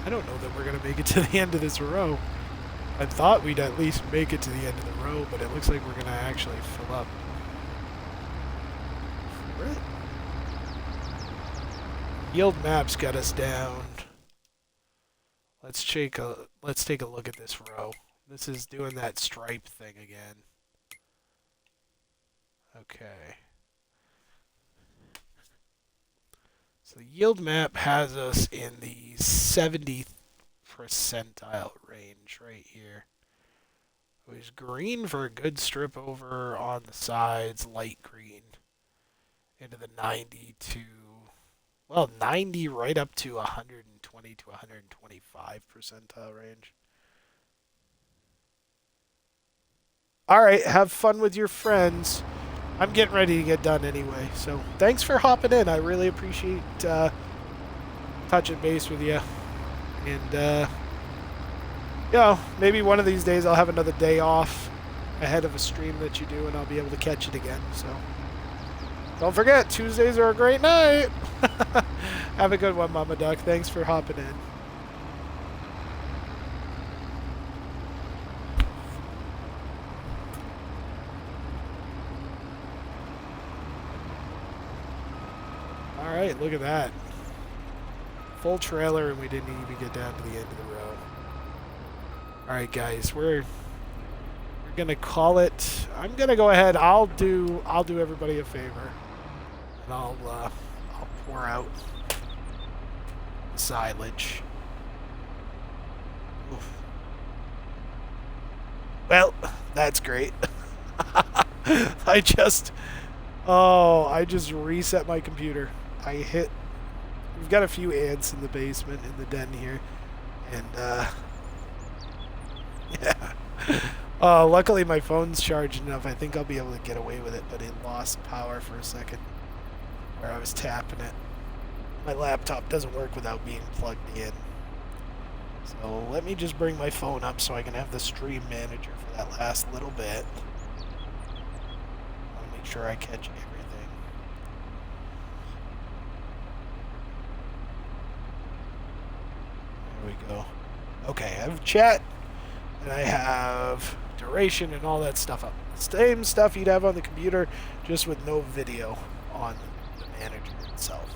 I don't know that we're going to make it to the end of this row. I thought we'd at least make it to the end of the row, but it looks like we're going to actually fill up. Really? Yield maps got us down. Let's take a look at this row. This is doing that stripe thing again. Okay. So the yield map has us in the 70th percentile range right here. It was green for a good strip over on the sides, light green into the 90 to, well, 90 right up to 120 to 125 percentile range. All right, have fun with your friends. I'm getting ready to get done anyway, so thanks for hopping in. I really appreciate touching base with you. And, you know, maybe one of these days I'll have another day off ahead of a stream that you do, and I'll be able to catch it again. So don't forget, Tuesdays are a great night. Have a good one, Mama Duck. Thanks for hopping in. All right, look at that. Full trailer, and we didn't even get down to the end of the row. All right, guys, we're gonna call it. I'm gonna go ahead. I'll do everybody a favor, and I'll pour out the silage. Oof. Well, that's great. I just reset my computer. We've got a few ants in the basement, in the den here, and yeah. Luckily my phone's charged enough. I think I'll be able to get away with it, but it lost power for a second where I was tapping it. My laptop doesn't work without being plugged in. So let me just bring my phone up so I can have the stream manager for that last little bit. I'll make sure I catch everything. There we go. Okay, I have chat, and I have duration and all that stuff up. Same stuff you'd have on the computer, just with no video on the manager itself.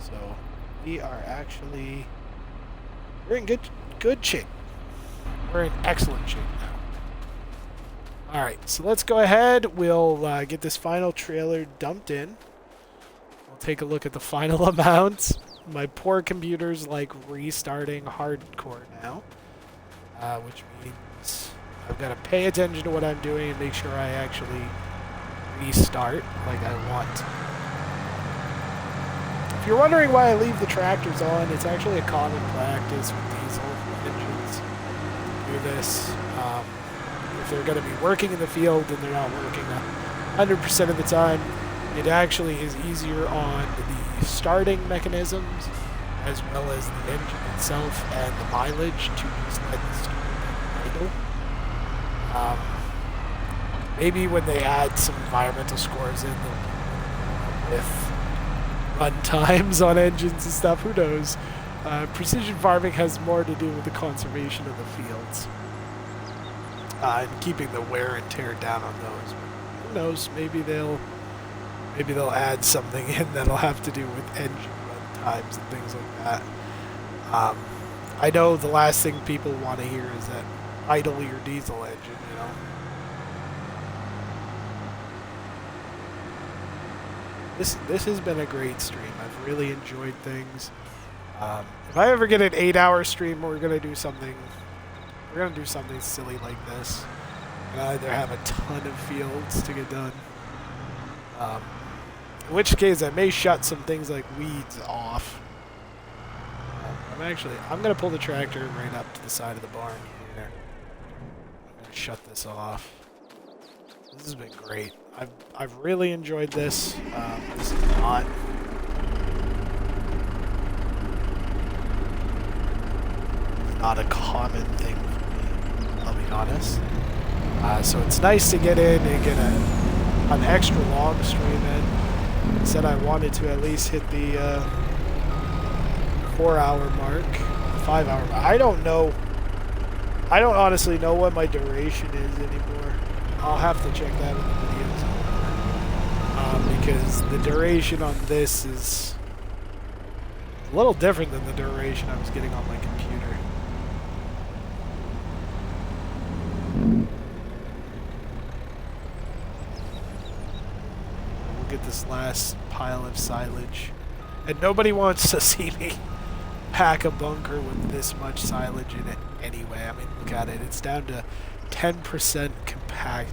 So we are actually, we're in good shape. We're in excellent shape now. All right, so let's go ahead. We'll get this final trailer dumped in. We'll take a look at the final amounts. My poor computer's like restarting hardcore now, which means I've got to pay attention to what I'm doing and make sure I actually restart like I want. If you're wondering why I leave the tractors on, it's actually a common practice with diesel engines to do this. If they're going to be working in the field and they're not working 100% of the time, it actually is easier on the starting mechanisms as well as the engine itself and the mileage to just let the starter idle. Maybe when they add some environmental scores in, with run times on engines and stuff, who knows? Precision farming has more to do with the conservation of the fields and keeping the wear and tear down on those. But who knows? Maybe they'll add something in that'll have to do with engine run times and things like that. I know the last thing people want to hear is that idle your diesel engine, you know. This has been a great stream. I've really enjoyed things. If I ever get an 8-hour stream, we're gonna do something silly like this. And I either have a ton of fields to get done. In which case I may shut some things like weeds off I'm gonna pull the tractor right up to the side of the barn here. I'm gonna shut this off. This has been great. I've really enjoyed this. This is not a common thing for me, I'll be honest. So it's nice to get in and get an extra long stream in. I said I wanted to at least hit the 4-hour mark, 5-hour mark. I don't know. I don't honestly know what my duration is anymore. I'll have to check that in the videos. Because the duration on this is a little different than the duration I was getting on my computer. We'll get this last pile of silage. And nobody wants to see me pack a bunker with this much silage in it anyway. I mean, look at it. It's down to 10% compact.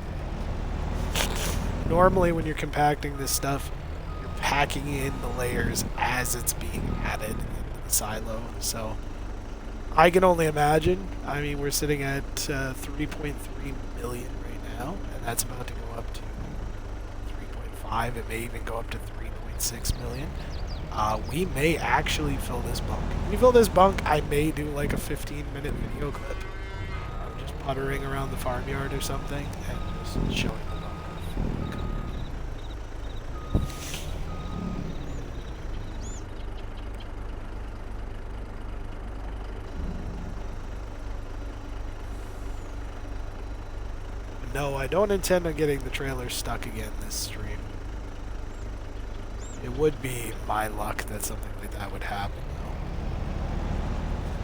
Normally when you're compacting this stuff, you're packing in the layers as it's being added into the silo. So I can only imagine. I mean, we're sitting at 3.3 million right now, and that's about to go up to 3.5. It may even go up to 3.6 million. We may actually fill this bunk. When we fill this bunk, I may do like a 15-minute video clip. Just puttering around the farmyard or something and just showing the bunk. No, I don't intend on getting the trailer stuck again this stream. It would be my luck that something like that would happen,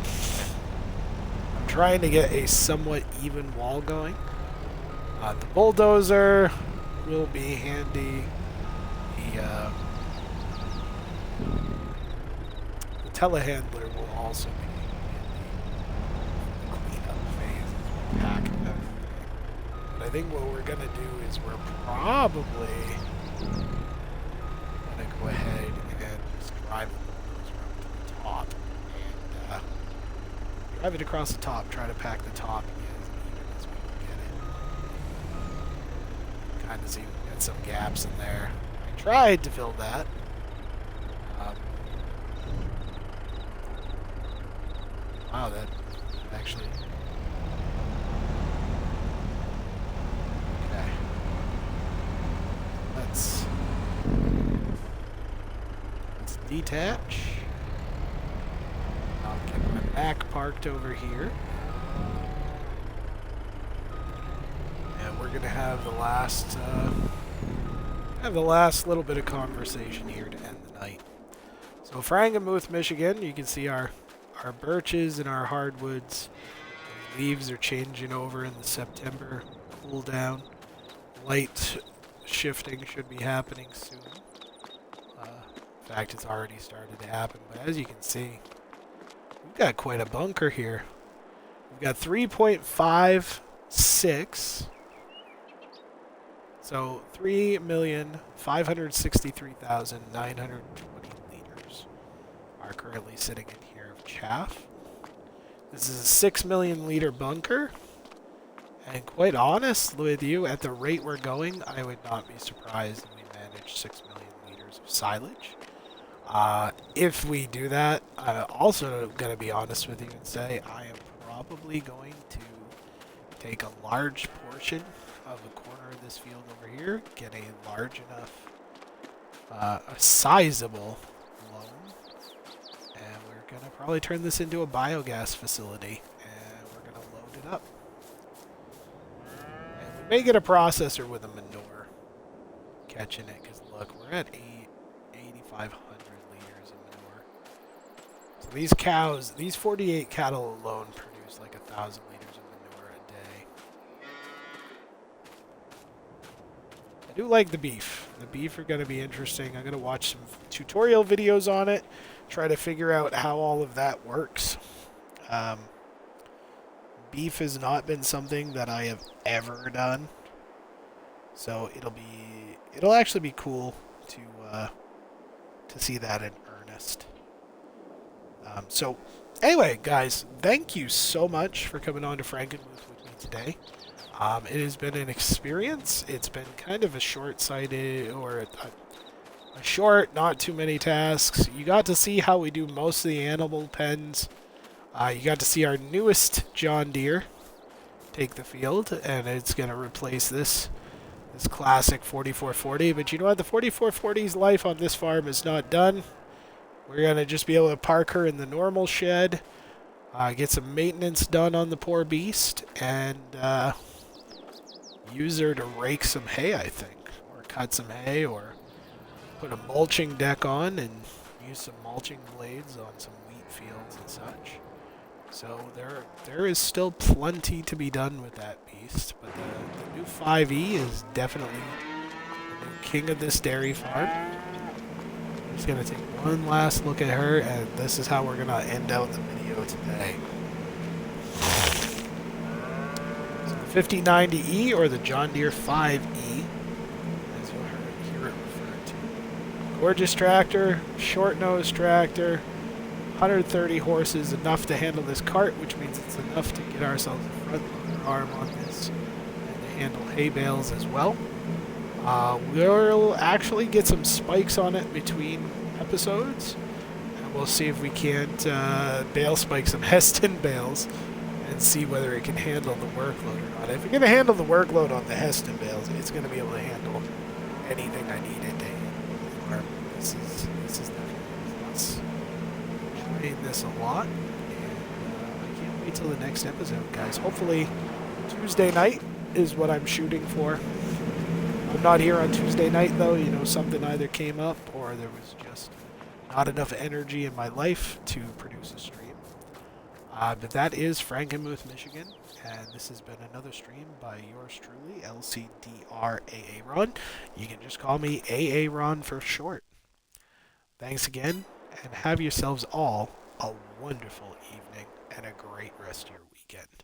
though. I'm trying to get a somewhat even wall going. The bulldozer will be handy. The telehandler will also be handy. The cleanup phase is packing everything. But I think what we're gonna do is we're probably go ahead and just drive the bulldozer up to the top and drive it across the top, try to pack the top as even as we can get it. Kind of see if we got some gaps in there. I tried to fill that. Wow, that actually... Okay. Let's detach. I'll get my back parked over here. And we're gonna have the last little bit of conversation here to end the night. So Frankenmuth, Michigan, you can see our birches and our hardwoods. The leaves are changing over in the September cool down. Light shifting should be happening soon. In fact, it's already started to happen, but as you can see, we've got quite a bunker here. We've got 3.56, so 3,563,920 liters are currently sitting in here of chaff. This is a 6 million liter bunker, and quite honest with you, at the rate we're going, I would not be surprised if we manage 6 million liters of silage. If we do that, I'm also going to be honest with you and say I am probably going to take a large portion of the corner of this field over here, get a large enough, a sizable loan, and we're going to probably turn this into a biogas facility, and we're going to load it up. And we may get a processor with a manure catching it, because look, we're at 8,500. These cows, these 48 cattle alone produce like 1,000 liters of manure a day. I do like the beef. The beef are going to be interesting. I'm going to watch some tutorial videos on it, try to figure out how all of that works. Beef has not been something that I have ever done, so it'll actually be cool to see that in earnest. So Anyway, guys, thank you so much for coming on to Frankenmuth with me today. It has been an experience. It's been kind of a short-sighted or a short, not too many tasks. You got to see how we do most of the animal pens. You got to see our newest John Deere take the field, and it's going to replace this classic 4440. But you know what? The 4440's life on this farm is not done. We're going to just be able to park her in the normal shed, get some maintenance done on the poor beast, and use her to rake some hay, I think, or cut some hay, or put a mulching deck on and use some mulching blades on some wheat fields and such. So there is still plenty to be done with that beast, but the new 5E is definitely the new king of this dairy farm. I'm just going to take one last look at her, and this is how we're going to end out the video today. So the 5090E, or the John Deere 5E, as you'll hear it referred to. Gorgeous tractor, short-nosed tractor, 130 horses, enough to handle this cart, which means it's enough to get ourselves a front loader arm on this, and to handle hay bales as well. We'll actually get some spikes on it between episodes, and we'll see if we can't bale spike some Heston bales and see whether it can handle the workload or not. If it's going to handle the workload on the Heston bales, it's going to be able to handle anything I need it to handle. This is definitely plus. Enjoying this a lot, and I can't wait till the next episode, guys. Hopefully Tuesday night is what I'm shooting for. I'm not here on Tuesday night, though. You know, something either came up or there was just not enough energy in my life to produce a stream. But that is Frankenmuth, Michigan, and this has been another stream by yours truly, LCDRAARon. You can just call me AARon for short. Thanks again, and have yourselves all a wonderful evening and a great rest of your weekend.